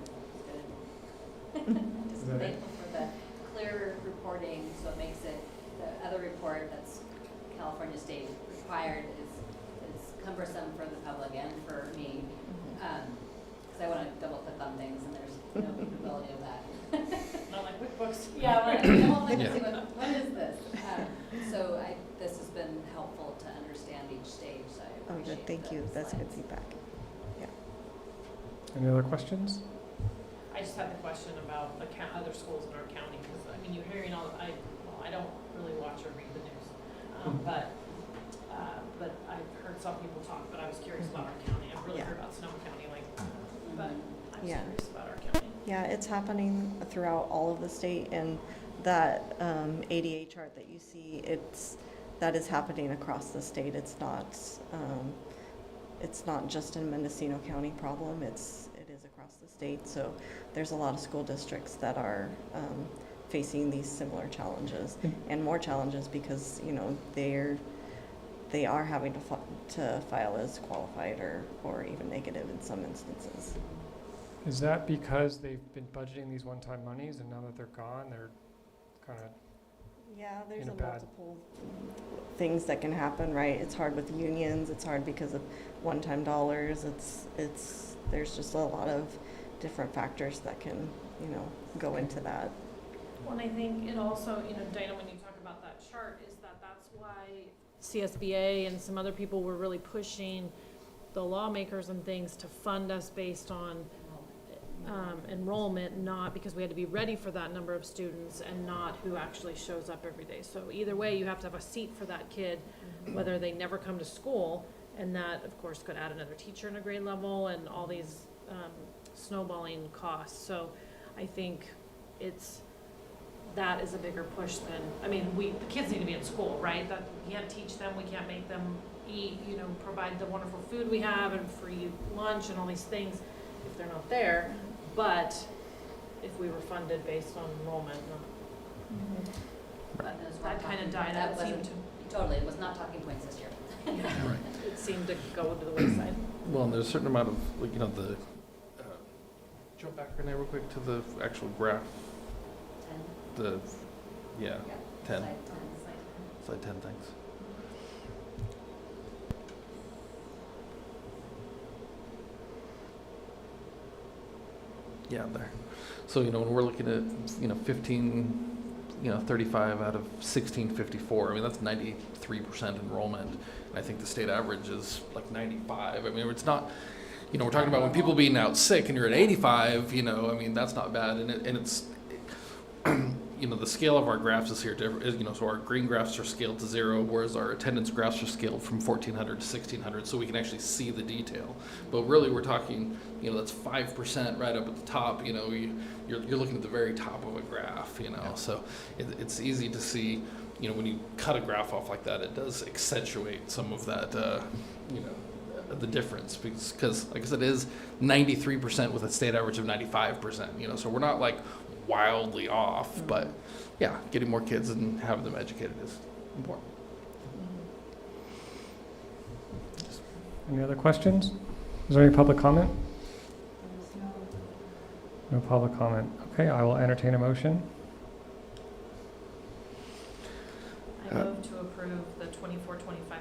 Just Is that it? thankful for the clear reporting, so it makes it, the other report that's California State required is cumbersome for the public and for me, because I want to double click on things and there's no capability of that. Not like QuickBooks. Yeah, right. I won't like to see what is this? So this has been helpful to understand each stage, so I Oh, appreciate good, thank you. That's good feedback. Yeah. Any other questions? I just had the question about other schools in our county, because, I mean, you're hearing all, I don't really watch or read the news, but I've heard some people talk, but I was curious about our county. I've really heard about Sonoma County, but I'm curious about our county. Yeah, it's happening throughout all of the state, and that ADA chart that you see, that is happening across the state. It's not just a Mendocino County problem. It is across the state. So there's a lot of school districts that are facing these similar challenges and more challenges because they are having to file as qualified or even negative in some instances. Is that because they've been budgeting these one-time monies and now that they're gone, they're kind of There's in a bad multiple things that can happen, right? It's hard with unions. It's hard because of one-time dollars. There's just a lot of different factors that can, go into that. Well, and I think it also, Dana, when you talk about that chart, is that's why CSBA and some other people were really pushing the lawmakers and things to fund us based on enrollment, not because we had to be ready for that number of students and not who actually shows up every day. So either way, you have to have a seat for that kid, whether they never come to school, and that, of course, could add another teacher in a grade level and all these snowballing costs. So I think that is a bigger push than, the kids need to be in school, right? That we can't teach them, we can't make them eat, provide the wonderful food we have and free lunch and all these things if they're not there. But if we were funded based on enrollment, that kind of died. That seemed to totally, it was not talking points this year. Right. it seemed to go to the wayside. Well, and there's a certain amount of, the, jump back, Renee, real quick to the actual graph. 10. 10. Slide 10. Slide 10, thanks. Yeah, there. So, when we're looking at, 35 out of 1654, that's 93% enrollment. And I think the state average is like 95. It's not, we're talking about when people being out sick and you're at 85, that's not bad. And it's, the scale of our graphs is here, so our green graphs are scaled to 0, whereas our attendance graphs are scaled from 1,400 to 1,600, so we can actually see the detail. But really, we're talking, that's 5% right up at the top. You're looking at the very top of a graph. So it's easy to see. When you cut a graph off like that, it does accentuate some of that. The difference because, like I said, it is 93% with a state average of 95%. So we're not like wildly off, but yeah, getting more kids and having them educated is important. Any other questions? Is there any public comment? No public comment. Okay, I will entertain a motion. I move to approve the 24-25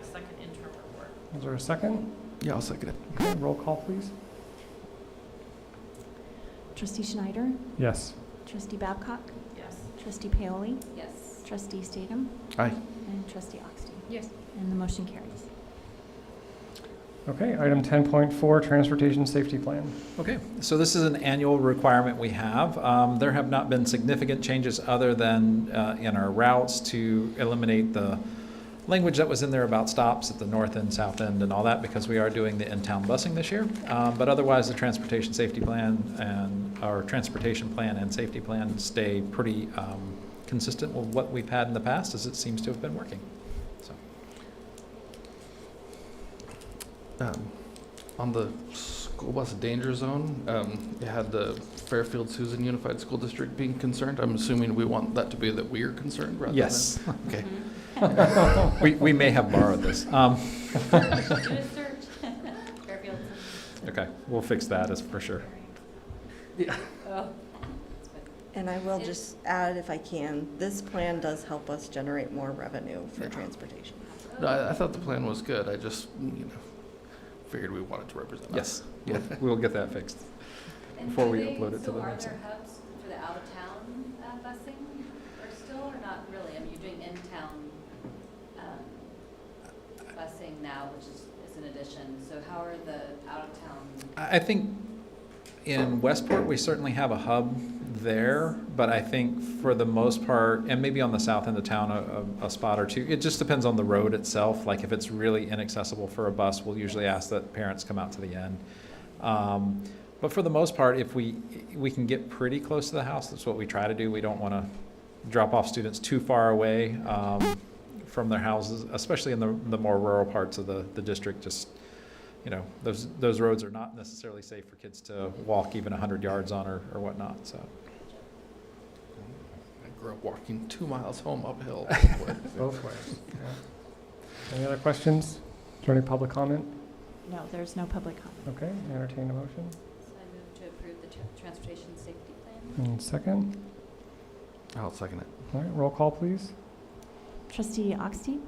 second interim report. Is there a second? Yeah, I'll second it. Okay, roll call, please. Trustee Schneider? Yes. Trustee Babcock? Yes. Trustee Paoli? Yes. Trustee Statham? Aye. And Trustee Oxty? Yes. And the motion carries. Okay, item 10.4, Transportation Safety Plan. Okay, so this is an annual requirement we have. There have not been significant changes other than in our routes to eliminate the language that was in there about stops at the north end, south end, and all that, because we are doing the in-town busing this year. But otherwise, the transportation safety plan and our transportation plan and safety plan stay pretty consistent with what we've had in the past, as it seems to have been working. So. On the school bus danger zone, you had the Fairfield Susan Unified School District being concerned. I'm assuming we want that to be that we're concerned rather Yes. than. Okay. We may have borrowed this. Do a search. Fairfield. Okay, we'll fix that as for sure. Yeah. Oh. And I will just add, if I can, this plan does help us generate more revenue for transportation. No, I thought the plan was good. I just, figured we wanted to represent us. Yes, we'll get that fixed And before do we they- upload it to so the are website. there hubs for the out-of-town busing or still, or not really? I mean, you're doing in-town busing now, which is an addition. So how are the out-of-town? I think in Westport, we certainly have a hub there, but I think for the most part, and maybe on the south end of town, a spot or two, it just depends on the road itself. Like if it's really inaccessible for a bus, we'll usually ask that parents come out to the end. But for the most part, if we can get pretty close to the house, that's what we try to do. We don't want to drop off students too far away from their houses, especially in the more rural parts of the district. Just, those roads are not necessarily safe for kids to walk even 100 yards on or whatnot, so. I grew up walking 2 miles home uphill. Both ways. Yeah. Any other questions? Is there any public comment? No, there's no public comment. Okay, entertain a motion. So I move to approve the transportation safety plan. And second. I'll second it. All right, roll call, please. Trustee Oxty?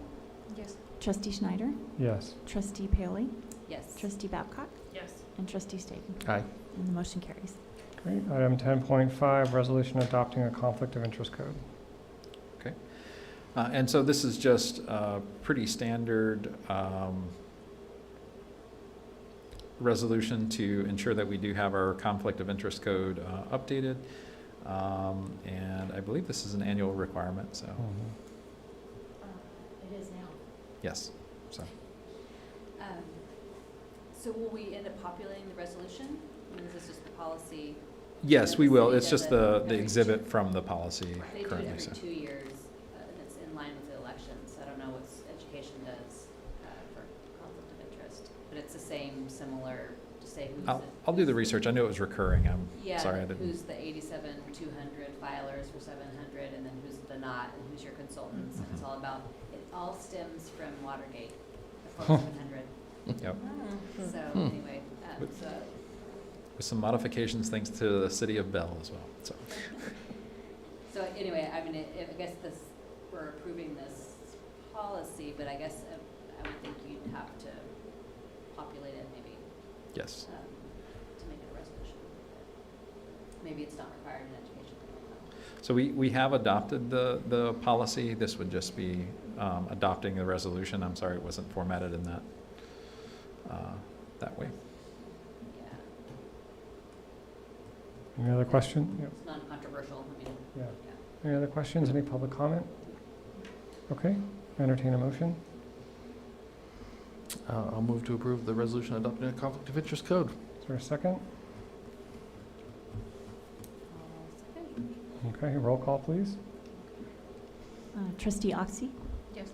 Yes. Trustee Schneider? Yes. Trustee Paley? Yes. Trustee Babcock? Yes. And Trustee Staten? Aye. And the motion carries. Great. Item 10.5, resolution adopting a conflict of interest code. And so this is just pretty standard resolution to ensure that we do have our conflict of interest code updated. And I believe this is an annual requirement, so It is now. yes. So So will we end up populating the resolution? I mean, is this just the policy? yes, we will. City It's does just it the every exhibit from the policy They do it currently. every So 2 years, and it's in line with the elections. I don't know what education does for conflict of interest, but it's the same, similar, to say who's I'll do the research. I knew it was recurring. I'm sorry I didn't. Who's the 87,200 filers for 700, and then who's the not, and who's your consultants. And it's all about, it all stems from Watergate, the 700. Yep. So anyway, so With some modifications thanks to the city of Bell as well. So So anyway, I mean, I guess we're approving this policy, but I guess I would think you'd have to populate it maybe yes. to make it a resolution. Maybe it's not required in education. I don't know. So we have adopted the policy. This would just be adopting the resolution. I'm sorry it wasn't formatted in that way. Yeah, Any other question? Yep. it's non-controversial. I mean, Yeah. yeah. Any other questions? Any public comment? Okay, entertain a motion. I'll move to approve the resolution adopting a conflict of interest code. Is there a second? Second. Okay, roll call, please. Trustee Oxy? Yes.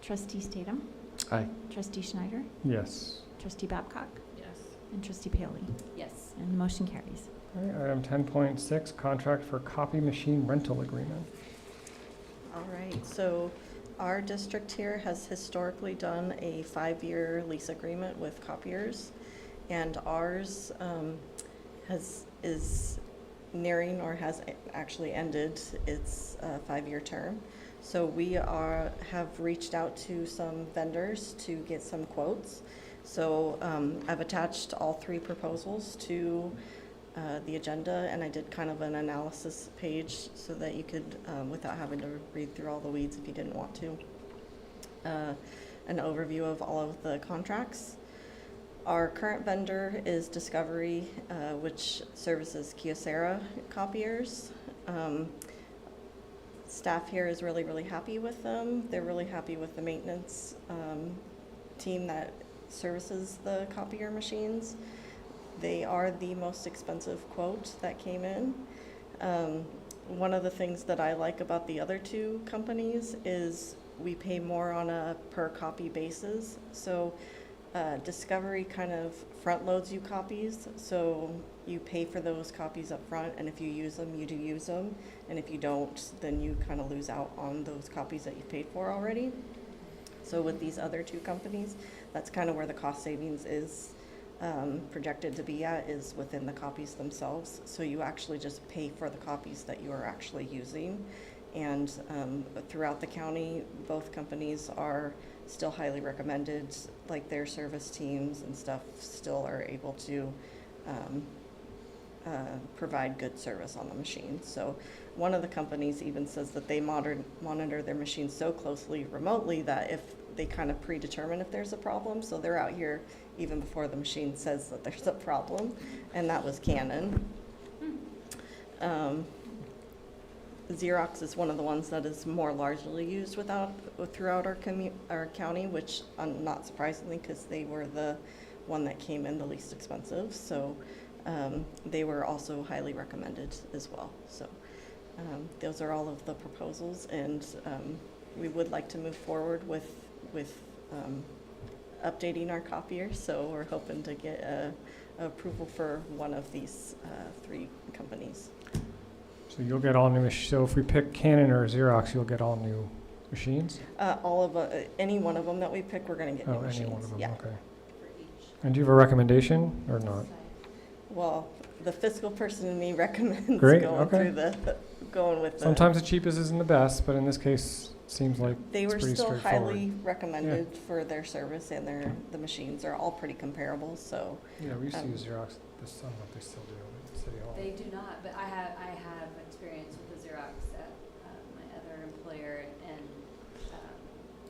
Trustee Statham? Aye. Trustee Schneider? Yes. Trustee Babcock? Yes. And Trustee Paley? Yes. And the motion carries. All right, item 10.6, contract for copy machine rental agreement. All right, so our district here has historically done a 5-year lease agreement with copiers, and ours is nearing or has actually ended its 5-year term. So we have reached out to some vendors to get some quotes. So I've attached all 3 proposals to the agenda, and I did kind of an analysis page so that you could, without having to read through all the weeds if you didn't want to, an overview of all of the contracts. Our current vendor is Discovery, which services Kyocera copiers. Staff here is really, really happy with them. They're really happy with the maintenance team that services the copier machines. They are the most expensive quote that came in. one of the things that I like about the other two companies is we pay more on a per copy basis. So Discovery kind of front loads you copies, so you pay for those copies up front, and if you use them, you do use them, and if you don't, then you kind of lose out on those copies that you paid for already. So with these other two companies, that's kind of where the cost savings is projected to be at, is within the copies themselves. So you actually just pay for the copies that you are actually using. And throughout the county, both companies are still highly recommended, like their service teams and stuff still are able to provide good service on the machine. So one of the companies even says that they monitor their machines so closely remotely that if they kind of predetermine if there's a problem, so they're out here even before the machine says that there's a problem, and that was Canon. Xerox is one of the ones that is more largely used throughout our county, which not surprisingly, because they were the one that came in the least expensive. So they were also highly recommended as well. So those are all of the proposals, and we would like to move forward with updating our copier. So we're hoping to get approval for one of these three companies. So you'll get all new, so if we pick Canon or Xerox, you'll get all new machines? Any one of them that we pick, we're going to get new machines. Any one of them, yeah. okay. And do you have a recommendation or not? Well, the fiscal person in me recommends Great, going with the. Sometimes the cheapest isn't the best, but in this case, seems like they were it's pretty still straightforward. highly recommended for their service, and the machines are all pretty comparable. So yeah, we used to use Xerox. I don't know if they still do at City Hall. They do not, but I have experience with the Xerox at my other employer, and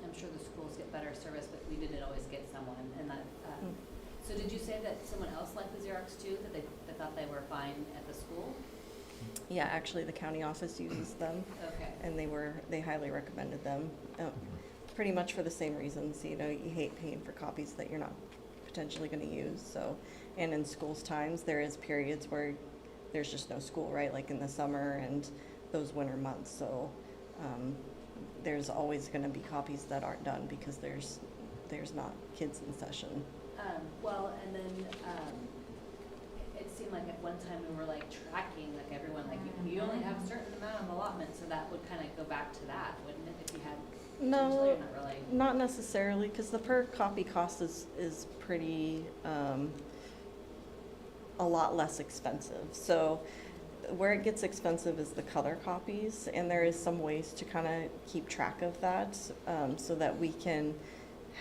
I'm sure the schools get better service, but we didn't always get someone. And that. So did you say that someone else liked the Xerox too? That they thought they were fine at the school? Yeah, actually, the county office uses them. Okay. And they highly recommended them, pretty much for the same reasons. You know, you hate paying for copies that you're not potentially going to use. So, and in school's times, there is periods where there's just no school, right? Like in the summer and those winter months. So, there's always going to be copies that aren't done because there's not kids in session. Well, and then it seemed like at one time we were like tracking like everyone, like you only have a certain amount of allotment, so that would kind of go back to that, wouldn't it? If you had No, not really. Not necessarily, because the per copy cost is pretty a lot less expensive. So where it gets expensive is the color copies, and there is some ways to kind of keep track of that so that we can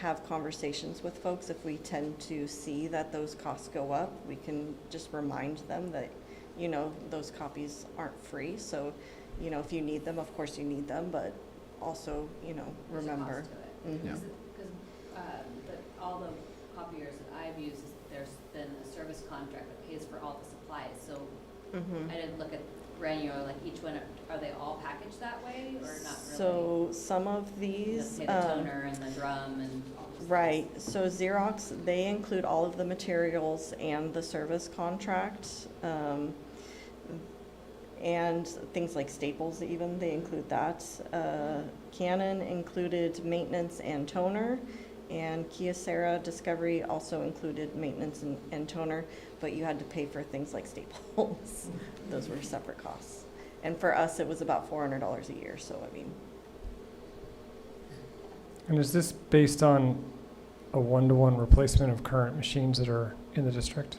have conversations with folks. If we tend to see that those costs go up, we can just remind them that, you know, those copies aren't free. So, you know, if you need them, of course you need them, but also, you know, There's remember. a cost to it. Mhm. Yeah. Because all the copiers that I've used, there's been a service contract that pays for all the supplies. So I didn't look at granular, like each one, are they all packaged that way or not really? So some of these, Say the toner and the drum and all this. right, so Xerox, they include all of the materials and the service contract, and things like staples even, they include that. Canon included maintenance and toner, and Kyocera Discovery also included maintenance and toner, but you had to pay for things like staples. Those were separate costs. And for us, it was about $400 a year, so I mean. And is this based on a one-to-one replacement of current machines that are in the district?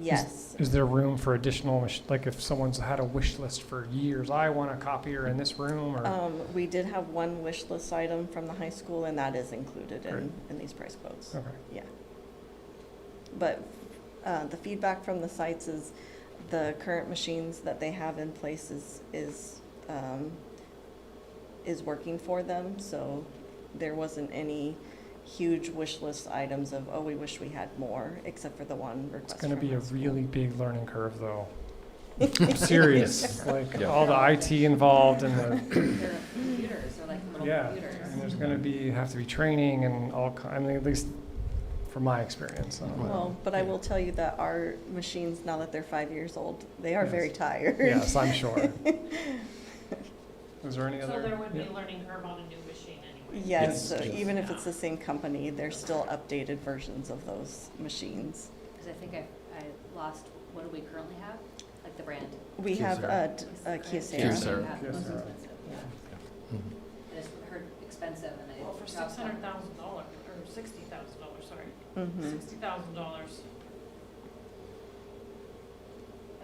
Yes. Is there room for additional, like if someone's had a wish list for years, I want a copier in this room, or? We did have one wish list item from the high school, and that is included in these price quotes. Okay. Yeah. But the feedback from the sites is the current machines that they have in place is working for them. So there wasn't any huge wish list items of, oh, we wish we had more, except for the one request. It's going to be a from high really big learning curve, though. I'm serious. Like all the IT involved and the. They're computers, they're like little computers. And there's going to have to be training and I mean, at least from my experience. Well, but I will tell you that our machines, now that they're 5 years old, they are very tired. Yes, I'm sure. Is there any So other? there would be yeah. a learning curve on a new machine anyway. Yes, Yes. so even if it's the same company, there's still updated versions of those machines. Because I think I lost, what do we currently have? Like the brand? We have a Kyocera. Kyocera. Yeah, the most Kyocera. expensive, yeah. Mhm. I just heard expensive and I. Well, for $600,000, or $60,000, sorry, Mhm. $60,000.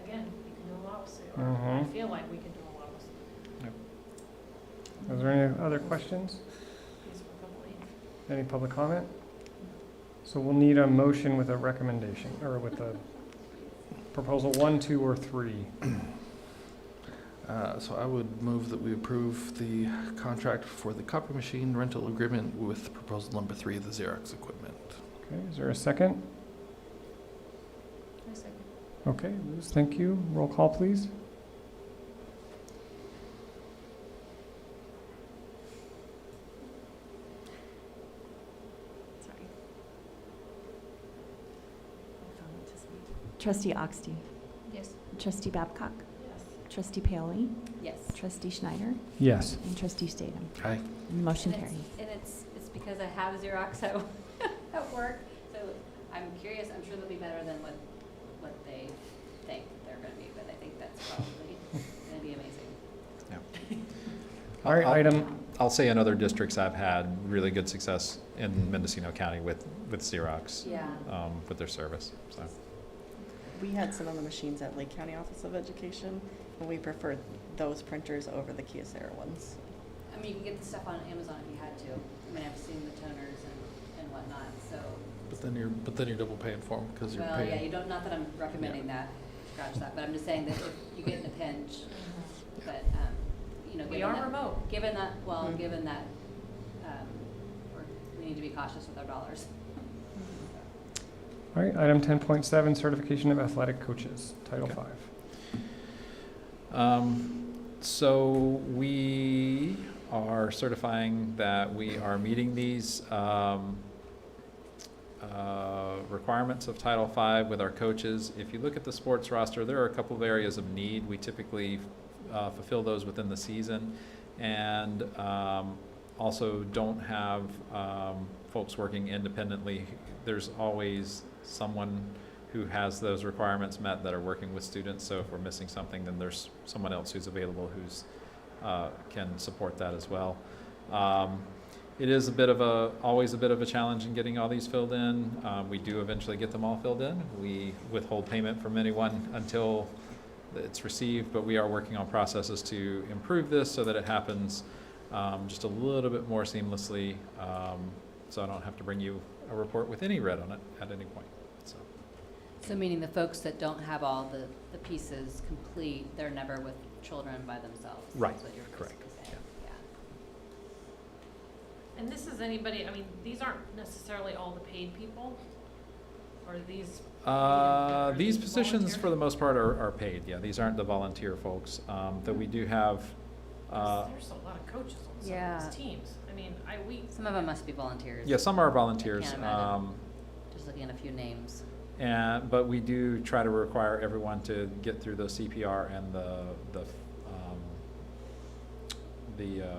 Again, we can do a lot with it, or I Mhm. feel like we can do a lot with it. Is there any other questions? These were a couple of- Any public comment? So we'll need a motion with a recommendation, or with a proposal 1, 2, or 3. So I would move that we approve the contract for the copy machine rental agreement with proposal number 3, the Xerox equipment. Okay, is there a second? Okay, Liz, thank you. Roll call, please. Sorry. Trustee Oxty. Yes. Trustee Babcock. Yes. Trustee Paoli. Yes. Trustee Schneider. Yes. And Trustee Statham. Aye. Motion And carries. it's because I have Xerox at work, so I'm curious, I'm sure they'll be better than what they think they're gonna be, but I think that's probably gonna be amazing. All right, item, I'll say in other districts, I've had really good success in Mendocino County with Xerox, Yeah. with their service, so. We had some of the machines at Lake County Office of Education, and we preferred those printers over the Kyocera ones. I mean, you can get the stuff on Amazon if you had to. I mean, I've seen the toners and whatnot, so. But then you're double paying for them because you're Well, paying. yeah, you don't, not that I'm recommending that, scratch that, but I'm just saying that if you get in a pinch, but, you know, We given are that. remote. Given that, well, Mhm. given that, we need to be cautious with our dollars. all right, item 10.7, certification of athletic coaches, Title Okay. V. So we are certifying that we are meeting these requirements of Title V with our coaches. If you look at the sports roster, there are a couple of areas of need. We typically fulfill those within the season, and also don't have folks working independently. There's always someone who has those requirements met that are working with students. So if we're missing something, then there's someone else who's available who's can support that as well. It is always a bit of a challenge in getting all these filled in. We do eventually get them all filled in. We withhold payment from anyone until it's received, but we are working on processes to improve this so that it happens just a little bit more seamlessly, so I don't have to bring you a report with any red on it at any point. So meaning the folks that don't have all the pieces complete, they're never with children by themselves? is Right, what you're correct, basically saying. Yeah. And this is anybody, I mean, these aren't necessarily all the paid people, or these? are These positions, volunteer? for the most part, are paid. Yeah, these aren't the volunteer folks. Though we do have. There's a lot of coaches on some Yeah. of these teams. I mean, Some of them must be volunteers. Yeah, some are volunteers. I can't imagine. Just looking at a few names. But we do try to require everyone to get through the CPR and the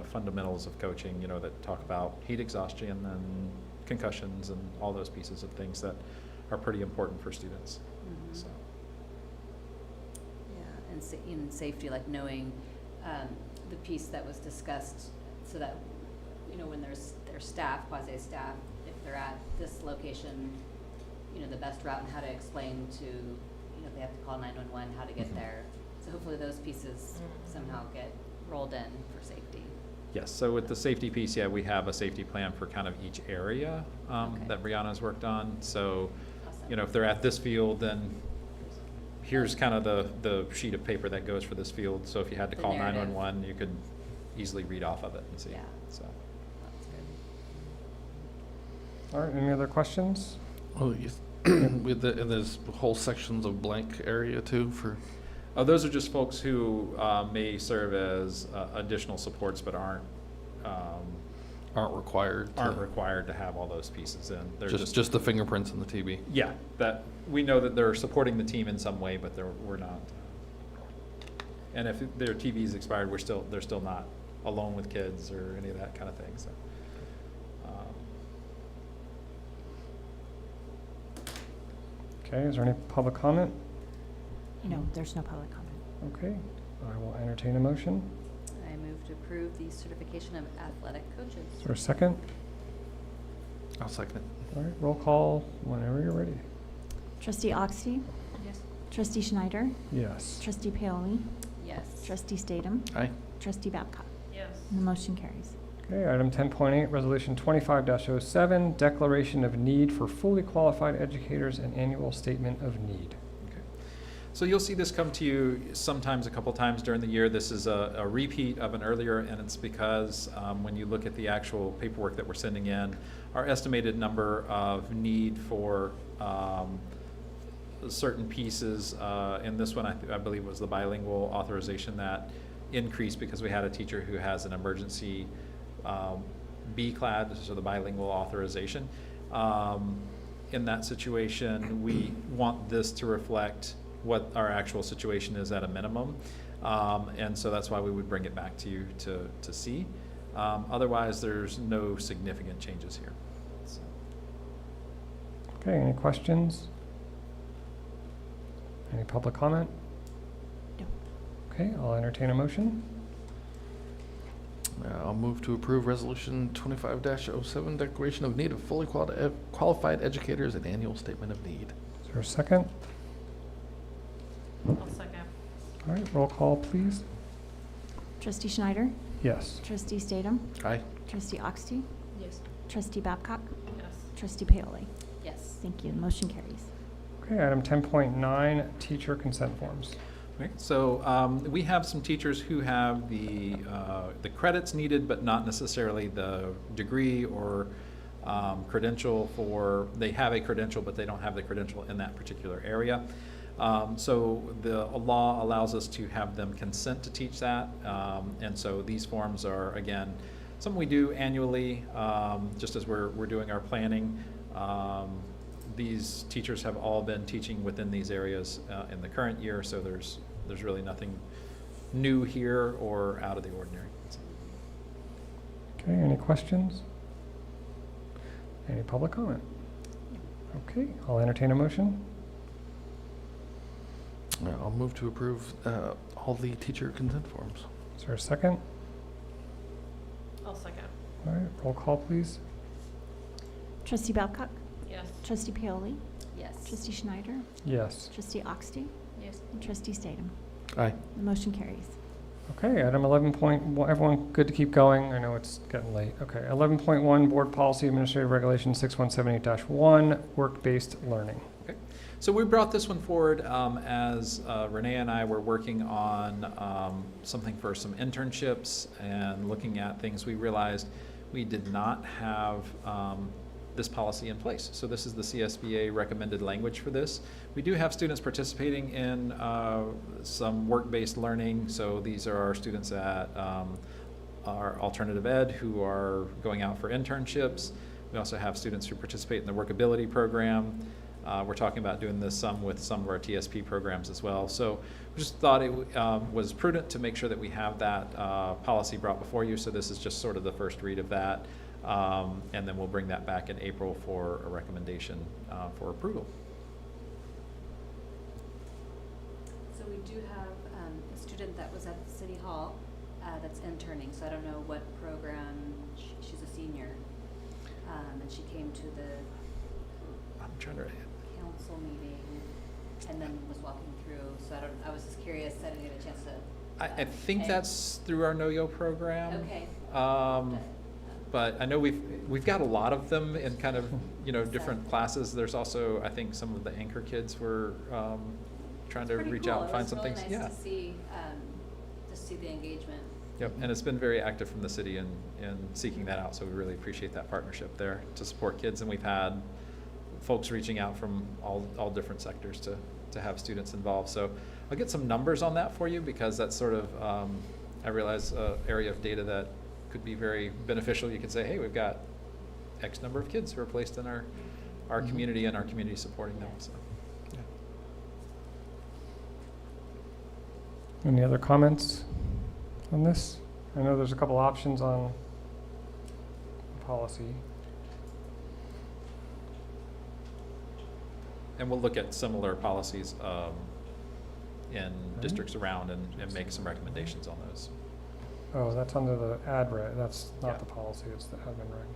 fundamentals of coaching, you know, that talk about heat exhaustion and concussions and all those pieces of things that are pretty important for students. Mhm. So. Yeah, and in safety, like knowing the piece that was discussed, so that, you know, when there's staff, quasi-staff, if they're at this location, you know, the best route and how to explain to, you know, if they have to call 911, how to get there. So hopefully those pieces somehow get rolled in for safety. Yes, so with the safety piece, yeah, we have a safety plan for kind of each area Okay. that Brianna's worked on. So, Awesome. you know, if they're at this field, then here's kind of the sheet of paper that goes for this field. So if you had to The call narrative. 911, you could easily read off of it and see. Yeah. So. That's good. All right, any other questions? Oh, yes. And there's whole sections of blank area too for. Those are just folks who may serve as additional supports but aren't Aren't required to have all those pieces in. They're just the fingerprints and the TB. Yeah, that, we know that they're supporting the team in some way, but we're not. And if their TV's expired, they're still not alone with kids or any of that kind of thing, so. Okay, is there any public comment? No, there's no public comment. Okay, I will entertain a motion. I move to approve the certification of athletic coaches. Is there a second? I'll second it. All right, roll call whenever you're ready. Trustee Oxty? Yes. Trustee Schneider? Yes. Trustee Paoli? Yes. Trustee Statham? Aye. Trustee Babcock? Yes. And the motion carries. Okay, item 10.8, Resolution 25-07, Declaration of Need for Fully Qualified Educators and Annual Statement of Need. So you'll see this come to you sometimes, a couple times during the year. This is a repeat of an earlier, and it's because when you look at the actual paperwork that we're sending in, our estimated number of need for certain pieces, in this one I believe was the bilingual authorization that increased because we had a teacher who has an emergency B-clad, so the bilingual authorization. In that situation, we want this to reflect what our actual situation is at a minimum. And so that's why we would bring it back to you to see. Otherwise, there's no significant changes here. So. Okay, any questions? Any public comment? No. Okay, I'll entertain a motion. I'll move to approve Resolution 25-07, Declaration of Need of Fully Qualified Educators and Annual Statement of Need. Is there a second? I'll second. All right, roll call, please. Trustee Schneider? Yes. Trustee Statham? Aye. Trustee Oxty? Yes. Trustee Babcock? Yes. Trustee Paoli? Yes. Thank you. The motion carries. Okay, item 10.9, Teacher Consent Forms. Okay, so we have some teachers who have the credits needed, but not necessarily the degree or credential for, they have a credential, but they don't have the credential in that particular area. So the law allows us to have them consent to teach that. And so these forms are, again, something we do annually, just as we're doing our planning. These teachers have all been teaching within these areas in the current year, so there's really nothing new here or out of the ordinary. Okay, any questions? Any public comment? Okay, I'll entertain a motion. I'll move to approve all the teacher consent forms. Is there a second? I'll second. All right, roll call, please. Trustee Babcock? Yes. Trustee Paoli? Yes. Trustee Schneider? Yes. Trustee Oxty? Yes. And Trustee Statham? Aye. The motion carries. Okay, item 11. Everyone good to keep going? I know it's getting late. Okay, 11.1, Board Policy Administrative Regulation 6178-1, Work-Based Learning. Okay. So we brought this one forward as Renee and I were working on something for some internships and looking at things. We realized we did not have this policy in place. So this is the CSBA recommended language for this. We do have students participating in some work-based learning. So these are our students at our alternative ed who are going out for internships. We also have students who participate in the workability program. We're talking about doing this with some of our TSP programs as well. So we just thought it was prudent to make sure that we have that policy brought before you. So this is just sort of the first read of that. And then we'll bring that back in April for a recommendation for approval. So we do have a student that was at the City Hall that's interning, so I don't know what program, she's a senior. And she came to the I'm trying to council meeting and then was walking through, so I was just curious, I didn't get a chance to. I think that's through our Know-Yo program. Okay. But I know we've got a lot of them in kind of, different classes. There's also, I think, some of the anchor kids were trying to reach out and find some things. Yeah. It's pretty cool. It was really nice to see the engagement. Yep, and it's been very active from the city in seeking that out, so we really appreciate that partnership there to support kids. And we've had folks reaching out from all different sectors to have students involved. So I'll get some numbers on that for you because that's sort of, I realize, area of data that could be very beneficial. You could say, hey, we've got X number of kids who are placed in our Mhm. community and our community supporting them, so. Any other comments on this? I know there's a couple options on policy. And we'll look at similar policies in districts around and make some recommendations on those. Oh, that's under the ad reg, that's Yeah. not the policy, it's the admin reg.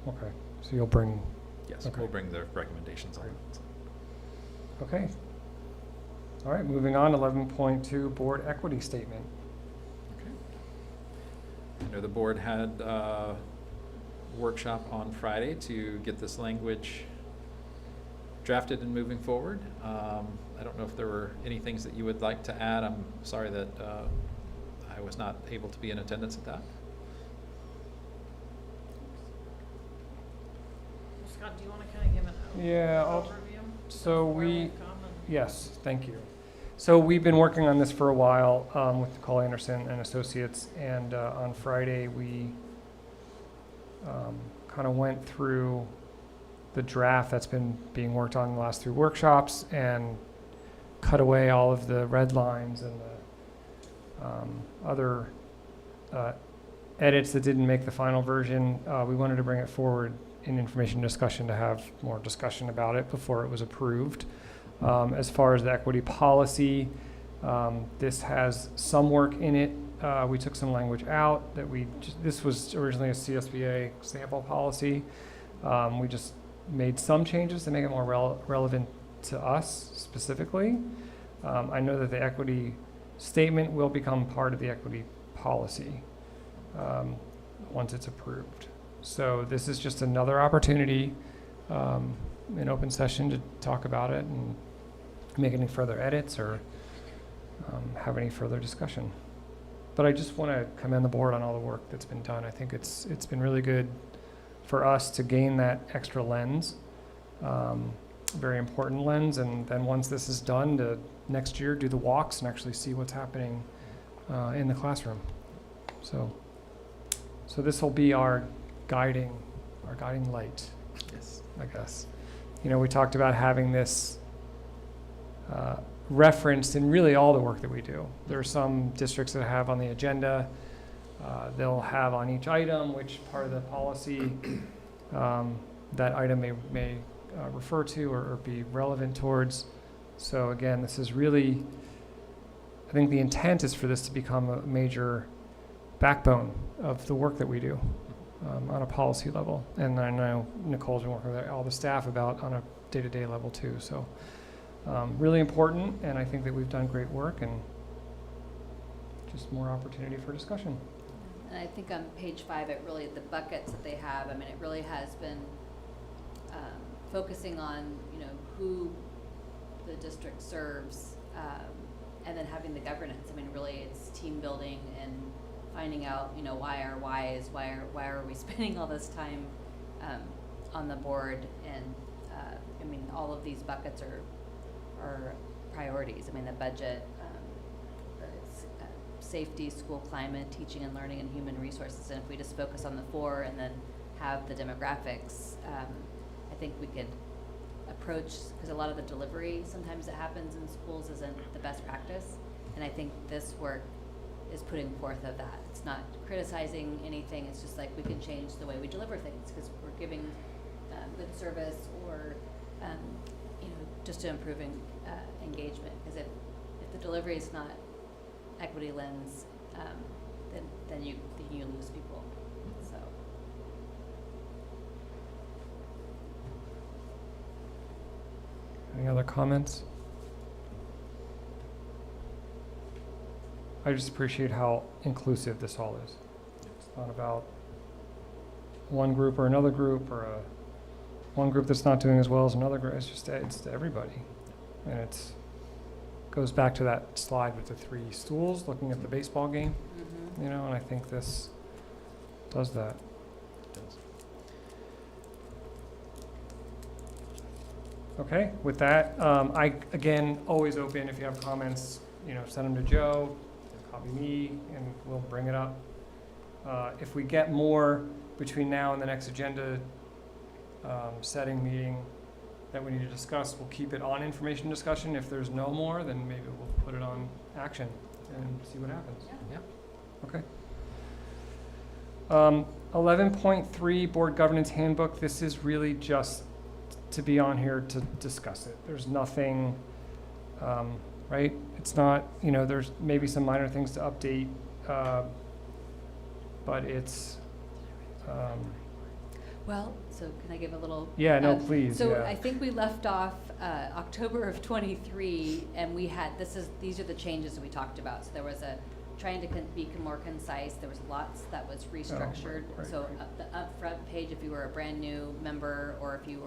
Okay, so you'll bring, Yes, Okay. we'll bring the recommendations on Great. it. okay. All right, moving on, 11.2, board equity statement. I know the board had a workshop on Friday to get this language drafted and moving forward. I don't know if there were any things that you would like to add. I'm sorry that I was not able to be in attendance at that. Scott, do you want to kind of give an Yeah, overview? so Before we, come and- yes, thank you. So we've been working on this for a while with Nicole Anderson and Associates, and on Friday we kind of went through the draft that's been being worked on the last 3 workshops and cut away all of the red lines and the other edits that didn't make the final version. We wanted to bring it forward in information discussion to have more discussion about it before it was approved. As far as the equity policy, this has some work in it. We took some language out that this was originally a CSBA sample policy. We just made some changes to make it more relevant to us specifically. I know that the equity statement will become part of the equity policy once it's approved. So this is just another opportunity in open session to talk about it and make any further edits or have any further discussion. But I just want to commend the board on all the work that's been done. I think it's been really good for us to gain that extra lens, very important lens, and then once this is done, to next year do the walks and actually see what's happening in the classroom. So this will be our guiding light, Yes. I guess. You know, we talked about having this referenced in really all the work that we do. There are some districts that have on the agenda, they'll have on each item which part of the policy that item may refer to or be relevant towards. So again, this is really, I think the intent is for this to become a major backbone of the work that we do on a policy level. And I know Nicole's been working with all the staff about on a day-to-day level too. So really important, and I think that we've done great work and just more opportunity for discussion. And I think on page 5, it really, the buckets that they have, I mean, it really has been focusing on, you know, who the district serves, and then having the governance. I mean, really, it's team building and finding out, you know, why are we spending all this time on the board? And I mean, all of these buckets are priorities. I mean, the budget, safety, school climate, teaching and learning, and human resources. And if we just focus on the 4 and then have the demographics, I think we could approach, because a lot of the delivery sometimes that happens in schools isn't the best practice. And I think this work is putting forth of that. It's not criticizing anything. It's just like we can change the way we deliver things because we're giving good service or, you know, just to improving engagement. Because if the delivery is not equity lens, then you lose people. So. Any other comments? I just appreciate how inclusive this all is. It's not about one group or another group or one group that's not doing as well as another group. It's to everybody. And it's goes back to that slide with the 3 stools looking at the baseball game, you know, and I think this does that. It does. Okay, with that, I, again, always open, if you have comments, send them to Joe, copy me, and we'll bring it up. If we get more between now and the next agenda setting meeting that we need to discuss, we'll keep it on information discussion. If there's no more, then maybe we'll put it on action and see what happens. Yeah. Okay. 11.3 Board Governance Handbook. This is really just to be on here to discuss it. There's nothing, right? It's not, there's maybe some minor things to update, but it's, Well, so can I give a little? yeah, no, please, So yeah. I think we left off October of '23, and we had, these are the changes that we talked about. So there was trying to be more concise. There was lots that was restructured. So the upfront page, if you were a brand new member, or if you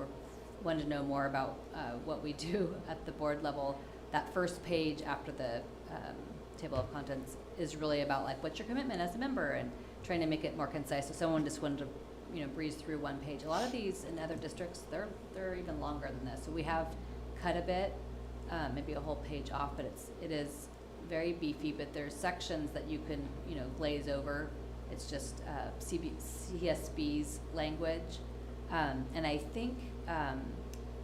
wanted to know more about what we do at the board level, that first page after the table of contents is really about like, what's your commitment as a member, and trying to make it more concise. So someone just wanted to breeze through one page. A lot of these in other districts, they're even longer than this. So we have cut a bit, maybe a whole page off, but it is very beefy, but there's sections that you can, glaze over. It's just CSB's language. And I think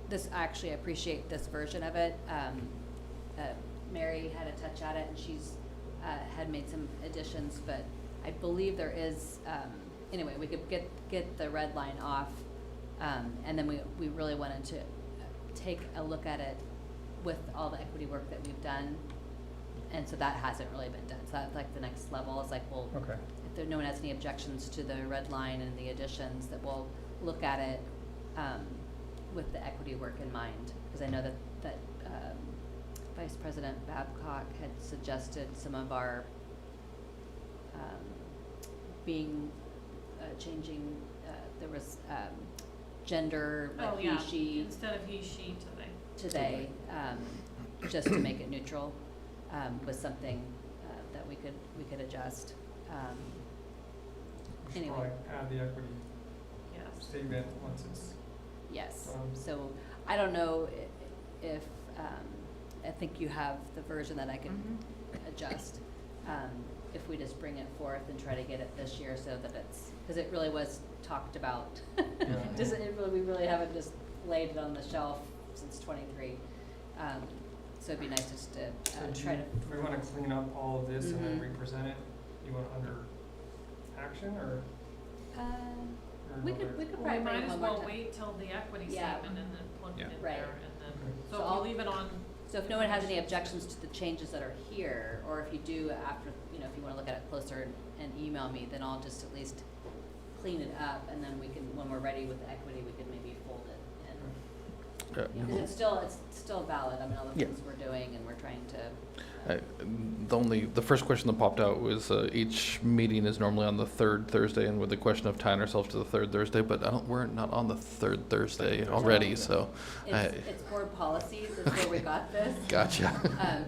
this, actually, I appreciate this version of it. Mary had a touch at it, and she's had made some additions, but I believe there is, anyway, we could get the red line off, and then we really wanted to take a look at it with all the equity work that we've done, and so that hasn't really been done. So that's like the next level is like, well, Okay. if no one has any objections to the red line and the additions, that we'll look at it with the equity work in mind, because I know that Vice President Babcock had suggested some of our changing, there was gender, like he, she. Instead of he, she, to they. To they, just to make it neutral, was something that we could adjust. We should Anyway. probably add the equity Yes. statement once it's, Yes, done. so I don't know if, I think you have the version that I can adjust. If we just bring it forth and try to get it this year so that it's, because it really was talked about. We really haven't just laid it on the shelf since '23. So it'd be nice just to try to. Do we want to clean up all of this and then Mhm. represent it? You want under action or? We could Well, probably we bring might it as one more well time. wait till the equity Yeah. statement and then plug it in Right. there, and then, Okay. so So if I'll- we leave it on. So if no one has any objections to the changes that are here, or if you do after, if you want to look at it closer and email me, then I'll just at least clean it up, and then we can, when we're ready with the equity, we can maybe fold it in. Because it's still valid. I mean, all the Yeah. things we're doing, and we're trying to. The first question that popped out was each meeting is normally on the third Thursday, and with the question of tying ourselves to the third Thursday, but we're not on the third Thursday already, so. It's board policies, is where we got this. Gotcha.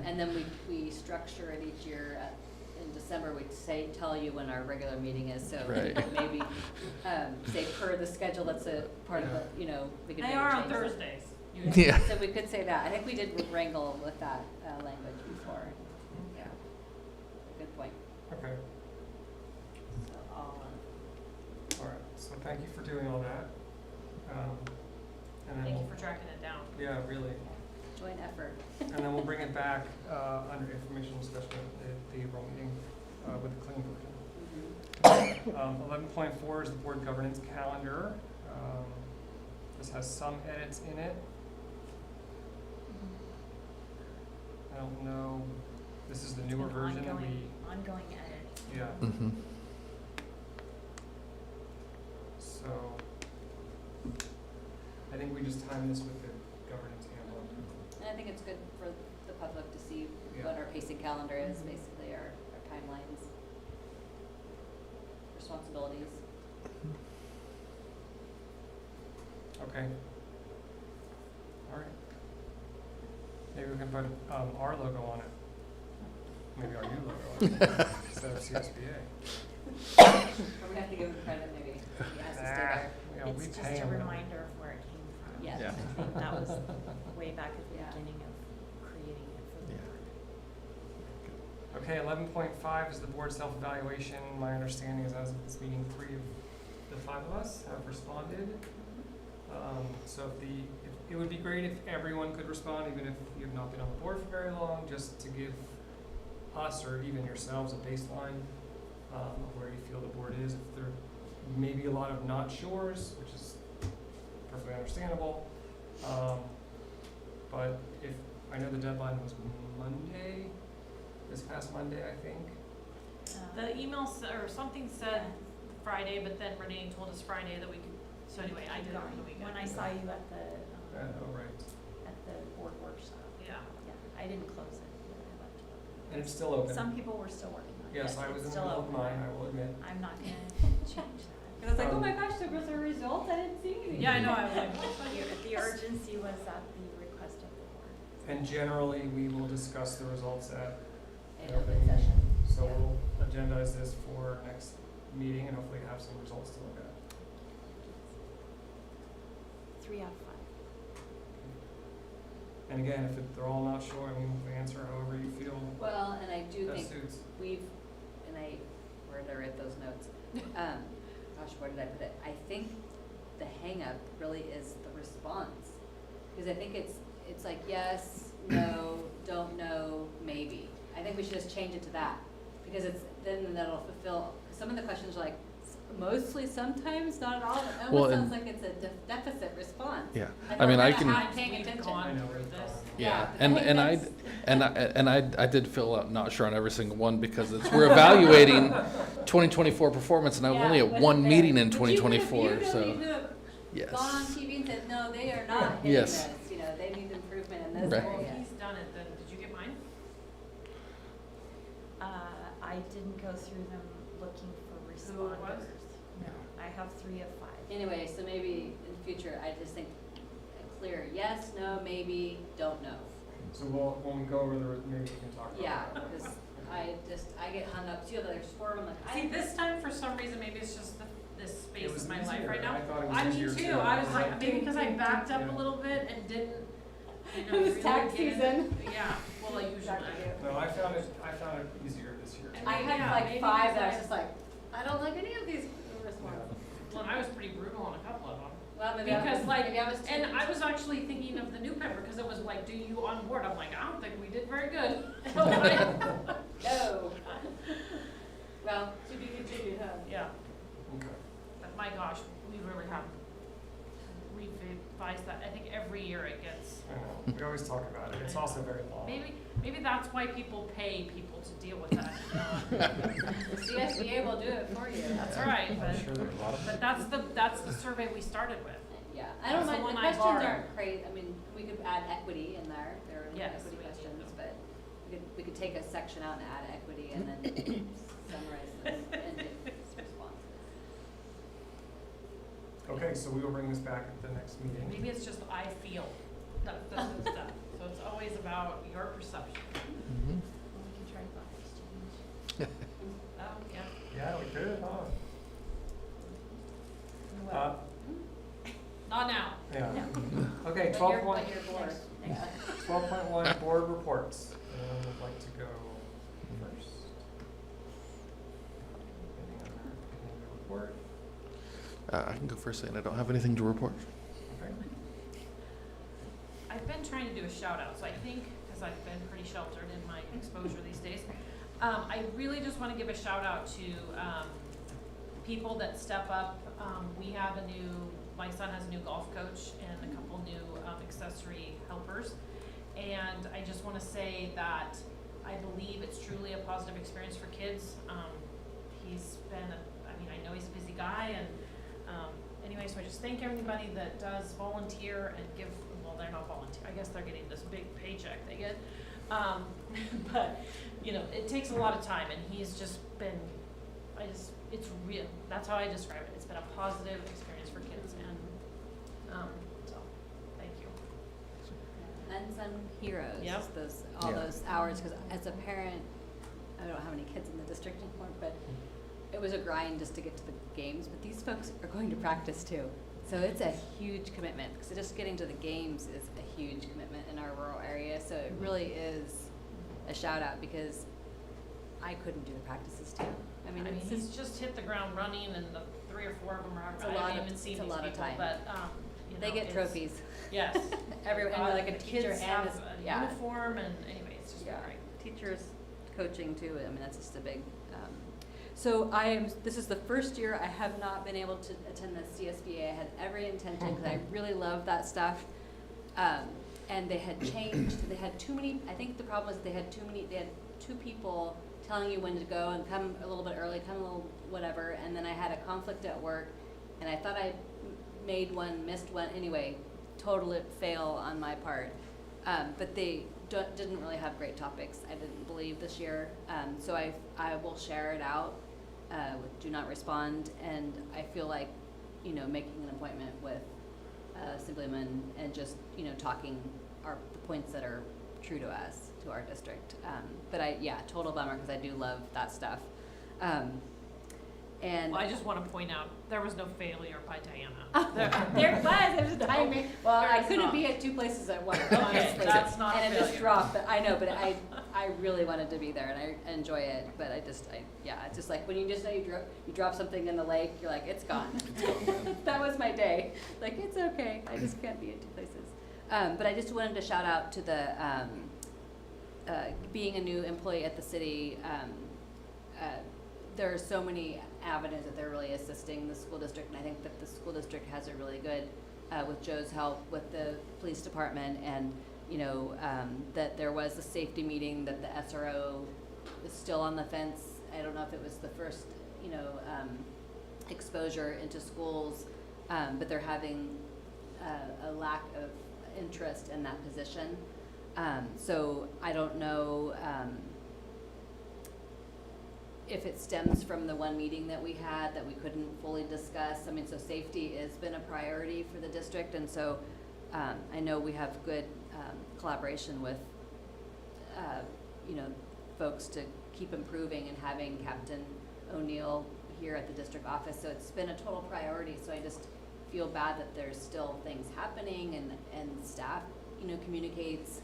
And then we structure it each year. In December, we tell you when our regular meeting is, so Right. maybe say per the schedule, that's a part of it, we could They maybe are on change it. Thursdays. Yeah. So we could say that. I think we did wrangle with that language before. Yeah. Good point. Okay, So all, all right. So thank you for doing all that. And then Thank you we'll, for tracking it down. yeah, really. joint effort. And then we'll bring it back under information discussion at the April meeting with the clean version. 11.4 is the board governance calendar. This has some edits in it. I don't know, this is the newer version that we, Ongoing edit. yeah, Mhm. so I think we just time this with the governance handbook. And I think it's good for the public to see Yeah. what our pacing calendar is, basically our timelines, responsibilities. Okay. All right. Maybe we can put our logo on it. Maybe our new logo on it instead of CSBA. We're gonna have to give him credit, maybe. He has to stay there. Yeah, we It's pay just a him. reminder of where it came from. yet. Yeah. I think that was way back at the Yeah. beginning of creating it for the board. Okay, 11.5 is the board self-evaluation. My understanding is as of this meeting, 3 of the 5 of us have responded. So it would be great if everyone could respond, even if you have not been on the board for very long, just to give us or even yourselves a baseline of where you feel the board is. If there may be a lot of not sures, which is perfectly understandable. But if, I know the deadline was Monday, this past Monday, I think. The email or something said Friday, but then Renee told us Friday that we could, so anyway, I did it over the weekend. When I saw you at the, Oh, right. at the board workshop. Yeah. Yeah, I didn't close it, but I left it open. And it's still open. Some people were still working on it. Yes, I was in it's the still middle of open. mine, I will admit. I'm not gonna change that. And I was like, oh my gosh, there was a result, I didn't see anything. Yeah, I know, I was like, The urgency was at the request of the board. And generally, we will discuss the results at In open session. So we'll agendize this for next meeting and hopefully have some results to look at. 3 out of 5. And again, if they're all not sure, I mean, answer however you feel Well, and I do think best suits. where did I write those notes? Gosh, where did I put it? I think the hang up really is the response. Because I think it's like yes, no, don't know, maybe. I think we should just change it to that. Because then that'll fulfill, some of the questions are like, mostly, sometimes, not at all. It Well, almost and- sounds like it's a deficit response. Yeah. Like, I mean, we're I not can. paying attention. I know, for this. Yeah, but and I think I did fill out not sure on every single one because we're evaluating 2024 performance, and I was Yeah, only at but one there- meeting in but you could have- 2024. you could So have yes, gone on TV and said, no, they are not hitting Yes. this, you know, they need improvement in this Right. Well, area. if he's done it, then did you get mine? I didn't go through them looking for Who it responders. was? No, I have 3 of 5. Anyway, so maybe in the future, I just think a clear yes, no, maybe, don't know. So when we go over maybe we can talk about Yeah, that. because I get hung up too, that there's swerve, I'm like, See, this time, for some reason, maybe it's just this It space was of my life easier. right now. I thought it was I easier me too. too, I was Like, like, maybe because I backed up yeah. a little bit and didn't, you know, It was really tax get into- season. Yeah, well, I usually. No, I found it easier this year. And I maybe, had yeah, like maybe 5 that I because was just like, I don't like any of these responses. Well, I was pretty brutal on a couple of them. Well, Because maybe I was too. And I was actually thinking of the new pepper, because it was like, do you on board? I'm like, I don't think we did very good. No. Well, to be continued, huh? Yeah, Okay. but my gosh, we really have revised that. I think every year it gets, I know. We always talk about it. It's also very long. maybe that's why people pay people to deal with that. The CSBA will do it for you. That's right, I'm sure there's a lot of. but that's the survey we started with. Yeah, I don't That's the mind, one the I questions borrowed. aren't crazy, I mean, we could add equity in there, there are Yes, equity we need questions, them. but we could take a section out and add equity and then summarize those and responses. Okay, so we will bring this back at the next meeting. Maybe it's just I feel that this is done. So it's always about your perception. Mhm. We can try to exchange. Oh, yeah. Yeah, we could, huh? Well, Not now. Yeah. Okay, But 12 you're, point, but you're bored. Yeah. 12.1 board reports. Anyone would like to go first? Anything on our report? I can go first, and I don't have anything to report. Okay. I've been trying to do a shout out, so I think, because I've been pretty sheltered in my exposure these days, I really just want to give a shout out to people that step up. We have my son has a new golf coach and a couple new accessory helpers. And I just want to say that I believe it's truly a positive experience for kids. He's been, I know he's a busy guy, and anyway, so I just thank everybody that does volunteer and give, well, they're not volunteer, I guess they're getting this big paycheck they get. But, it takes a lot of time, and he's just been, it's real, that's how I describe it. It's been a positive experience for kids, and, so, thank you. Unsung heroes, Yep. those hours, because as a parent, I don't know how many kids in the district anymore, but it was a grind just to get to the games, but these folks are going to practice too. So it's a huge commitment, because just getting to the games is a huge commitment in our rural area. So it really is a shout out, because I couldn't do the practices too. I mean, it's he's just hit the ground running, and the 3 or 4 of them are. It's a I lot haven't of- even seen it's a these lot of people, time. but you know, they get it's- trophies. Yes. Everyone, and like a teacher kids and have a- a yeah. uniform, and anyway, it's just Yeah. great. Teachers coaching too. I mean, that's just a big. So this is the first year I have not been able to attend the CSBA. I had every intention, because I really love that stuff. And they had changed. They had too many. I think the problem was they had too many. They had 2 people telling you when to go and come a little bit early, come a little whatever. And then I had a conflict at work, and I thought I made one, missed one. Anyway, total fail on my part. But they didn't really have great topics, I didn't believe, this year. So I will share it out with Do Not Respond. And I feel like, making an appointment with Assemblyman and just, talking the points that are true to us, to our district. But total bummer, because I do love that stuff. And Well, I just want to point out, there was no failure by Diana. there was a timing. Well, There I is couldn't not. be at 2 places at once, Okay, honestly. that's not a And it just failure. dropped, but I know, but I really wanted to be there, and I enjoy it, but it's just like when you just know you drop something in the lake, you're like, it's gone. That was my day. Like, it's okay, I just can't be at 2 places. But I just wanted to shout out to the, being a new employee at the city, there are so many avenues that they're really assisting the school district, and I think that the school district has a really good, with Joe's help with the police department, and that there was a safety meeting, that the SRO is still on the fence. I don't know if it was the first, exposure into schools, but they're having a lack of interest in that position. So I don't know if it stems from the one meeting that we had that we couldn't fully discuss. I mean, so safety has been a priority for the district, and so I know we have good collaboration with, folks to keep improving, and having Captain O'Neill here at the district office. So it's been a total priority. So I just feel bad that there's still things happening, and staff, communicates.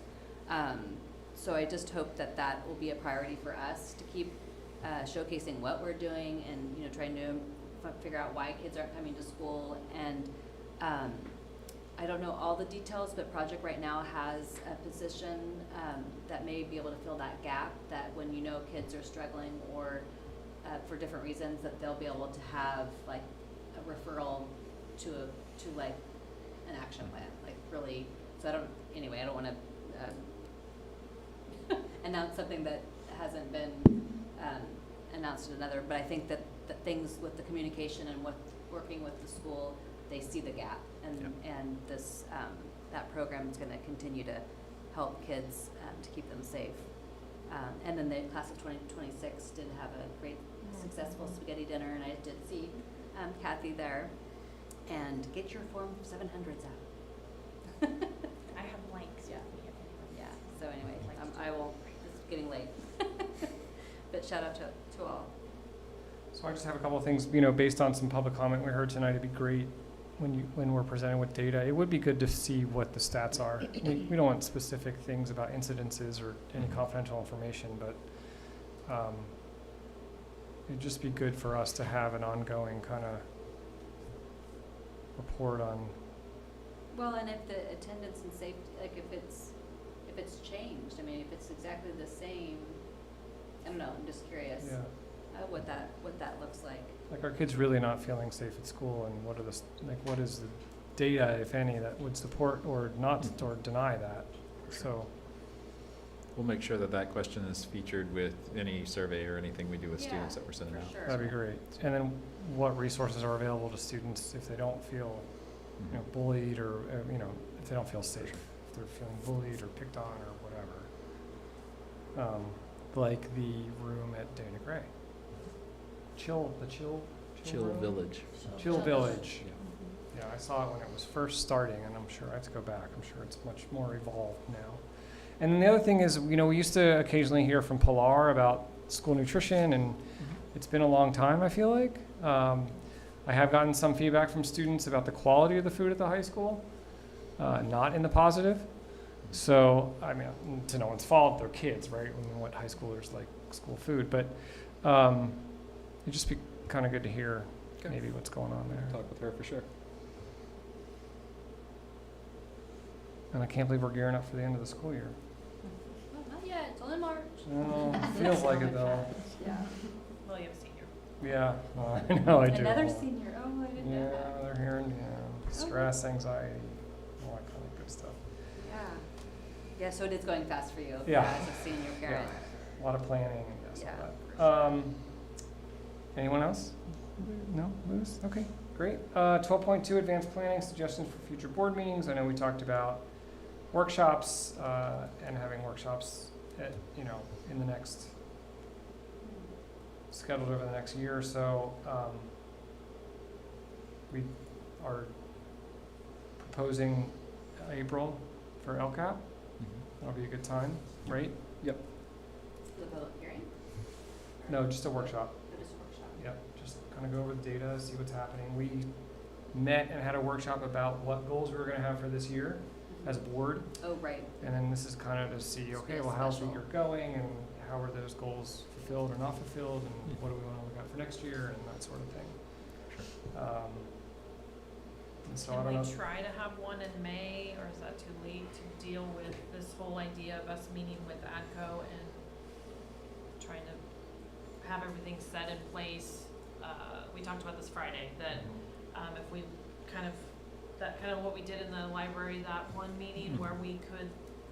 So I just hope that will be a priority for us to keep showcasing what we're doing, and trying to figure out why kids aren't coming to school. And I don't know all the details, but Project Right Now has a position that may be able to fill that gap, that when kids are struggling, or for different reasons, that they'll be able to have like a referral to like an action plan, like really. So I don't want to announce something that hasn't been announced in another, but I think that the things with the communication and with working with the school, they see the gap, and this that program is going to continue to help kids to keep them safe. And then the class of 2026 did have a great, successful spaghetti dinner, and I did see Kathy there. And get your Form 700s out. I have blanks. Yeah. Yeah. So anyway, I will. It's getting late. But shout out to all. So I just have a couple of things, based on some public comment we heard tonight. It'd be great when we're presenting with data. It would be good to see what the stats are. We don't want specific things about incidences or any confidential information, but it'd just be good for us to have an ongoing kind of report on. Well, and if the attendance and safety, like if it's changed, I mean, if it's exactly the same, I don't know. I'm just curious. Yeah. What that looks like. Like, are kids really not feeling safe at school, and what is the data, if any, that would support or not or deny that? So We'll make sure that question is featured with any survey or anything we do with students that we're sending out. Sure. that'd be great. And then what resources are available to students if they don't feel, bullied, or if they don't feel safe, if they're feeling bullied or picked on or whatever. Like the room at Dana Gray. Chill room? Village. Chill Village. Yeah, I saw it when it was first starting, and I'm sure I have to go back. I'm sure it's much more evolved now. And then the other thing is, we used to occasionally hear from Pilar about school nutrition, and it's been a long time, I feel like. I have gotten some feedback from students about the quality of the food at the high school, not in the positive. So, I mean, to no one's fault, they're kids, right? I mean, what high schoolers like school food, but it'd just be kind of good to hear maybe what's going on there. Talk with her for sure. And I can't believe we're gearing up for the end of the school year. Well, not yet, it's only March. Oh, feels like it though. Yeah. Well, you have a senior. Yeah, well, I know I do. Another senior, oh, I didn't know Yeah, that. they're hearing, stress, anxiety, all that kind of good stuff. Yeah. Yeah, so it is going fast for you Yeah. as a senior parent. A lot of planning and yes, Yeah. all that. Anyone else? No, Luz? Okay, great. 12.2, advanced planning, suggestions for future board meetings. I know we talked about workshops and having workshops at, in the next, scheduled over the next year or so. We are proposing April for LCAP. That'll be a good time, right? Yep. The public hearing? No, just a workshop. It is a workshop. Yep, just kind of go over the data, see what's happening. We met and had a workshop about what goals we were gonna have for this year as a board. Oh, right. And then this is kind of to see, okay, well, how's the year going and how are those goals fulfilled or not fulfilled and what do we want to look at for next year and that sort of thing. And so I don't know. Can we try to have one in May, or is that too late to deal with this whole idea of us meeting with ADCO and trying to have everything set in place? We talked about this Friday, that if we kind of what we did in the library, that one meeting where we could,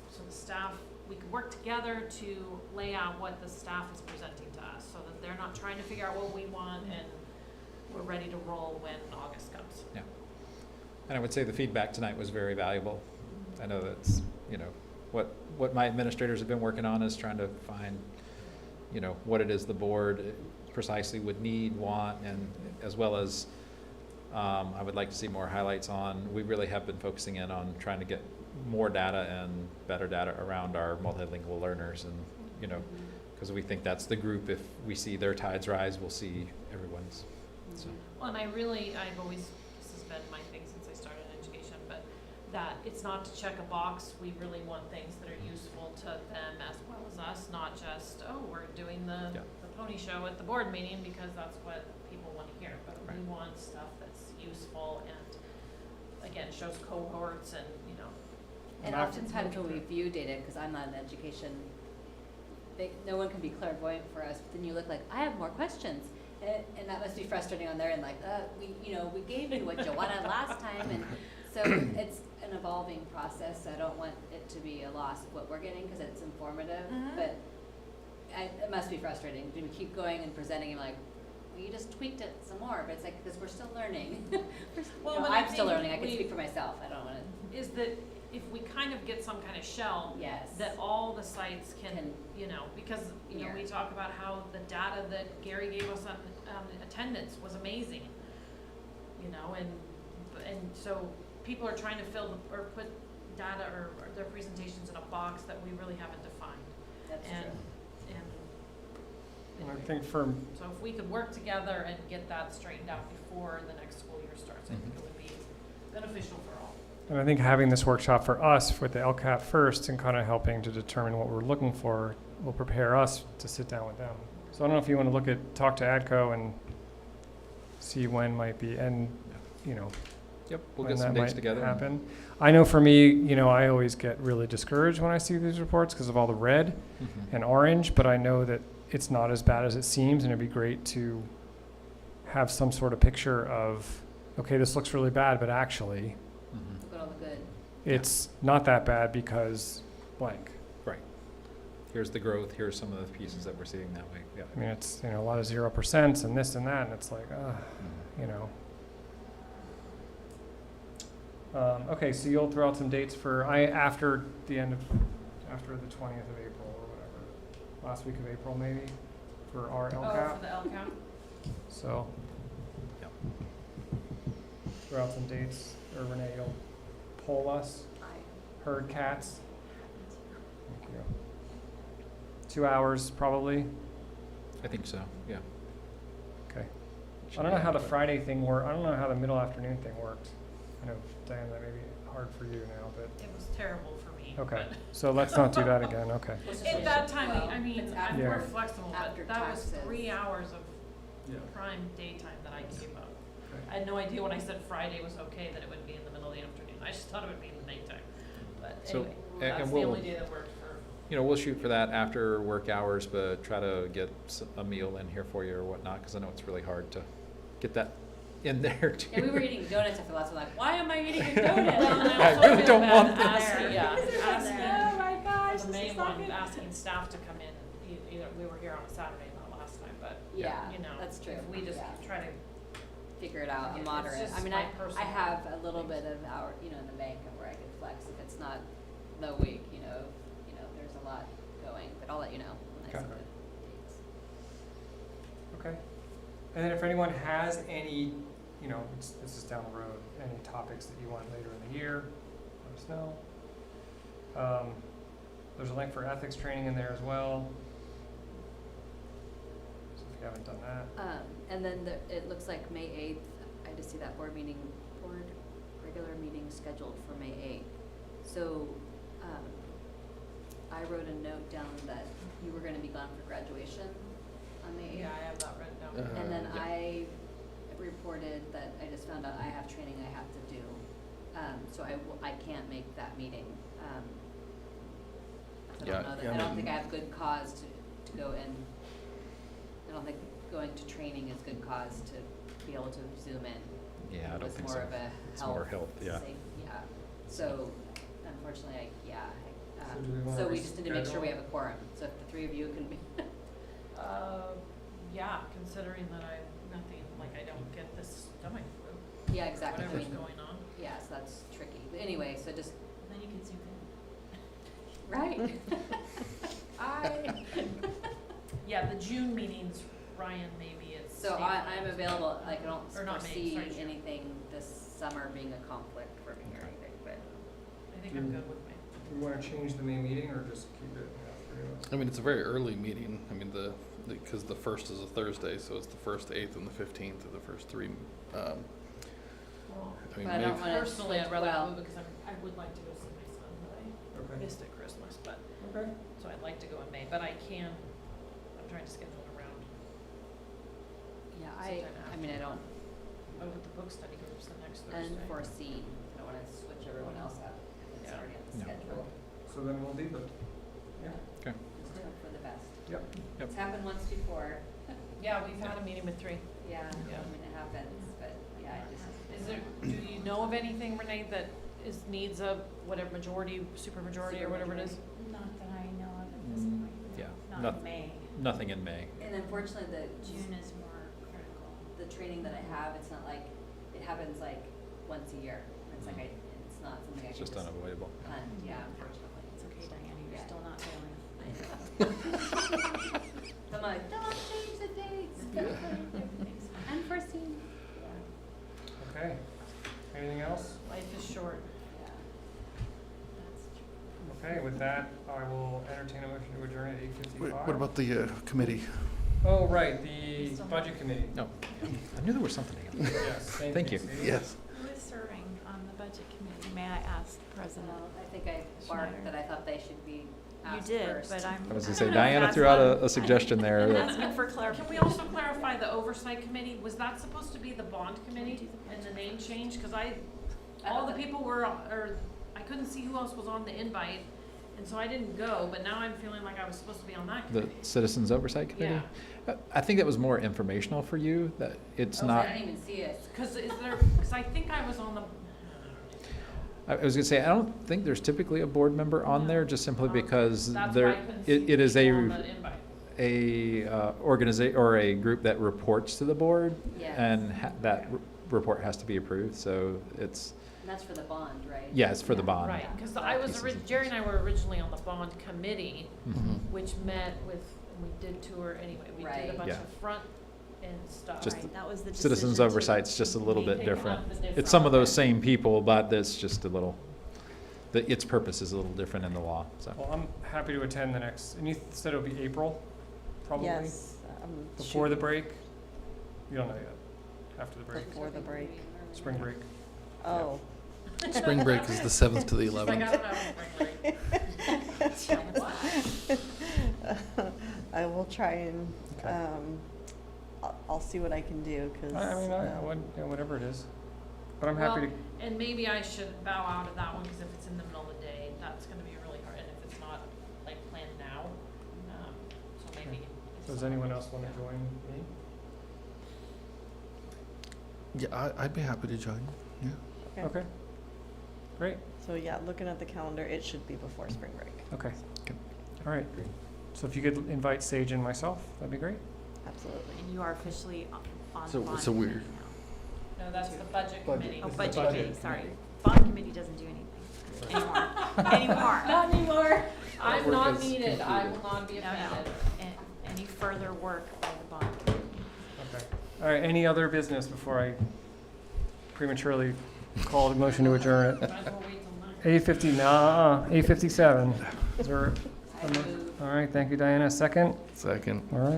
so the staff, we could work together to lay out what the staff is presenting to us, so that they're not trying to figure out what we want and we're ready to roll when August comes. Yeah. And I would say the feedback tonight was very valuable. I know that's, what my administrators have been working on is trying to find, what it is the board precisely would need, want, and as well as I would like to see more highlights on, we really have been focusing in on trying to get more data and better data around our multilingual learners and, because we think that's the group, if we see their tides rise, we'll see everyone's. So. Well, and I've always, this has been my thing since I started in education, but that it's not to check a box. We really want things that are useful to them as well as us, not just, we're doing the pony show at the board meeting because that's what people want to hear. But we want stuff that's useful and, again, shows cohorts and, And oftentimes when we view data, because I'm not in education, no one can be clairvoyant for us, but then you look like, I have more questions. And that must be frustrating on their end, like, we gave you what you wanted last time, and so it's an evolving process. I don't want it to be a loss of what we're getting because it's informative, but it must be frustrating. Do we keep going and presenting and like, well, you just tweaked it some more, but it's like, because we're still learning. I'm still learning. I can speak for myself. I don't want to. Is that if we kind of get some kind of shell, that all the sites can because we talk about how the data that Gary gave us on attendance was amazing, and so people are trying to fill or put data or their presentations in a box that we really haven't defined. That's true. And I think so if we could work together and get that straightened out before the next school year starts, I think it would be beneficial for all. And I think having this workshop for us with the LCAP first and kind of helping to determine what we're looking for will prepare us to sit down with them. So I don't know if you want to talk to ADCO and see when might be, and Yep, we'll when get some that dates might together. happen. I know for me, I always get really discouraged when I see these reports because of all the red and orange, but I know that it's not as bad as it seems, and it'd be great to have some sort of picture of, okay, this looks really bad, but actually, Look at all the good. it's not that bad because blank. Right. Here's the growth. Here's some of the pieces that we're seeing that way. Yeah. I mean, it's, a lot of 0% and this and that, and it's like, okay, so you'll throw out some dates for, after the 20th of April or whatever, last week of April maybe, for our LCAP. Oh, for the LCAP? So, throw out some dates, or Renee, you'll poll us, herd cats. Thank you. 2 hours probably. I think so, yeah. Okay. I don't know how the Friday thing worked. I don't know how the middle afternoon thing worked. I know, Diane, that may be hard for you now, but. It was terrible for me. Okay, but- so let's not do that again, okay. At that time, I mean, It's I'm Yeah. more flexible, but after that was taxes. 3 hours of Yeah. prime daytime that I gave up. I had no idea when I said Friday was okay that it would be in the middle of the afternoon. I just thought it would be in the nighttime. But So, anyway, and that's the we'll- only day that worked for. You know, we'll shoot for that after work hours, but try to get a meal in here for you or whatnot, because I know it's really hard to get that in there too. Yeah, we were eating donuts after last one, like, why am I eating a donut? Well, and I also really feel don't bad want this. asking- Yeah, asking. Oh my gosh, The this main is not one, good. asking staff to come in, either, we were here on a Saturday, not last time, but, Yeah, you know, that's true. if we just Yeah. try to, Figure it out, Yeah, it's moderate. just I mean, my I personal have a little things. bit of our, in the bank of where I could flex if it's not the week, there's a lot going, but I'll let you know when I Okay. see the dates. Okay. And then if anyone has any, this is down the road, any topics that you want later in the year, let us know. There's a link for ethics training in there as well. So if you haven't done that. And then it looks like May 8th, I just see that board regular meeting scheduled for May 8th. So, I wrote a note down that you were gonna be gone for graduation on May 8th. yeah, I have that written down. And then yeah. I reported that I just found out I have training I have to do. So I can't make that meeting. I Yeah, don't know that, yeah, I I don't mean- think I have good cause to go in. I don't think going to training is good cause to be able to zoom in. Yeah, I don't think It's so. more of a It's more health, yeah. yeah. So unfortunately, So do we wanna so we just need to make sure we reschedule? have a quorum. So if the three of you can be, Yeah, considering that I don't get this stomach flu, yeah, exactly. I whatever's mean, going on. yeah, so that's tricky. But anyway, so just, Then you can zoom right. Yeah, the June meetings, Ryan, maybe it's. So I'm available, like, I don't Or not May, foresee sorry, June. anything this summer being a conflict for me or anything, but. I think I'm good with May. Do we want to change the main meeting or just keep it, 3 of us? I mean, it's a very early meeting. I mean, because the first is a Thursday, so it's the 1st, 8th, and the 15th are the first three. Well, I mean, But I don't maybe, wanna personally, I'd switch- rather well- move it because I would like to go see my son, but I Okay. missed at Christmas, but, Okay. so I'd like to go in May, but I'm trying to schedule it around. Yeah, Sometime I mean, I don't Oh, with the book study groups the next Thursday. unforeseen, I don't wanna switch everyone else up if it's Yeah. already on the No. schedule. So then we'll leave it. Yeah. Okay. Just hope for the best. Yep. Yep. It's happened once before. Yeah, we've had a meeting with 3. Yeah, Yeah. I mean, it happens, but yeah, I just. Is there, do you know of anything, Renee, that needs a whatever majority, supermajority or whatever it is? Not that I know of at this point. Yeah, Not noth- in May. nothing in May. And unfortunately, June is more critical. the training that I have, it's not like, it happens like once a year. It's like it's not something I It's can just just unavoidable. hunt, yeah, unfortunately. It's okay, Diana, you're Yeah. still not failing. I know. I'm like, don't change the dates. Unforeseen. Yeah, Okay. Anything else? Life is short. yeah. That's true. Okay, with that, I will entertain a motion to adjourn at 8:55. what about the committee? Oh, right, the budget committee. No, I knew there was something else. Yes, Thank you. Sadie. Yes. Who is serving on the budget committee? May I ask the president? Well, I think I barked Schneider. that I thought they should be You asked did, first. but I'm. I was gonna I say, don't know if Diana that's threw out one- a suggestion there. I'm that- asking for Can clarification. we also clarify the oversight committee? Was that supposed to be the bond committee and the name change? Because all the people were, or I couldn't see who else was on the invite, and so I didn't go, but now I'm feeling like I was supposed to be on that The committee. Citizens Oversight Committee? I think that was more informational for you, that it's Oh, not, I didn't even see it. Because I think I was on the, I was gonna say, I don't think there's typically a board member on there, just simply because that's why I there, couldn't see it is people on the invite. organization or a group that reports to the board, Yes. and that report has to be approved, so it's, And that's for the bond, right? yeah, it's for the bond. Right, because I was, Pieces of Jerry and I were originally on the bond committee, Mhm. which met with, we did tour, anyway, we did Right. a bunch Yeah. of front end stuff. Just Right, that was the Citizens decision to- Oversight's just a little bit Take on different. the different- It's some of those same people, but it's just a little, its purpose is a little different in the law, so. Well, I'm happy to attend the next, and you said it'll be April, probably? Yes. Before the break? You don't know yet. after the break, Before the break. spring break. Oh. Spring break is the 7th to the She's like, I 11th. don't know, spring break. I will try and, Okay. I'll see what I can do, because. Whatever it is. But I'm happy to, And maybe I should bow out of that one, because if it's in the middle of the day, that's gonna be really hard, and if it's not like planned now, so maybe. if does someone anyone wants else want to go. join me? Yeah, I'd be happy to join. Yeah. Okay. Great, So yeah, looking at the calendar, it should be before spring break. okay. All right. So if you could invite Sage and myself, that'd be great. Absolutely. And you are officially on So- bond so we're- committee now. No, that's the budget committee. Oh, It's the budget budget committee, sorry. committee. Bond committee doesn't do anything anymore. Not anymore. I'm Work not has needed, I concluded. will not be No, no. offended. Any further work by the bond committee. Okay. All right, any other business before I prematurely call the motion to adjourn Might at as well wait till 9. 8:57? Is there, I move. all right, thank you, Diana. Second? Second. All right.